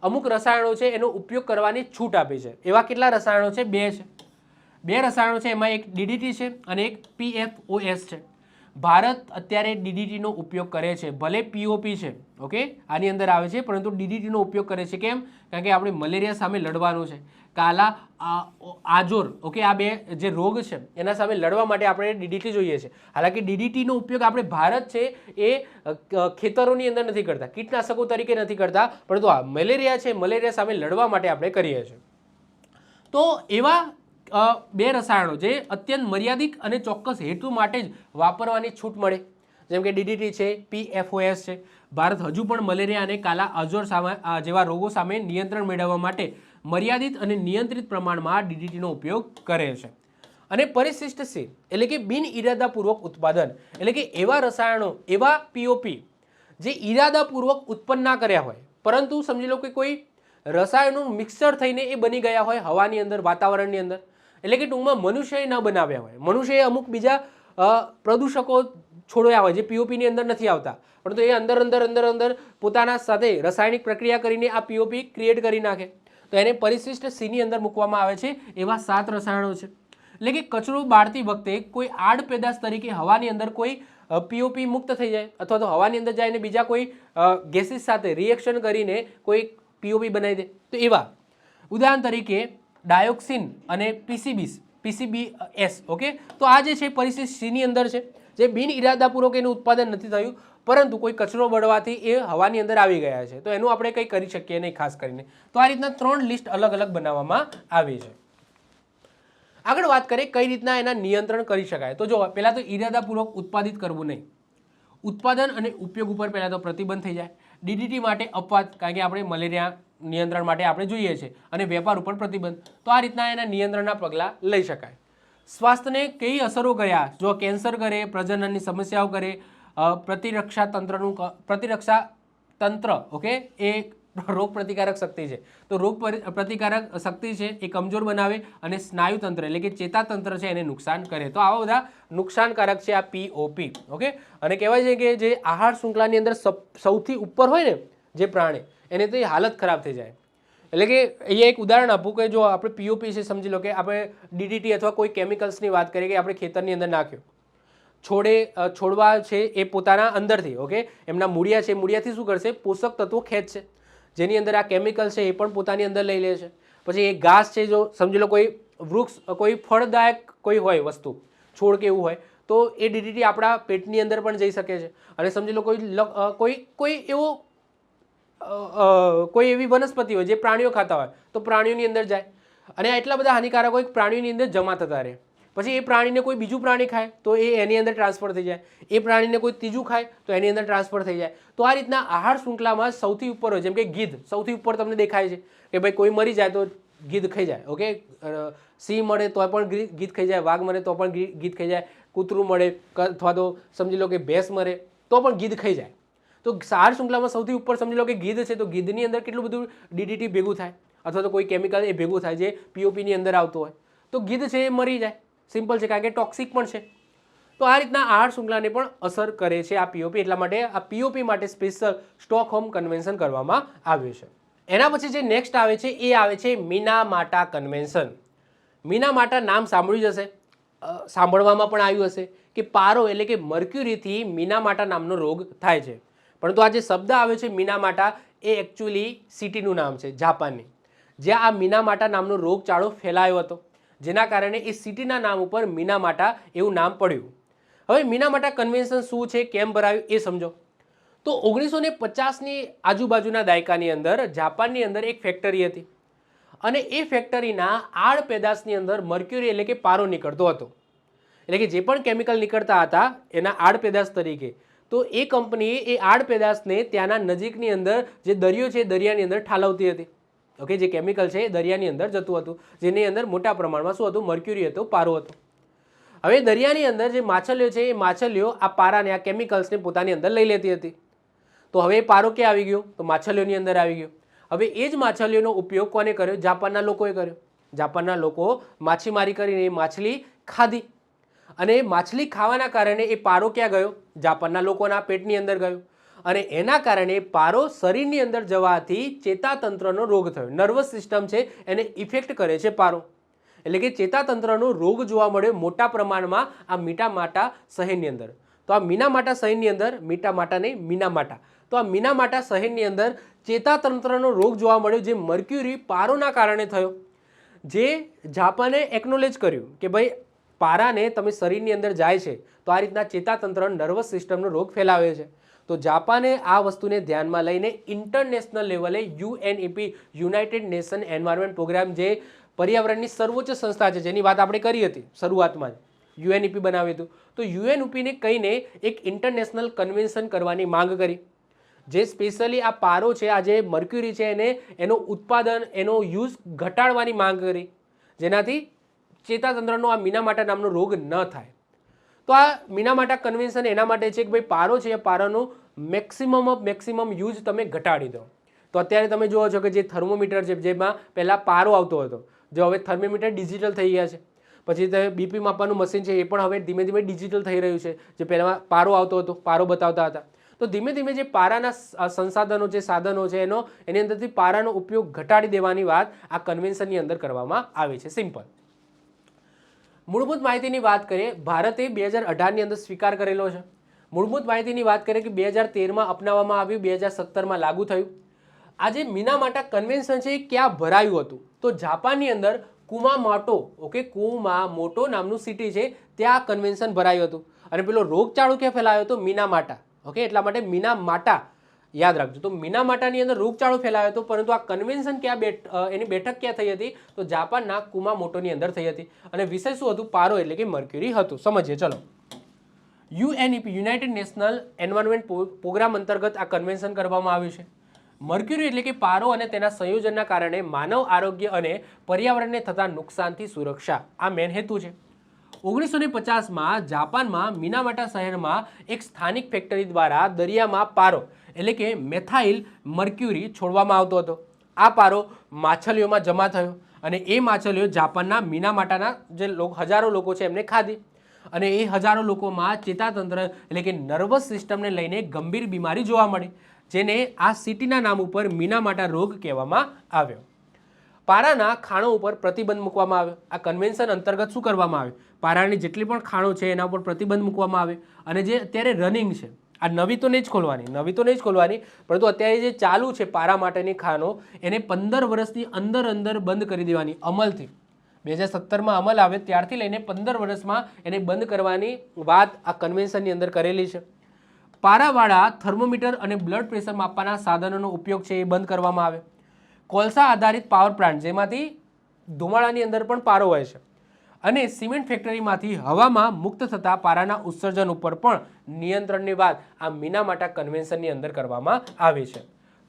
Speaker 1: અમુક રસાયણો છે એનો ઉપયોગ કરવાની છૂટ આપી છે. એવા કેટલા રસાયણો છે? 2 છે. 2 રસાયણો છે. એમાં એક ડીડીટી છે અને એક PFOS છે. ભારત અત્યારે ડીડીટીનો ઉપયોગ કરે છે. ભલે પીઓપી છે, ઓકે, આની અંદર આવે છે, પરંતુ ડીડીટીનો ઉપયોગ કરે છે. કેમ? કારણ કે આપણે મલેરિયા સામે લડવાનું છે. કાલા આજોર, ઓકે, આ 2 જે રોગ છે એના સામે લડવા માટે આપણે ડીડીટી જોઈએ છે. હાલાકી ડીડીટીનો ઉપયોગ આપણે ભારત છે એ ખેતરોની અંદર નથી કરતા, કીટનાશકો તરીકે નથી કરતા, પરંતુ આ મલેરિયા છે, મલેરિયા સામે લડવા માટે આપણે કરીએ છીએ. તો એવા 2 રસાયણો જે અત્યંત મર્યાદિત અને ચોક્કસ હેતુ માટે જ વાપરવાની છૂટ મળે, જેમ કે ડીડીટી છે, PFOS છે. ભારત હજુ પણ મલેરિયા અને કાલા અજોર સામે જેવા રોગો સામે નિયંત્રણ મેળવવા માટે મર્યાદિત અને નિયંત્રિત પ્રમાણમાં ડીડીટીનો ઉપયોગ કરે છે. અને પરિશિષ્ટ C એટલે કે બિન ઇરાદાપૂર્વક ઉત્પાદન, એટલે કે એવા રસાયણો, એવા પીઓપી જે ઇરાદાપૂર્વક ઉત્પન્ન ના કર્યા હોય, પરંતુ સમજી લો કે કોઈ રસાયણોનું મિક્સર થઈને એ બની ગયા હોય હવાની અંદર, વાતાવરણની અંદર. એટલે કે ટૂંકમાં મનુષ્યએ ન બનાવ્યા હોય, મનુષ્યએ અમુક બીજા પ્રદૂષકો છોડ્યા હોય જે પીઓપીની અંદર નથી આવતા, પરંતુ એ અંદર અંદર અંદર અંદર પોતાના સાથે રાસાયણિક પ્રક્રિયા કરીને આ પીઓપી ક્રિએટ કરી નાખે. તો એને પરિશિષ્ટ Cની અંદર મૂકવામાં આવે છે. એવા 7 રસાયણો છે. એટલે કે કચરો બાળતી વખતે કોઈ આડ પેદાશ તરીકે હવાની અંદર કોઈ પીઓપી મુક્ત થઈ જાય, અથવા તો હવાની અંદર જઈને બીજા કોઈ ગેસીસ સાથે રિએક્શન કરીને કોઈ પીઓપી બનાવી દે. તો એવા ઉદાહરણ તરીકે ડાયોક્સિન અને PCBs. ઓકે, તો આ જે છે પરિશિષ્ટ Cની અંદર છે. જે બિન ઇરાદાપૂર્વક એનું ઉત્પાદન નથી થયું, પરંતુ કોઈ કચરો બળવાથી એ હવાની અંદર આવી ગયા છે, તો એનું આપણે કંઈ કરી શકીએ નહીં ખાસ કરીને. તો આ રીતના 3 લિસ્ટ અલગ અલગ બનાવવામાં આવી છે. આગળ વાત કરીએ કઈ રીતના એના નિયંત્રણ કરી શકાય. તો જો પહેલાં તો ઇરાદાપૂર્વક ઉત્પાદિત કરવું નહીં. ઉત્પાદન અને ઉપયોગ ઉપર પહેલાં તો પ્રતિબંધ થઈ જાય. ડીડીટી માટે અપવાદ, કારણ કે આપણે મલેરિયા નિયંત્રણ માટે આપણે જોઈએ છે, અને વેપાર ઉપર પ્રતિબંધ. તો આ રીતના એના નિયંત્રણના પગલાં લઈ શકાય. સ્વાસ્થ્યને કઈ અસરો કર્યા, જો કેન્સર કરે, પ્રજનનની સમસ્યાઓ કરે, પ્રતિરક્ષા તંત્ર ઓકે એ રોગ પ્રતિકારક શક્તિ છે, તો રોગ પ્રતિકારક શક્તિ છે એ કમજોર બનાવે, અને સ્નાયુ તંત્ર એટલે કે ચેતાતંત્ર છે એને નુકસાન કરે. તો આવા બધા નુકસાનકારક છે આ પીઓપી. ઓકે, અને કહેવાય છે કે જે આહાર શૃંખલાની અંદર સૌથી ઉપર હોય ને જે પ્રાણી, એને તો એ હાલત ખરાબ થઈ જાય. એટલે કે અહીંયા એક ઉદાહરણ આપું કે જો આપણે પીઓપી છે, સમજી લો કે આપણે ડીડીટી અથવા કોઈ કેમિકલ્સની વાત કરીએ કે આપણે ખેતરની અંદર નાખ્યો, છોડવા છે એ પોતાના અંદરથી ઓકે એમના મૂળિયા છે, મૂળિયાથી શું કરશે, પોષક તત્વો ખેંચશે, જેની અંદર આ કેમિકલ છે એ પણ પોતાની અંદર લઈ લે છે. પછી એ ઘાસ છે, જો સમજી લો કોઈ વૃક્ષ, કોઈ ફળદાયક કોઈ હોય વસ્તુ, છોડ કે એવું હોય, તો એ ડીડીટી આપણા પેટની અંદર પણ જઈ શકે છે. અને સમજી લો કોઈ એવો કોઈ એવી વનસ્પતિ હોય જે પ્રાણીઓ ખાતા હોય, તો પ્રાણીઓની અંદર જાય, અને એટલા બધા હાનિકારક હોય પ્રાણીઓની અંદર જમા થતા રહે. પછી એ પ્રાણીને કોઈ બીજું પ્રાણી ખાય તો એ એની અંદર ટ્રાન્સફર થઈ જાય, એ પ્રાણીને કોઈ ત્રીજું ખાય તો એની અંદર ટ્રાન્સફર થઈ જાય. તો આ રીતના આહાર શૃંખલામાં સૌથી ઉપર હોય, જેમ કે ગીધ સૌથી ઉપર તમને દેખાય છે કે ભાઈ કોઈ મરી જાય તો ગીધ ખાઈ જાય. ઓકે, સિંહ મળે તો પણ ગીધ ખાઈ જાય, વાઘ મળે તો પણ ગીધ ખાઈ જાય, કૂતરું મળે અથવા તો સમજી લો કે ભેંસ મરે તો પણ ગીધ ખાઈ જાય. તો આહાર શૃંખલામાં સૌથી ઉપર સમજી લો કે ગીધ છે, તો ગીધની અંદર કેટલું બધું ડીડીટી ભેગું થાય, અથવા તો કોઈ કેમિકલ એ ભેગું થાય જે પીઓપીની અંદર આવતો હોય, તો ગીધ છે એ મરી જાય. સિમ્પલ છે, કારણ કે ટોક્સિક પણ છે. તો આ રીતના આહાર શૃંખલાને પણ અસર કરે છે આ પીઓપી. એટલા માટે આ પીઓપી માટે સ્પેશિયલ સ્ટોકહોમ કન્વેન્શન કરવામાં આવ્યું છે. એના પછી જે નેક્સ્ટ આવે છે એ આવે છે મિનામાટા કન્વેન્શન. મિનામાટા નામ સાંભળ્યું જ હશે, સાંભળવામાં પણ આવ્યું હશે કે પારો એટલે કે મર્ક્યુરીથી મિનામાટા નામનો રોગ થાય છે. પરંતુ આ જે શબ્દ આવે છે મિનામાટા એ એકચ્યુઅલી સિટીનું નામ છે જાપાનની, જ્યાં આ મિનામાટા નામનો રોગચાળો ફેલાયો હતો, જેના કારણે એ સિટીના નામ ઉપર મિનામાટા એવું નામ પડ્યું. હવે મિનામાટા કન્વેન્શન શું છે, કેમ ભરાયું એ સમજો. તો 1950ની આજુબાજુના દાયકાની અંદર જાપાનની અંદર એક ફેક્ટરી હતી, અને એ ફેક્ટરીના આડ પેદાશની અંદર મર્ક્યુરી એટલે કે પારો નીકળતો હતો. એટલે કે જે પણ કેમિકલ નીકળતા હતા એના આડ પેદાશ તરીકે, તો એ કંપની એ આડ પેદાશને ત્યાંના નજીકની અંદર જે દરિયો છે દરિયાની અંદર ઠાલવતી હતી. ઓકે, જે કેમિકલ છે એ દરિયાની અંદર જતું હતું, જેની અંદર મોટા પ્રમાણમાં શું હતું, મર્ક્યુરી હતો, પારો હતો. હવે દરિયાની અંદર જે માછલીઓ છે એ માછલીઓ આ પારાને, આ કેમિકલ્સને પોતાની અંદર લઈ લેતી હતી. તો હવે એ પારો ક્યાં આવી ગયો, તો માછલીઓની અંદર આવી ગયો. હવે એ જ માછલીઓનો ઉપયોગ કોને કર્યો, જાપાનના લોકોએ કર્યો. જાપાનના લોકો માછીમારી કરીને એ માછલી ખાધી, અને માછલી ખાવાના કારણે એ પારો ક્યાં ગયો, જાપાનના લોકોના પેટની અંદર ગયો, અને એના કારણે પારો શરીરની અંદર જવાથી ચેતાતંત્રનો રોગ થયો. નર્વસ સિસ્ટમ છે એને ઇફેક્ટ કરે છે પારો, એટલે કે ચેતાતંત્રનો રોગ જોવા મળ્યો મોટા પ્રમાણમાં આ મિનામાટા શહેરની અંદર. તો આ મિનામાટા શહેરની અંદર, મિનામાટા નહીં મિનામાટા, તો આ મિનામાટા શહેરની અંદર ચેતાતંત્રનો રોગ જોવા મળ્યો, જે મર્ક્યુરી પારોના કારણે થયો. જે જાપાને એકનોલેજ કર્યું કે ભાઈ પારાને તમે શરીરની અંદર જાય છે તો આ રીતના ચેતાતંત્ર, નર્વસ સિસ્ટમનો રોગ ફેલાવે છે. તો જાપાને આ વસ્તુને ધ્યાનમાં લઈને ઇન્ટરનેશનલ લેવલે UNEP, United Nation Environment Programme, જે પર્યાવરણની સર્વોચ્ચ સંસ્થા છે જેની વાત આપણે કરી હતી શરૂઆતમાં જ, યુએનઈપી બનાવ્યું હતું. તો યુએનઈપીને કહીને એક ઇન્ટરનેશનલ કન્વેન્શન કરવાની માંગ કરી, જે સ્પેશિયલી આ પારો છે, આ જે મર્ક્યુરી છે એને એનો ઉત્પાદન, એનો યુઝ ઘટાડવાની માંગ કરી, જેનાથી ચેતાતંત્રનો આ મિનામાટા નામનો રોગ ન થાય. તો આ મિનામાટા કન્વેન્શન એના માટે છે કે ભાઈ પારો છે, પારાનો મેક્સિમમ યુઝ તમે ઘટાડી દો. તો અત્યારે તમે જુઓ છો કે જે થર્મોમીટર છે, જેમાં પહેલાં પારો આવતો હતો, જો હવે થર્મોમીટર ડિજિટલ થઈ ગયા છે. પછી તે બીપી માપવાનું મશીન છે એ પણ હવે ધીમે ધીમે ડિજિટલ થઈ રહ્યું છે. જે પહેલાં પારો આવતો હતો, પારો બતાવતા હતા, તો ધીમે ધીમે જે પારાના સંસાધનો છે, સાધનો છે, એની અંદરથી પારાનો ઉપયોગ ઘટાડી દેવાની વાત આ કન્વેન્શનની અંદર કરવામાં આવી છે. સિમ્પલ. મૂળભૂત માહિતીની વાત કરીએ, ભારતે 2018ની અંદર સ્વીકાર કરેલો છે. મૂળભૂત માહિતીની વાત કરીએ કે 2013માં અપનાવવામાં આવ્યું, 2017માં લાગુ થયું. આ જે મિનામાટા કન્વેન્શન છે એ ક્યાં ભરાયું હતું, તો જાપાનની અંદર કુમામોટો, ઓકે, કુમામોટો નામનું સિટી છે, ત્યાં કન્વેન્શન ભરાયું હતું. અને પેલો રોગચાળો ક્યાં ફેલાયો હતો? મિનામાટા, ઓકે, એટલા માટે મિનામાટા યાદ રાખજો. તો મિનામાટાની અંદર રોગચાળો ફેલાયો હતો, પરંતુ આ કન્વેન્શન એની બેઠક ક્યાં થઈ હતી? તો જાપાનના કુમામોટોની અંદર થઈ હતી. અને વિષય શું હતું? પારો એટલે કે મર્ક્યુરી હતું. સમજીએ ચલો. UNEP, United National Environment Programme અંતર્ગત આ કન્વેન્શન કરવામાં આવ્યું છે. મર્ક્યુરી એટલે કે પારો અને તેના સંયોજનના કારણે માનવ આરોગ્ય અને પર્યાવરણને થતા નુકસાનથી સુરક્ષા, આ મેન હેતુ છે. 1950માં જાપાનમાં મિનામાટા શહેરમાં એક સ્થાનિક ફેક્ટરી દ્વારા દરિયામાં પારો એટલે કે મેથાઇલ મર્ક્યુરી છોડવામાં આવતો હતો. આ પારો માછલીઓમાં જમા થયો અને એ માછલીઓ જાપાનના મિનામાટાના જે હજારો લોકો છે એમને ખાધી. અને એ હજારો લોકોમાં ચેતાતંત્ર એટલે કે નર્વસ સિસ્ટમને લઈને ગંભીર બીમારી જોવા મળી, જેને આ સિટીના નામ ઉપર મિનામાટા રોગ કહેવામાં આવ્યો. પારાના ખાણો ઉપર પ્રતિબંધ મૂકવામાં આવ્યો. આ કન્વેન્શન અંતર્ગત શું કરવામાં આવ્યું? પારાની જેટલી પણ ખાણો છે એના ઉપર પ્રતિબંધ મૂકવામાં આવે. અને જે અત્યારે રનિંગ છે, આ નવી તો નહીં જ ખોલવાની, પરંતુ અત્યારે જે ચાલુ છે પારા માટેની ખાણો, એને 15 વર્ષની અંદર બંધ કરી દેવાની અમલથી. 2017માં અમલ આવે ત્યારથી લઈને 15 વર્ષમાં એને બંધ કરવાની વાત આ કન્વેન્શનની અંદર કરેલી છે. પારાવાળા થર્મોમીટર અને બ્લડ પ્રેશર માપવાના સાધનોનો ઉપયોગ છે એ બંધ કરવામાં આવે. કોલસા આધારિત પાવર પ્લાન્ટ, જેમાંથી ધુમાડાની અંદર પણ પારો હોય છે, અને સિમેન્ટ ફેક્ટરીમાંથી હવામાં મુક્ત થતા પારાના ઉત્સર્જન ઉપર પણ નિયંત્રણની વાત આ મિનામાટા કન્વેન્શનની અંદર કરવામાં આવી છે.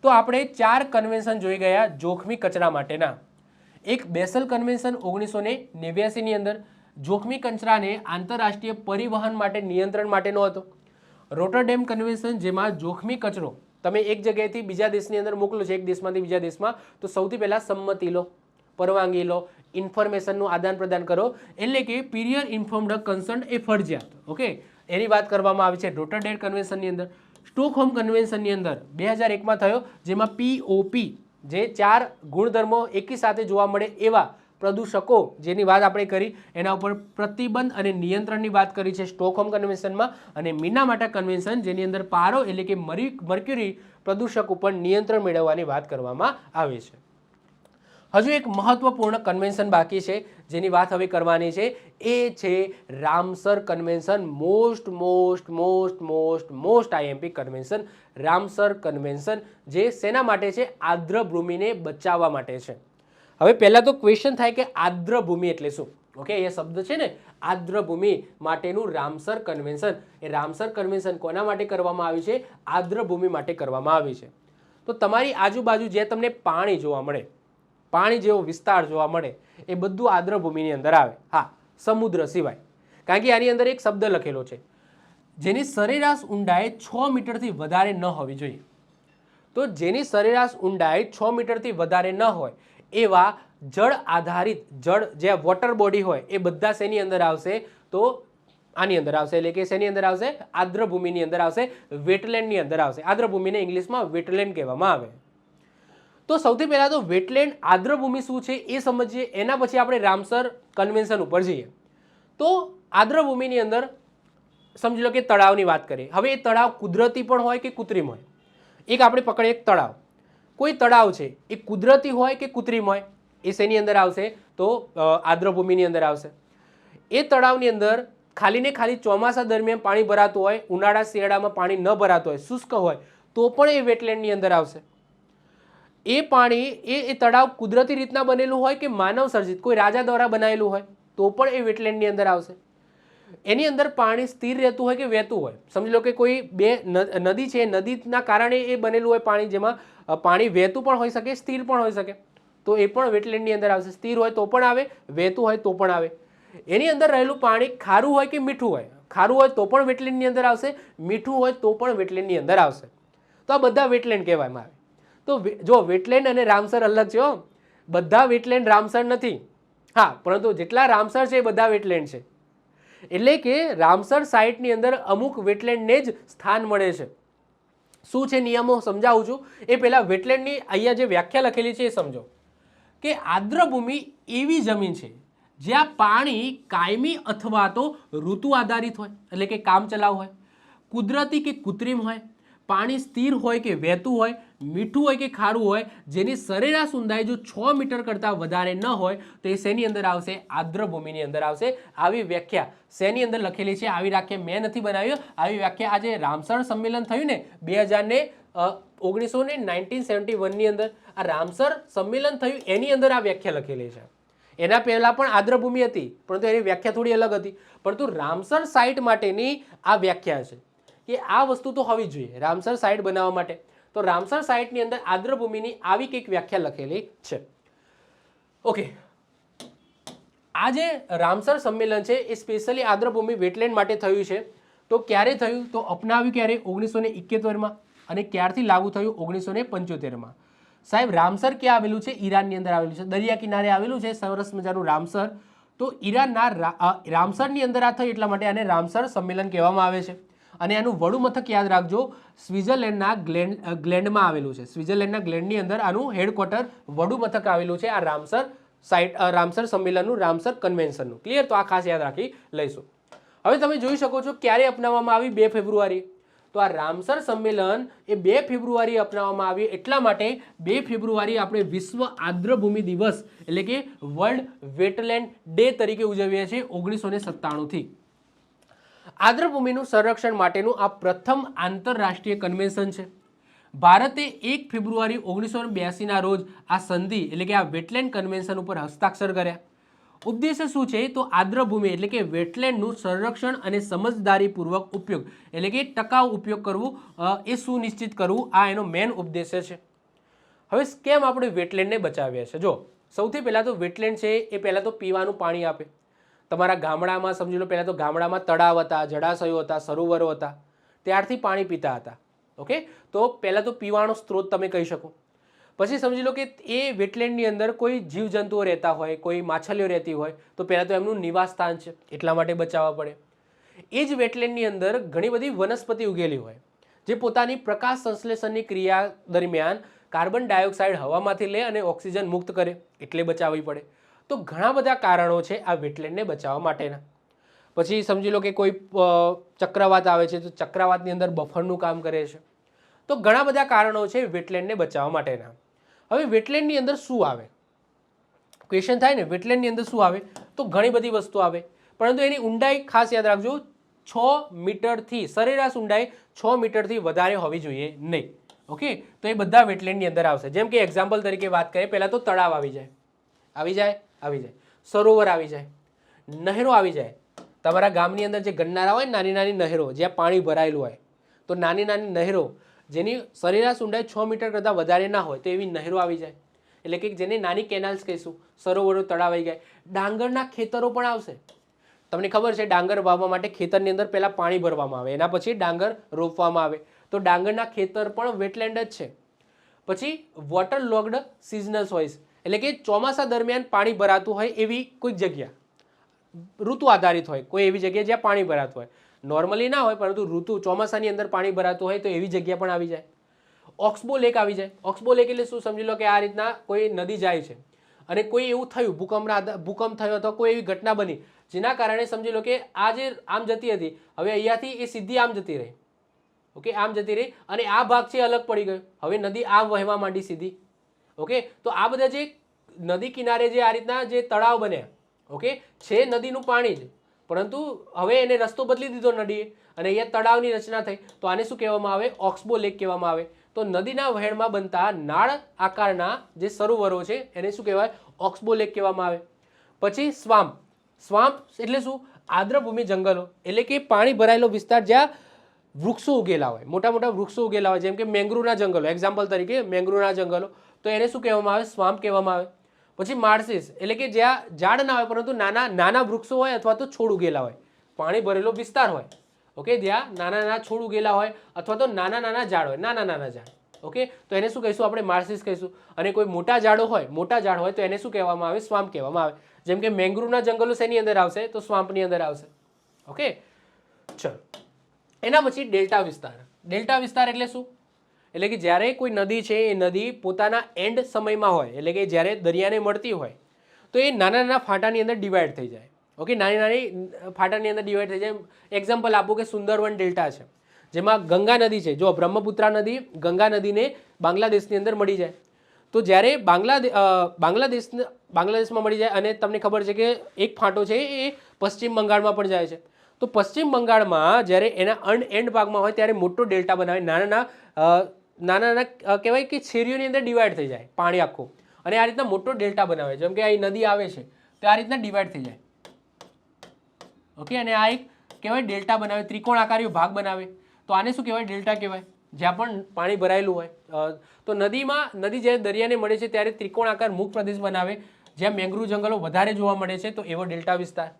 Speaker 1: તો આપણે 4 કન્વેન્શન જોઈ ગયા જોખમી કચરા માટેના. એક બેસલ કન્વેન્શન 1989ની અંદર જોખમી કચરાને આંતરરાષ્ટ્રીય પરિવહન માટે નિયંત્રણ માટેનો હતો. રોટરડેમ કન્વેન્શન, જેમાં જોખમી કચરો તમે એક જગ્યાએથી બીજા દેશની અંદર મોકલો છો, એક દેશમાંથી બીજા દેશમાં, તો સૌથી પહેલાં સંમતિ લો, પરવાનગી લો, ઇન્ફોર્મેશનનું આદાન પ્રદાન કરો, એટલે કે પીરિયર ઇન્ફોર્મ્ડ કન્સર્ન એ ફરજિયાત, ઓકે, એની વાત કરવામાં આવી છે રોટરડેમ કન્વેન્શનની અંદર. સ્ટોકહોમ કન્વેન્શનની અંદર 2001માં થયો, જેમાં POP જે 4 ગુણધર્મો એકી સાથે જોવા મળે એવા પ્રદૂષકો જેની વાત આપણે કરી એના ઉપર પ્રતિબંધ અને નિયંત્રણની વાત કરી છે સ્ટોકહોમ કન્વેન્શનમાં. અને મિનામાટા કન્વેન્શન, જેની અંદર પારો એટલે કે મર્ક્યુરી પ્રદૂષક ઉપર નિયંત્રણ મેળવવાની વાત કરવામાં આવી છે. હજુ એક મહત્વપૂર્ણ કન્વેન્શન બાકી છે જેની વાત હવે કરવાની છે, એ છે Ramsar convention. Most IMP convention, Ramsar convention, જે શેના માટે છે? આર્દ્રભૂમિને બચાવવા માટે છે. હવે પહેલા તો ક્વેશ્ચન થાય કે આર્દ્રભૂમિ એટલે શું? ઓકે, એ શબ્દ છે ને આર્દ્રભૂમિ માટેનું રામસર કન્વેન્શન. એ રામસર કન્વેન્શન કોના માટે કરવામાં આવ્યું છે? આર્દ્રભૂમિ માટે કરવામાં આવી છે. તો તમારી આજુબાજુ જે તમને પાણી જોવા મળે, પાણી જેવો વિસ્તાર જોવા મળે, એ બધું આર્દ્રભૂમિની અંદર આવે. હા, સમુદ્ર સિવાય, કારણ કે આની અંદર એક શબ્દ લખેલો છે જેની સરેરાશ ઊંડાઈ 6 મીટરથી વધારે ન હોવી જોઈએ. તો જેની સરેરાશ ઊંડાઈ 6 મીટરથી વધારે ન હોય એવા જળ આધારિત, જળ જે વોટર બોડી હોય એ બધા શેની અંદર આવશે? તો આની અંદર આવશે, એટલે કે શેની અંદર આવશે? આર્દ્રભૂમિની અંદર આવશે, વેટલેન્ડની અંદર આવશે. આર્દ્રભૂમિને ઇંગ્લિશમાં વેટલેન્ડ કહેવામાં આવે. તો સૌથી પહેલા તો વેટલેન્ડ, આર્દ્રભૂમિ શું છે એ સમજીએ, એના પછી આપણે રામસર કન્વેન્શન ઉપર જઈએ. તો આર્દ્રભૂમિની અંદર સમજી લો કે તળાવની વાત કરીએ. હવે એ તળાવ કુદરતી પણ હોય કે કૃત્રિમ હોય. એક આપણે પકડીએ એક તળાવ, કોઈ તળાવ છે એ કુદરતી હોય કે કૃત્રિમ હોય, એ શેની અંદર આવશે? તો આર્દ્રભૂમિની અંદર આવશે. એ તળાવની અંદર ખાલી ને ખાલી ચોમાસા દરમિયાન પાણી ભરાતું હોય, ઉનાળા શિયાળામાં પાણી ન ભરાતું હોય, શુષ્ક હોય, તો પણ એ વેટલેન્ડની અંદર આવશે. એ પાણી એ તળાવ કુદરતી રીતના બનેલું હોય કે માનવ સર્જિત, કોઈ રાજા દ્વારા બનાવેલું હોય, તો પણ એ વેટલેન્ડની અંદર આવશે. એની અંદર પાણી સ્થિર રહેતું હોય કે વહેતું હોય. સમજી લો કે કોઈ બે નદી છે, નદીના કારણે એ બનેલું હોય પાણી, જેમાં પાણી વહેતું પણ હોઈ શકે, સ્થિર પણ હોઈ શકે, તો એ પણ વેટલેન્ડની અંદર આવશે. સ્થિર હોય તો પણ આવે, વહેતું હોય તો પણ આવે. એની અંદર રહેલું પાણી ખારું હોય કે મીઠું હોય, ખારું હોય તો પણ વેટલેન્ડની અંદર આવશે, મીઠું હોય તો પણ વેટલેન્ડની અંદર આવશે. તો આ બધા વેટલેન્ડ કહેવામાં આવે. તો જો વેટલેન્ડ અને રામસર અલગ છે, બધા વેટલેન્ડ રામસર નથી. હા, પરંતુ જેટલા રામસર છે એ બધા વેટલેન્ડ છે. એટલે કે રામસર સાઇટની અંદર અમુક વેટલેન્ડને જ સ્થાન મળે છે. શું છે નિયમો સમજાવું છું. એ પહેલા વેટલેન્ડની અહીંયા જે વ્યાખ્યા લખેલી છે એ સમજો કે આર્દ્રભૂમિ એવી જમીન છે જ્યાં પાણી કાયમી અથવા તો ઋતુ આધારિત હોય, એટલે કે કામચલાઉ હોય, કુદરતી કે કૃત્રિમ હોય, પાણી સ્થિર હોય કે વહેતું હોય, મીઠું હોય કે ખારું હોય, જેની સરેરાશ ઊંડાઈ જો 6 મીટર કરતાં વધારે ન હોય તો એ શેની અંદર આવશે? આર્દ્રભૂમિની અંદર આવશે. આવી વ્યાખ્યા શેની અંદર લખેલી છે? આવી વ્યાખ્યા મેં નથી બનાવી, આવી વ્યાખ્યા આજે રામસર સંમેલન થયું ને 1971ની અંદર, આ રામસર સંમેલન થયું એની અંદર આ વ્યાખ્યા લખેલી છે. એના પહેલા પણ આર્દ્રભૂમિ હતી, પરંતુ એની વ્યાખ્યા થોડી અલગ હતી. પરંતુ રામસર સાઇટ માટેની આ વ્યાખ્યા છે કે આ વસ્તુ તો હોવી જોઈએ રામસર સાઇટ બનાવવા માટે. તો રામસર સાઇટની અંદર આર્દ્રભૂમિની આવી કંઈક વ્યાખ્યા લખેલી છે. ઓકે, આ જે રામસર સંમેલન છે એ સ્પેશિયલી આર્દ્રભૂમિ વેટલેન્ડ માટે થયું છે. તો ક્યારે થયું? તો અપનાવ્યું ક્યારે? 1971માં. અને ક્યારથી લાગુ થયું? 1975માં. સાહેબ રામસર ક્યાં આવેલું છે? ઈરાનની અંદર આવેલું છે, દરિયા કિનારે આવેલું છે સરસ મજાનું રામસર. તો ઈરાનના રામસરની અંદર આ થઈ એટલા માટે આને રામસર સંમેલન કહેવામાં આવે છે. અને આનું વડું મથક યાદ રાખજો, સ્વિટ્ઝરલેન્ડના ગ્લેન્ડમાં આવેલું છે. સ્વિટ્ઝરલેન્ડના ગ્લેન્ડની અંદર આનું હેડક્વાર્ટર વડું મથક આવેલું છે. આ રામસર સાઇટ, રામસર સંમેલનનું, રામસર કન્વેન્શનનું. ક્લિયર? તો આ ખાસ યાદ રાખી લઈશું. હવે તમે જોઈ શકો છો ક્યારે અપનાવવામાં આવી? 2 ફેબ્રુઆરી. તો આ રામસર સંમેલન એ 2 ફેબ્રુઆરી અપનાવવામાં આવી. એટલા માટે 2 ફેબ્રુઆરી આપણે વિશ્વ આર્દ્રભૂમિ દિવસ એટલે કે વર્લ્ડ વેટલેન્ડ ડે તરીકે ઉજવીએ છીએ 1997થી. આર્દ્રભૂમિનું સંરક્ષણ માટેનું આ પ્રથમ આંતરરાષ્ટ્રીય કન્વેન્શન છે. ભારતે 1 ફેબ્રુઆરી 1982ના રોજ આ સંધિ એટલે કે આ વેટલેન્ડ કન્વેન્શન ઉપર હસ્તાક્ષર કર્યા. ઉદ્દેશ્ય શું છે? તો આર્દ્રભૂમિ એટલે કે વેટલેન્ડનું સંરક્ષણ અને સમજદારીપૂર્વક ઉપયોગ એટલે કે ટકાઉ ઉપયોગ કરવું એ સુનિશ્ચિત કરવું, આ એનો મેઇન ઉદ્દેશ્ય છે. હવે કેમ આપણે વેટલેન્ડને બચાવ્યા છે? જો સૌથી પહેલાં તો વેટલેન્ડ છે એ પહેલાં તો પીવાનું પાણી આપે. તમારા ગામડામાં સમજી લો, પહેલાં તો ગામડામાં તળાવ હતા, જળાશયો હતા, સરોવરો હતા, ત્યારથી પાણી પીતા હતા. ઓકે, તો પહેલાં તો પીવાનો સ્ત્રોત તમે કહી શકો. પછી સમજી લો કે એ વેટલેન્ડની અંદર કોઈ જીવજંતુઓ રહેતા હોય, કોઈ માછલીઓ રહેતી હોય, તો પહેલાં તો એમનું નિવાસ સ્થાન છે એટલા માટે બચાવવા પડે. એ જ વેટલેન્ડની અંદર ઘણી બધી વનસ્પતિ ઉગેલી હોય જે પોતાની પ્રકાશ સંશ્લેષણની ક્રિયા દરમિયાન કાર્બન ડાયોક્સાઇડ હવામાંથી લે અને ઓક્સિજન મુક્ત કરે, એટલે બચાવવી પડે. તો ઘણા બધા કારણો છે આ વેટલેન્ડને બચાવવા માટેના. પછી સમજી લો કે કોઈ ચક્રવાત આવે છે તો ચક્રવાતની અંદર બફરનું કામ કરે છે. તો ઘણા બધા કારણો છે વેટલેન્ડને બચાવવા માટેના. હવે વેટલેન્ડની અંદર શું આવે? ક્વેશ્ચન થાય ને, વેટલેન્ડની અંદર શું આવે? તો ઘણી બધી વસ્તુ આવે, પરંતુ એની ઊંડાઈ ખાસ યાદ રાખજો, 6 મીટરથી સરેરાશ ઊંડાઈ 6 મીટરથી વધારે હોવી જોઈએ નહીં. ઓકે, તો એ બધા વેટલેન્ડની અંદર આવશે. જેમ કે એક્ઝામ્પલ તરીકે વાત કરીએ, પહેલાં તો તળાવ આવી જાય, સરોવર આવી જાય, નહેરો આવી જાય. તમારા ગામની અંદર જે ગન્નારા હોય, નાની નાની નહેરો જ્યાં પાણી ભરાયેલું હોય, તો નાની નાની નહેરો જેની સરેરાશ ઊંડાઈ 6 મીટર કરતાં વધારે ના હોય તો એવી નહેરો આવી જાય, એટલે કે જેને નાની કેનાલ્સ કહીશું. સરોવરો, તળાવ આવી જાય. ડાંગરના ખેતરો પણ આવશે. તમને ખબર છે ડાંગર વાવવા માટે ખેતરની અંદર પહેલાં પાણી ભરવામાં આવે, એના પછી ડાંગર રોપવામાં આવે. તો ડાંગરના ખેતર પણ વેટલેન્ડ જ છે. પછી વોટર લોગ્ડ સિઝનલ સોઇલ્સ એટલે કે ચોમાસા દરમિયાન પાણી ભરાતું હોય એવી કોઈક જગ્યા, ઋતુ આધારિત હોય કોઈ એવી જગ્યા જ્યાં પાણી ભરાતું હોય, નોર્મલી ના હોય પરંતુ ઋતુ ચોમાસાની અંદર પાણી ભરાતું હોય તો એવી જગ્યા પણ આવી જાય. ઓક્સબો લેક આવી જાય. ઓક્સબો લેક એટલે શું? સમજી લો કે આ રીતના કોઈ નદી જાય છે અને કોઈ એવું થયું, ભૂકંપ થયો અથવા કોઈ એવી ઘટના બની જેના કારણે સમજી લો કે આ જે આમ જતી હતી હવે અહીંયાથી એ સીધી આમ જતી રહી. ઓકે, આમ જતી રહી અને આ ભાગ છે અલગ પડી ગયો, હવે નદી આમ વહેવા માંડી સીધી. ઓકે, તો આ બધા જે નદી કિનારે જે આ રીતના જે તળાવ બન્યા, ઓકે, છે નદીનું પાણી જ, પરંતુ હવે એને રસ્તો બદલી દીધો નદીએ અને અહીંયા તળાવની રચના થઈ. તો આને શું કહેવામાં આવે? ઓક્સબો લેક કહેવામાં આવે. તો નદીના વહેણમાં બનતા નાળ આકારના જે સરોવરો છે એને શું કહેવાય? ઓક્સબો લેક કહેવામાં આવે. પછી સ્વામ્પ. સ્વામ્પ એટલે શું? આર્દ્રભૂમિ જંગલો એટલે કે પાણી ભરાયેલો વિસ્તાર જ્યાં વૃક્ષો ઉગેલા હોય, મોટા મોટા વૃક્ષો ઉગેલા હોય, જેમ કે મેંગ્રુવના જંગલો, એક્ઝામ્પલ તરીકે મેંગ્રુવના જંગલો, તો એને શું કહેવામાં આવે? સ્વામ્પ કહેવામાં આવે. પછી માર્સિસ એટલે કે જ્યાં ઝાડ ના હોય પરંતુ નાના નાના વૃક્ષો હોય અથવા તો છોડ ઉગેલા હોય, પાણી ભરેલો વિસ્તાર હોય. ઓકે, જ્યાં નાના નાના છોડ ઉગેલા હોય અથવા તો નાના નાના ઝાડ હોય, નાના નાના ઝાડ. ઓકે, તો એને શું કહીશું? આપણે માર્સિસ કહીશું. અને કોઈ મોટા ઝાડ હોય તો એને શું કહેવામાં આવે? સ્વામ્પ કહેવામાં આવે. જેમ કે મેંગ્રુવના જંગલો શેની અંદર આવશે? તો સ્વામ્પની અંદર આવશે. ઓકે, ચલો. એના પછી ડેલ્ટા વિસ્તાર. ડેલ્ટા વિસ્તાર એટલે શું? એટલે કે જ્યારે કોઈ નદી છે એ નદી પોતાના એન્ડ સમયમાં હોય, એટલે કે જ્યારે દરિયાને મળતી હોય તો એ નાના નાના ફાટાની અંદર ડિવાઈડ થઈ જાય. ઓકે, નાની નાની ફાટાની અંદર ડિવાઈડ થઈ જાય. એક્ઝામ્પલ આપું કે સુંદરવન ડેલ્ટા છે, જેમાં ગંગા નદી છે, જો બ્રહ્મપુત્રા નદી ગંગા નદીને બાંગ્લાદેશની અંદર મળી જાય, તો જ્યારે બાંગ્લાદેશમાં મળી જાય અને તમને ખબર છે કે એક ફાંટો છે એ પશ્ચિમ બંગાળમાં પણ જાય છે, તો પશ્ચિમ બંગાળમાં જ્યારે એના એન્ડ ભાગમાં હોય ત્યારે મોટો ડેલ્ટા બનાવે, નાના કહેવાય કે શેરીઓની અંદર ડિવાઈડ થઈ જાય પાણી આખું, અને આ રીતના મોટો ડેલ્ટા બનાવે, જેમ કે આ નદી આવે છે તો આ રીતના ડિવાઈડ થઈ જાય, ઓકે, અને આ એક કહેવાય ડેલ્ટા બનાવે, ત્રિકોણ આકારીય ભાગ બનાવે, તો આને શું કહેવાય? ડેલ્ટા કહેવાય, જ્યાં પણ પાણી ભરાયેલું હોય. તો નદી જ્યારે દરિયાને મળે છે ત્યારે ત્રિકોણ આકાર મુખ પ્રદેશ બનાવે, જ્યાં મેંગ્રુવ જંગલો વધારે જોવા મળે છે, તો એવો ડેલ્ટા વિસ્તાર.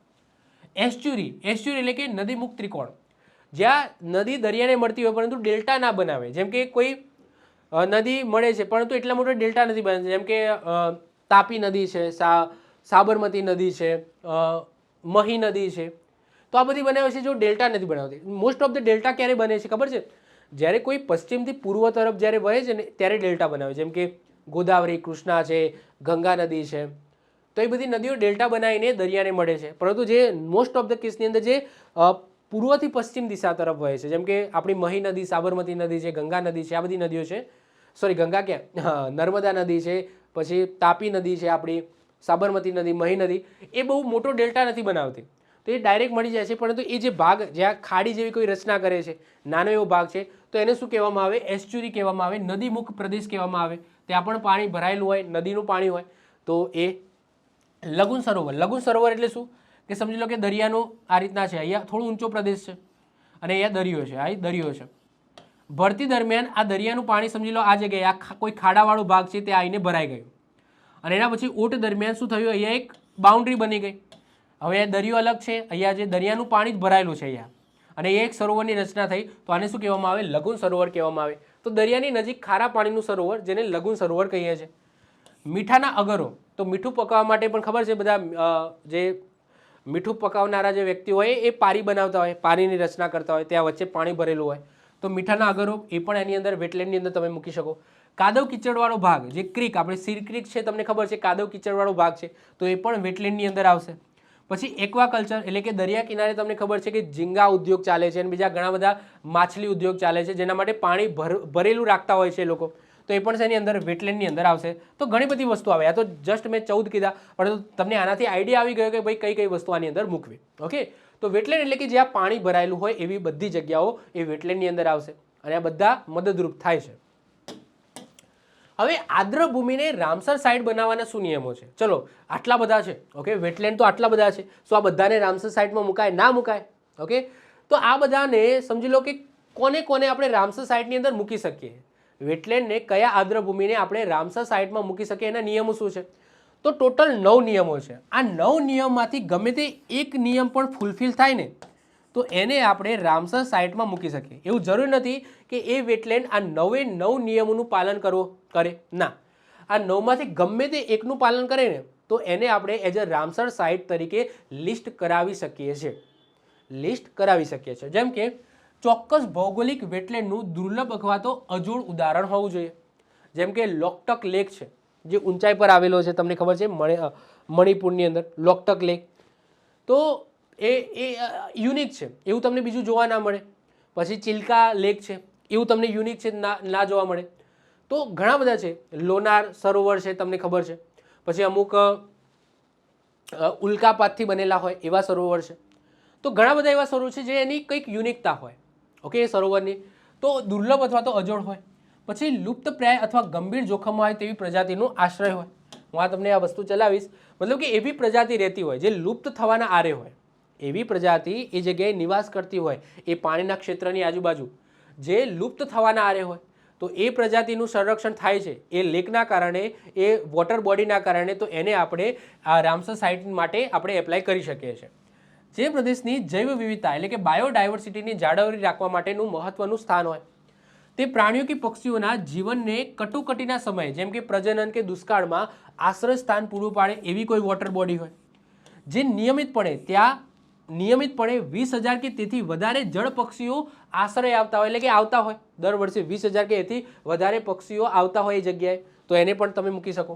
Speaker 1: એસ્ચ્યુરી એટલે કે નદી મુખ ત્રિકોણ, જ્યાં નદી દરિયાને મળતી હોય પરંતુ ડેલ્ટા ના બનાવે, જેમ કે કોઈ નદી મળે છે પરંતુ એટલા મોટો ડેલ્ટા નથી બનતો, જેમ કે તાપી નદી છે, સાબરમતી નદી છે, મહી નદી છે, તો આ બધી બનાવે છે જો ડેલ્ટા નથી બનાવતી. મોસ્ટ ઓફ ધ ડેલ્ટા ક્યારે બને છે ખબર છે? જ્યારે કોઈ પશ્ચિમથી પૂર્વ તરફ જ્યારે વહે છે ને ત્યારે ડેલ્ટા બનાવે, જેમ કે ગોદાવરી, કૃષ્ણા છે, ગંગા નદી છે, તો એ બધી નદીઓ ડેલ્ટા બનાવીને દરિયાને મળે છે. પરંતુ જે મોસ્ટ ઓફ ધ કેસની અંદર જે પૂર્વથી પશ્ચિમ દિશા તરફ વહે છે, જેમ કે આપણી મહી નદી, સાબરમતી નદી છે, ગંગા નદી છે, આ બધી નદીઓ છે, સોરી ગંગા ક્યાં, નર્મદા નદી છે, પછી તાપી નદી છે, આપણી સાબરમતી નદી, મહી નદી, એ બહુ મોટો ડેલ્ટા નથી બનાવતી, તો એ ડાયરેક્ટ મળી જાય છે. પરંતુ એ જે ભાગ જ્યાં ખાડી જેવી કોઈ રચના કરે છે, નાનો એવો ભાગ છે, તો એને શું કહેવામાં આવે? એસ્ચ્યુરી કહેવામાં આવે, નદીમુખ પ્રદેશ કહેવામાં આવે. ત્યાં પણ પાણી ભરાયેલું હોય, નદીનું પાણી હોય, તો એ લઘુન સરોવર. લઘુન સરોવર એટલે શું? કે સમજી લો કે દરિયાનું આ રીતના છે, અહીંયા થોડો ઊંચો પ્રદેશ છે અને અહીંયા દરિયો છે, આ દરિયો છે. ભરતી દરમિયાન આ દરિયાનું પાણી સમજી લો આ જગ્યાએ આ કોઈ ખાડાવાળો ભાગ છે તે આવીને ભરાઈ ગયું, અને એના પછી ઓટ દરમિયાન શું થયું? અહીંયા એક બાઉન્ડ્રી બની ગઈ. હવે આ દરિયો અલગ છે, અહીંયા જે દરિયાનું પાણી જ ભરાયેલું છે અહીંયા, અને એ એક સરોવરની રચના થઈ, તો આને શું કહેવામાં આવે? લઘુન સરોવર કહેવામાં આવે. તો દરિયાની નજીક ખારા પાણીનું સરોવર, જેને લઘુન સરોવર કહીએ છીએ. મીઠાના અગરો, તો મીઠું પકાવવા માટે પણ ખબર છે બધા જે મીઠું પકાવનારા જે વ્યક્તિ હોય એ પારી બનાવતા હોય, પાણીની રચના કરતા હોય, ત્યાં વચ્ચે પાણી ભરેલું હોય, તો મીઠાના અગરો એ પણ એની અંદર વેટલેન્ડની અંદર તમે મૂકી શકો. કાદવ કિચડવાળો ભાગ, જે ક્રીક, આપણે સીર ક્રીક છે, તમને ખબર છે કાદવ કિચડવાળો ભાગ છે, તો એ પણ વેટલેન્ડની અંદર આવશે. પછી એક્વાકલ્ચર એટલે કે દરિયા કિનારે તમને ખબર છે કે ઝીંગા ઉદ્યોગ ચાલે છે અને બીજા ઘણા બધા માછલી ઉદ્યોગ ચાલે છે, જેના માટે પાણી ભરેલું રાખતા હોય છે એ લોકો, તો એ પણ એની અંદર વેટલેન્ડની અંદર આવશે. તો ઘણી બધી વસ્તુ આવે. આ તો જસ્ટ મેં 14 કીધા, પરંતુ તમને આનાથી આઈડિયા આવી ગયો કે ભાઈ કઈ કઈ વસ્તુ આની અંદર મૂકવી. ઓકે, તો વેટલેન્ડ એટલે કે જ્યાં પાણી ભરાયેલું હોય એવી બધી જગ્યાઓ એ વેટલેન્ડની અંદર આવશે, અને આ બધા મદદરૂપ થાય છે. હવે આદ્રભૂમિને રામસર સાઇટ બનાવવાના શું નિયમો છે? ચલો, આટલા બધા છે. ઓકે, વેટલેન્ડ તો આટલા બધા છે, તો આ બધાને રામસર સાઇટમાં મુકાય? ના મુકાય. ઓકે, તો આ બધાને સમજી લો કે કોને કોને આપણે રામસર સાઇટની અંદર મૂકી શકીએ, વેટલેન્ડને કયા આદ્રભૂમિને આપણે રામસર સાઇટમાં મૂકી શકીએ, એના નિયમો શું છે? તો ટોટલ 9 નિયમો છે. આ 9 નિયમમાંથી ગમે તે એક નિયમ પણ ફૂલફિલ થાય ને તો એને આપણે રામસર સાઇટમાં મૂકી શકીએ. એવું જરૂરી નથી કે એ વેટલેન્ડ આ 9 નિયમોનું પાલન કરે, ના, આ 9માંથી ગમે તે એકનું પાલન કરે ને તો એને આપણે એઝ અ રામસર સાઇટ તરીકે લિસ્ટ કરાવી શકીએ છીએ. જેમ કે ચોક્કસ ભૌગોલિક વેટલેન્ડનું દુર્લભ અથવા તો અજોડ ઉદાહરણ હોવું જોઈએ, જેમ કે લોકટક લેક છે, જે ઊંચાઈ પર આવેલો છે, તમને ખબર છે મણિપુરની અંદર લોકટક લેક, તો એ યુનિક છે, એવું તમને બીજું જોવા ના મળે. પછી ચિલ્કા લેક છે, એવું તમને યુનિક છે, ના જોવા મળે. તો ઘણા બધા છે. લોનાર સરોવર છે, તમને ખબર છે. પછી અમુક ઉલ્કાપાતથી બનેલા હોય એવા સરોવર છે. તો ઘણા બધા એવા સરોવર છે જે એની કંઈક યુનિકતા હોય, ઓકે, એ સરોવરની, તો દુર્લભ અથવા તો અજોડ હોય. પછી લુપ્તપ્રાય અથવા ગંભીર જોખમમાં હોય તેવી પ્રજાતિનો આશ્રય હોય. હું આ તમને આ વસ્તુ ચલાવીશ, મતલબ કે એવી પ્રજાતિ રહેતી હોય જે લુપ્ત થવાના આરે હોય, એવી પ્રજાતિ એ જગ્યાએ નિવાસ કરતી હોય એ પાણીના ક્ષેત્રની આજુબાજુ, જે લુપ્ત થવાના આરે હોય, તો એ પ્રજાતિનું સંરક્ષણ થાય છે એ લેકના કારણે, એ વોટર બોડીના કારણે, તો એને આપણે આ રામસર સાઇટ માટે આપણે એપ્લાય કરી શકીએ છીએ. જે પ્રદેશની જૈવ વિવિધતા એટલે કે બાયોડાયવર્સિટીની જાળવણી રાખવા માટેનું મહત્વનું સ્થાન હોય, તે પ્રાણીઓ કે પક્ષીઓના જીવનને કટોકટીના સમયે, જેમ કે પ્રજનન કે દુષ્કાળમાં આશ્રય સ્થાન પૂરું પાડે એવી કોઈ વોટર બોડી હોય, જે નિયમિતપણે 20,000 કે તેથી વધારે જળ પક્ષીઓ આશ્રય આવતા હોય, એટલે કે આવતા હોય દર વર્ષે 20,000 કે તેથી વધારે પક્ષીઓ આવતા હોય એ જગ્યાએ, તો એને પણ તમે મૂકી શકો.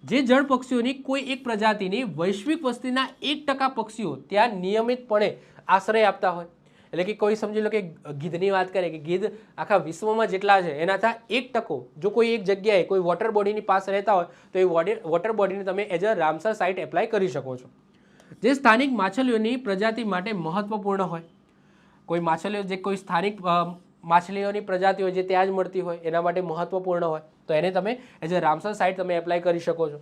Speaker 1: જે જળ પક્ષીઓની કોઈ એક પ્રજાતિની વૈશ્વિક વસ્તીના 1% પક્ષીઓ ત્યાં નિયમિતપણે આશ્રય આપતા હોય, એટલે કે કોઈ સમજી લો કે ગીધની વાત કરીએ કે ગીધ આખા વિશ્વમાં જેટલા છે એનાથી 1% જો કોઈ એક જગ્યાએ કોઈ વોટર બોડીની પાસે રહેતા હોય તો એ વોટર બોડીને તમે as a Ramsar site apply કરી શકો છો. જે સ્થાનિક માછલીઓની પ્રજાતિ માટે મહત્વપૂર્ણ હોય, કોઈ માછલીઓ જે કોઈ સ્થાનિક માછલીઓની પ્રજાતિઓ જે ત્યાં જ મળતી હોય એના માટે મહત્વપૂર્ણ હોય તો એને તમે એઝ અ રામસર સાઇટ તમે એપ્લાય કરી શકો છો.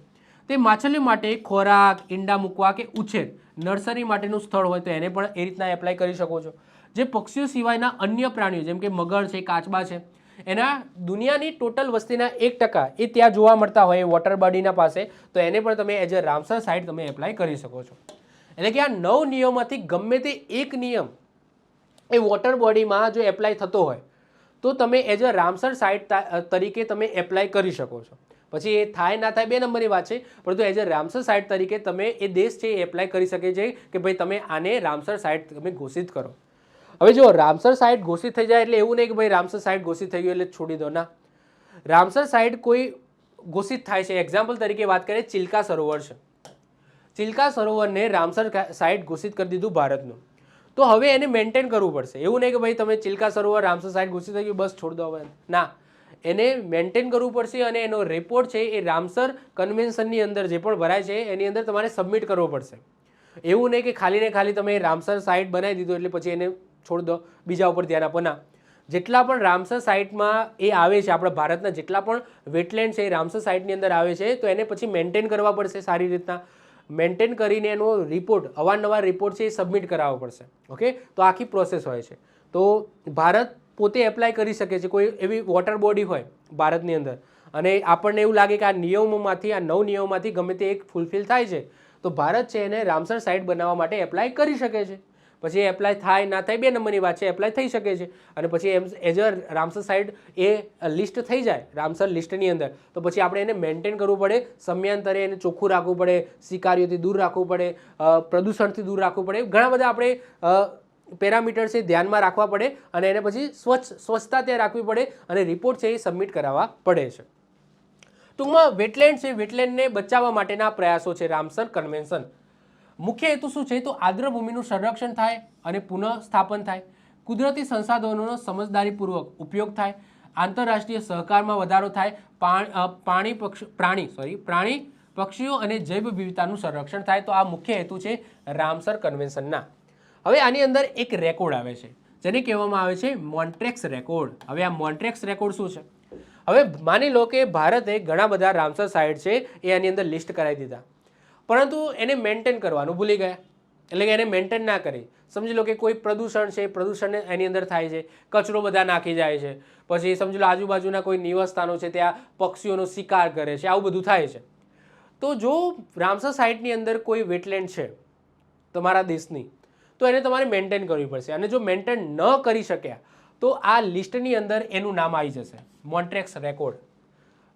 Speaker 1: તે માછલીઓ માટે ખોરાક, ઈંડા મૂકવા કે ઉછેર, નર્સરી માટેનું સ્થળ હોય તો એને પણ એ રીતના એપ્લાય કરી શકો છો. જે પક્ષીઓ સિવાયના અન્ય પ્રાણીઓ જેમ કે મગર છે, કાચબા છે, એના દુનિયાની ટોટલ વસ્તીના 1% એ ત્યાં જોવા મળતા હોય વોટર બોડીના પાસે, તો એને પણ તમે એઝ અ રામસર સાઇટ તમે એપ્લાય કરી શકો છો. એટલે કે આ 9 નિયમોમાંથી ગમે તે એક નિયમ એ વોટર બોડીમાં જો એપ્લાય થતો હોય તો તમે એઝ અ રામસર સાઇટ તરીકે તમે એપ્લાય કરી શકો છો. પછી એ થાય ના થાય 2 નંબરની વાત છે, પરંતુ એઝ અ રામસર સાઇટ તરીકે તમે એ દેશ છે એ એપ્લાય કરી શકે છે કે ભાઈ તમે આને રામસર સાઇટ તમે ઘોષિત કરો. હવે જો રામસર સાઇટ ઘોષિત થઈ જાય એટલે એવું નહીં કે ભાઈ રામસર સાઇટ ઘોષિત થઈ ગયું એટલે છોડી દો, ના. રામસર સાઇટ કોઈ ઘોષિત થાય છે, એક્ઝામ્પલ તરીકે વાત કરીએ ચિલ્કા સરોવર છે. ચિલ્કા સરોવરને રામસર સાઇટ ઘોષિત કરી દીધું ભારતનું, તો હવે એને મેન્ટેન કરવું પડશે. એવું નહીં કે ભાઈ તમે ચિલ્કા સરોવર રામસર સાઇટ ઘોષિત થઈ ગયું બસ છોડ દો, હવે ના, એને મેન્ટેન કરવું પડશે અને એનો રિપોર્ટ છે એ રામસર કન્વેન્શનની અંદર જે પણ ભરાય છે એની અંદર તમારે સબમિટ કરવો પડશે. એવું નહીં કે ખાલી ને ખાલી તમે રામસર સાઇટ બનાવી દીધું એટલે પછી એને છોડ દો, બીજા ઉપર ધ્યાન આપો, ના. જેટલા પણ રામસર સાઇટમાં એ આવે છે, આપણા ભારતના જેટલા પણ વેટલેન્ડ છે એ રામસર સાઇટની અંદર આવે છે, તો એને પછી મેન્ટેન કરવા પડશે સારી રીતના. મેન્ટેન કરીને એનો રિપોર્ટ, અવારનવાર રિપોર્ટ છે એ સબમિટ કરાવવો પડશે. ઓકે, તો આખી પ્રોસેસ હોય છે. તો ભારત પોતે એપ્લાય કરી શકે છે કોઈ એવી વોટર બોડી હોય ભારતની અંદર અને આપણને એવું લાગે કે આ નિયમોમાંથી, આ 9 નિયમોમાંથી ગમે તે એક ફૂલફિલ થાય છે તો ભારત છે એને રામસર સાઇટ બનાવવા માટે એપ્લાય કરી શકે છે. પછી એપ્લાય થાય ના થાય 2 નંબરની વાત છે, એપ્લાય થઈ શકે છે અને પછી as a Ramsar site A list થઈ જાય રામસર લિસ્ટની અંદર, તો પછી આપણે એને મેન્ટેન કરવું પડે, સમયાંતરે એને ચોખ્ખું રાખવું પડે, શિકારીઓથી દૂર રાખવું પડે, પ્રદૂષણથી દૂર રાખવું પડે, ઘણા બધા આપણે પેરામીટર્સ એ ધ્યાનમાં રાખવા પડે અને એને પછી સ્વચ્છતા ત્યાં રાખવી પડે અને રિપોર્ટ છે એ સબમિટ કરાવવા પડે છે. ટૂંકમાં વેટલેન્ડ છે, વેટલેન્ડને બચાવવા માટેના પ્રયાસો છે રામસર કન્વેન્શન. મુખ્ય હેતુ શું છે તો આર્દ્રભૂમિનું સંરક્ષણ થાય અને પુનઃસ્થાપન થાય, કુદરતી સંસાધનોનો સમજદારીપૂર્વક ઉપયોગ થાય, આંતરરાષ્ટ્રીય સહકારમાં વધારો થાય, પ્રાણી, પક્ષીઓ અને જૈવ વિવિધતાનું સંરક્ષણ થાય. તો આ મુખ્ય હેતુ છે રામસર કન્વેન્શનના. હવે આની અંદર એક રેકોર્ડ આવે છે જેને કહેવામાં આવે છે મોન્ટ્રેક્સ રેકોર્ડ. હવે આ મોન્ટ્રેક્સ રેકોર્ડ શું છે? હવે માની લો કે ભારતે ઘણા બધા રામસર સાઇટ છે એ આની અંદર લિસ્ટ કરાવી દીધા, પરંતુ એને મેન્ટેન કરવાનું ભૂલી ગયા, એટલે કે એને મેન્ટેન ના કરી. સમજી લો કે કોઈ પ્રદૂષણ છે, પ્રદૂષણ એની અંદર થાય છે, કચરો બધા નાખી જાય છે, પછી સમજી લો આજુબાજુના કોઈ નિવાસસ્થાનો છે ત્યાં પક્ષીઓનો શિકાર કરે છે, આવું બધું થાય છે. તો જો રામસર સાઇટની અંદર કોઈ વેટલેન્ડ છે તમારા દેશની તો એને તમારે મેન્ટેન કરવી પડશે અને જો મેન્ટેન ન કરી શક્યા તો આ લિસ્ટની અંદર એનું નામ આવી જશે મોન્ટ્રેક્સ રેકોર્ડ.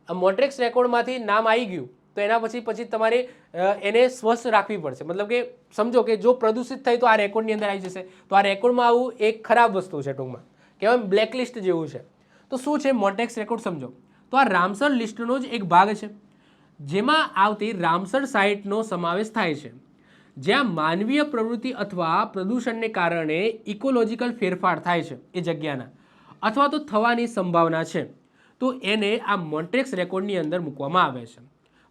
Speaker 1: આ મોન્ટ્રેક્સ રેકોર્ડમાંથી નામ આવી ગયું તો એના પછી તમારે એને સ્વસ્થ રાખવી પડશે. મતલબ કે સમજો કે જો પ્રદૂષિત થઈ તો આ રેકોર્ડની અંદર આવી જશે, તો આ રેકોર્ડમાં આવું એક ખરાબ વસ્તુ છે, ટૂંકમાં કહેવાય બ્લેકલિસ્ટ જેવું છે. તો શું છે મોન્ટ્રેક્સ રેકોર્ડ સમજો તો આ રામસર લિસ્ટનો જ એક ભાગ છે જેમાં આવતી રામસર સાઇટનો સમાવેશ થાય છે જ્યાં માનવીય પ્રવૃત્તિ અથવા પ્રદૂષણને કારણે ઇકોલોજીકલ ફેરફાર થાય છે એ જગ્યાના અથવા તો થવાની સંભાવના છે, તો એને આ મોન્ટ્રેક્સ રેકોર્ડની અંદર મૂકવામાં આવે છે.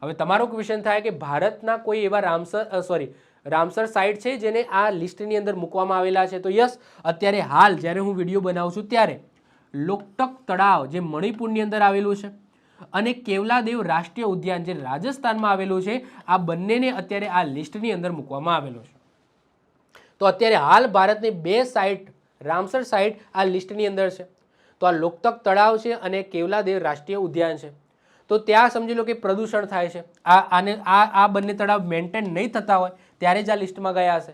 Speaker 1: હવે તમારો ક્વેશ્ચન થાય કે ભારતના કોઈ એવા રામસર સાઇટ છે જેને આ લિસ્ટની અંદર મૂકવામાં આવેલા છે? તો યસ, અત્યારે હાલ જ્યારે હું વિડીયો બનાવું છું ત્યારે લોકટક તળાવ જે મણિપુરની અંદર આવેલું છે અને કેવલાદેવ રાષ્ટ્રીય ઉદ્યાન જે રાજસ્થાનમાં આવેલું છે, આ બંનેને અત્યારે આ લિસ્ટની અંદર મૂકવામાં આવેલું છે. તો અત્યારે હાલ ભારતની 2 સાઇટ રામસર સાઇટ આ લિસ્ટની અંદર છે. તો આ લોકટક તળાવ છે અને કેવલાદેવ રાષ્ટ્રીય ઉદ્યાન છે. તો ત્યાં સમજી લો કે પ્રદૂષણ થાય છે, આ બંને તળાવ મેન્ટેન નહીં થતા હોય ત્યારે જ આ લિસ્ટમાં ગયા હશે.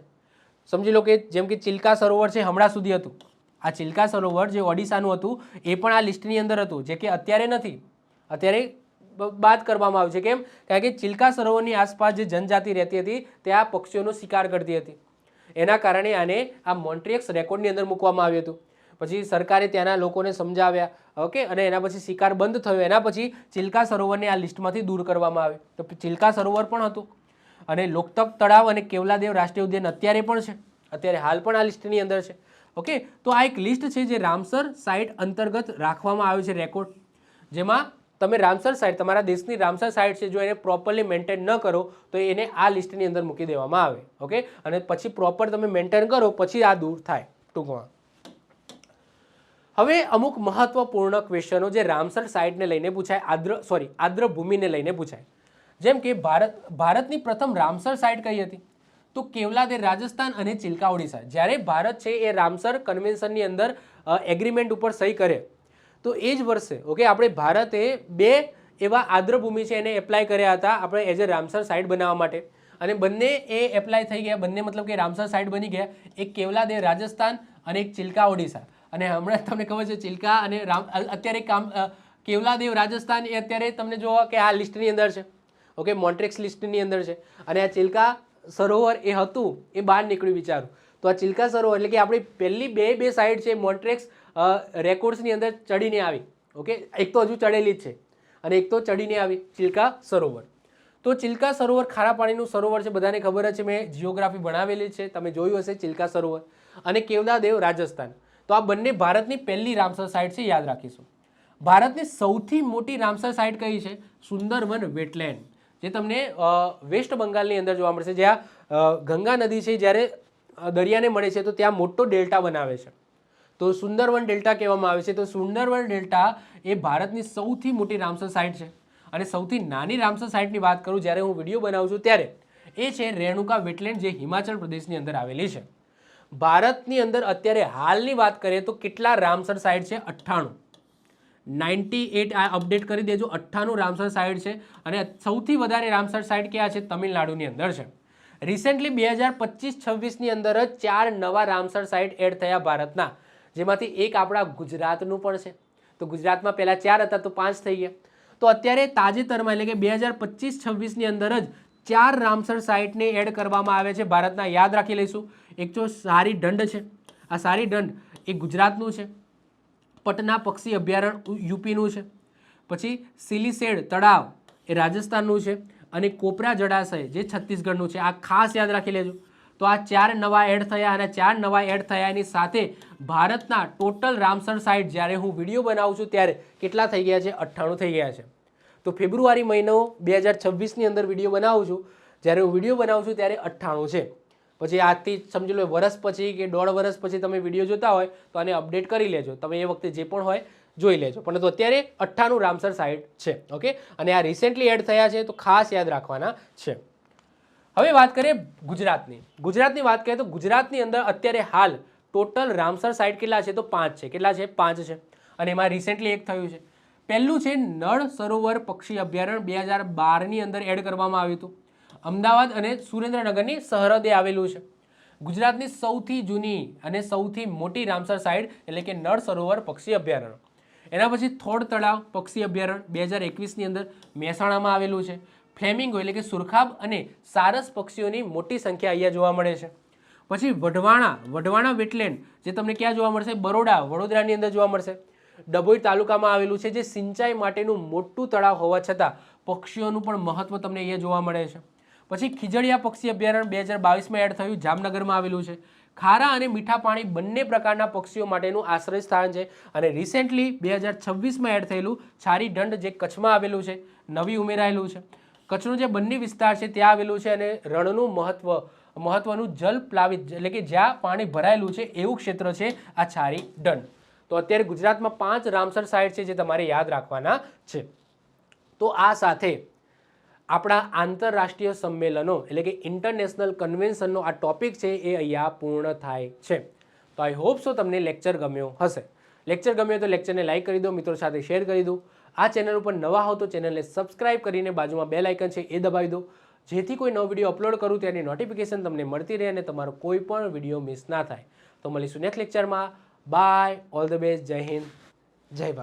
Speaker 1: સમજી લો કે જેમ કે ચિલ્કા સરોવર છે હમણાં સુધી હતું, આ ચિલ્કા સરોવર જે ઓડિશાનું હતું એ પણ આ લિસ્ટની અંદર હતું, જે કે અત્યારે નથી, અત્યારે બાદ કરવામાં આવ્યું છે. કેમ? કારણ કે ચિલ્કા સરોવરની આસપાસ જે જનજાતિ રહેતી હતી ત્યાં પક્ષીઓનો શિકાર કરતી હતી, એના કારણે આને આ મોન્ટ્રેક્સ રેકોર્ડની અંદર મૂકવામાં આવ્યું હતું. પછી સરકારે ત્યાંના લોકોને સમજાવ્યા, ઓકે, અને એના પછી શિકાર બંધ થયો, એના પછી ચિલ્કા સરોવરને આ લિસ્ટમાંથી દૂર કરવામાં આવ્યું. તો ચિલ્કા સરોવર પણ હતું અને લોકટક તળાવ અને કેવલાદેવ રાષ્ટ્રીય ઉદ્યાન અત્યારે પણ છે. અત્યારે હાલ પણ આ લિસ્ટની અંદર છે. ઓકે, તો આ એક લિસ્ટ છે જે રામસર સાઇટ અંતર્ગત રાખવામાં આવ્યું છે રેકોર્ડ, જેમાં તમે રામસર સાઇટ, તમારા દેશની રામસર સાઇટ છે, જો એને પ્રોપરલી મેન્ટેન ન કરો તો એને આ લિસ્ટની અંદર મૂકી દેવામાં આવે. ઓકે, અને પછી પ્રોપર તમે મેન્ટેન કરો પછી આ દૂર થાય ટૂંકમાં. હવે અમુક મહત્વપૂર્ણ ક્વેશ્ચનો જે રામસર સાઇટને લઈને પૂછાય, આદ્રભૂમિને લઈને પૂછાય. જેમ કે ભારતની પ્રથમ રામસર સાઇટ કઈ હતી? તો કેવલાદેવ રાજસ્થાન અને ચિલ્કા ઓડિશા. જ્યારે ભારત છે એ રામસર કન્વેન્શનની અંદર એગ્રીમેન્ટ ઉપર સહી કરે તો એ જ વર્ષે ઓકે આપણે ભારતે 2 એવા આદ્રભૂમિ છે એને એપ્લાય કર્યા હતા આપણે એઝ એ રામસર સાઇટ બનાવવા માટે, અને બંને એ એપ્લાય થઈ ગયા, બંને મતલબ કે રામસર સાઇટ બની ગયા. એક કેવલાદેવ રાજસ્થાન અને એક ચિલ્કા ઓડિશા. અને હમણાં તમને ખબર છે ચિલ્કા અને અત્યારે કેવલાદેવ રાજસ્થાન એ અત્યારે તમને જોવા કે આ લિસ્ટની અંદર છે. ઓકે, મોન્ટ્રેક્સ લિસ્ટની અંદર છે. અને આ ચિલ્કા સરોવર એ હતું એ બહાર નીકળ્યું વિચારું. તો આ ચિલ્કા સરોવર એટલે કે આપણી પહેલી બે સાઇડ છે મોન્ટ્રેક્સ રેકોર્ડ્સની અંદર ચડીને આવી. ઓકે, એક તો હજુ ચડેલી જ છે અને એક તો ચડીને આવી ચિલ્કા સરોવર. તો ચિલ્કા સરોવર ખારા પાણીનું સરોવર છે, બધાને ખબર જ છે, મેં જિયોગ્રાફી ભણાવેલી છે, તમે જોયું હશે ચિલ્કા સરોવર. અને કેવલાદેવ રાજસ્થાન, તો આ બંને ભારતની પહેલી રામસર સાઇટ છે, યાદ રાખીશું. ભારતની સૌથી મોટી રામસર સાઇટ કઈ છે? સુંદરવન વેટલેન્ડ, જે તમને વેસ્ટ બંગાળની અંદર જોવા મળશે, જ્યાં ગંગા નદી છે જ્યારે દરિયાને મળે છે તો ત્યાં મોટો ડેલ્ટા બનાવે છે, તો સુંદરવન ડેલ્ટા કહેવામાં આવે છે. તો સુંદરવન ડેલ્ટા એ ભારતની સૌથી મોટી રામસર સાઇટ છે. અને સૌથી નાની રામસર સાઇટની વાત કરું જ્યારે હું વિડીયો બનાવું છું ત્યારે એ છે રેણુકા વેટલેન્ડ, જે હિમાચલ પ્રદેશની અંદર આવેલી છે. ભારતની અંદર અત્યારે હાલની વાત કરીએ તો કેટલા રામસર સાઇટ છે? 98. 98 આ અપડેટ કરી દેજો. 98 રામસર સાઇટ છે. અને સૌથી વધારે રામસર સાઇટ ક્યાં છે? તમિલનાડુની અંદર છે. રિસેન્ટલી 2025-26ની અંદર જ 4 નવા રામસર સાઇટ એડ થયા ભારતના, જેમાંથી એક આપણા ગુજરાતનું પણ છે. તો ગુજરાતમાં પહેલા 4 હતા તો 5 થઈ ગયા. તો અત્યારે તાજેતરમાં એટલે કે 2025-26ની અંદર જ 4 રામસર સાઇટને એડ કરવામાં આવે છે ભારતના. યાદ રાખી લઈશું. એક તો સારી દંડ છે, આ સારી દંડ એ ગુજરાતનું છે. પટના પક્ષી અભયારણ્ય યુપીનું છે. પછી સિલિસેડ તળાવ એ રાજસ્થાનનું છે. અને કોપરા જળાશય જે છત્તીસગઢનું છે. આ ખાસ યાદ રાખી લેજો. તો આ 4 નવા એડ થયા, અને 4 નવા એડ થયાની સાથે ભારતના ટોટલ રામસર સાઇટ જ્યારે હું વિડીયો બનાવું છું ત્યારે કેટલા થઈ ગયા છે? 98 થઈ ગયા છે. તો ફેબ્રુઆરી મહિનો 2026ની અંદર વિડીયો બનાવું છું, જ્યારે હું વિડીયો બનાવું છું ત્યારે 98 છે. પછી આજથી સમજી લો વર્ષ પછી કે 1.5 વર્ષ પછી તમે વિડીયો જોતા હોય તો આને અપડેટ કરી લેજો, તમે એ વખતે જે પણ હોય જોઈ લેજો. પણ તો અત્યારે 98 રામસર સાઇટ છે. ઓકે, અને આ રિસેન્ટલી એડ થયા છે તો ખાસ યાદ રાખવાના છે. હવે વાત કરીએ ગુજરાતની વાત કરીએ તો ગુજરાતની અંદર અત્યારે હાલ ટોટલ રામસર સાઇટ કેટલા છે? તો 5 છે. કેટલા છે? 5 છે. અને એમાં રિસેન્ટલી એક થયું છે. પહેલું છે નળ સરોવર પક્ષી અભયારણ્ય, 2012ની અંદર એડ કરવામાં આવ્યું હતું. અમદાવાદ અને સુરેન્દ્રનગરની સરહદે આવેલું છે. ગુજરાતની સૌથી જૂની અને સૌથી મોટી રામસર સાઇટ એટલે કે નળ સરોવર પક્ષી અભયારણ્ય. એના પછી થોડ તળાવ પક્ષી અભયારણ્ય 2021ની અંદર મહેસાણામાં આવેલું છે. ફ્લેમિંગો એટલે કે સુરખાબ અને સારસ પક્ષીઓની મોટી સંખ્યા અહીંયા જોવા મળે છે. પછી વઢવાણા વેટલેન્ડ જે તમને ક્યાં જોવા મળશે? વડોદરાની અંદર જોવા મળશે. ડભોઈ તાલુકામાં આવેલું છે, જે સિંચાઈ માટેનું મોટું તળાવ હોવા છતાં પક્ષીઓનું પણ મહત્વ તમને અહીંયા જોવા મળે છે. પછી ખીજડીયા પક્ષી અભયારણ્ય 2022માં એડ થયું, જામનગરમાં આવેલું છે. ખારા અને મીઠા પાણી બંને પ્રકારના પક્ષીઓ માટેનું આશ્રય સ્થાન છે. અને રિસેન્ટલી 2026માં એડ થયેલું છારી દંડ જે કચ્છમાં આવેલું છે, નવી ઉમેરાયેલું છે. કચ્છનું જે બંને વિસ્તાર છે ત્યાં આવેલું છે. અને રણનું મહત્વનું જલ પ્લાવિત એટલે કે જ્યાં પાણી ભરાયેલું છે એવું ક્ષેત્ર છે આ છારી દંડ. તો અત્યારે ગુજરાતમાં 5 રામસર સાઇટ છે જે તમારે યાદ રાખવાના છે. તો આ સાથે આપણા આંતરરાષ્ટ્રીય સંમેલનો એટલે કે ઇન્ટરનેશનલ કન્વેન્શનનો આ ટોપિક છે એ અહીંયા પૂર્ણ થાય છે. તો આઈ હોપ સો તમને લેક્ચર ગમ્યો હશે. લેક્ચર ગમ્યો તો લેક્ચરને લાઇક કરી દો, મિત્રો સાથે શેર કરી દો. આ ચેનલ ઉપર નવા હો તો ચેનલને સબસ્ક્રાઇબ કરીને બાજુમાં બેલ આઇકન છે એ દબાવી દો, જેથી કોઈ નવો વિડીયો અપલોડ કરું તેની નોટિફિકેશન તમને મળતી રહે અને તમારો કોઈ પણ વિડીયો મિસ ના થાય. તો મળીશું નેક્સ્ટ લેક્ચરમાં. બાય, ઓલ ધ બેસ્ટ, જય હિન્દ, જય ભારત.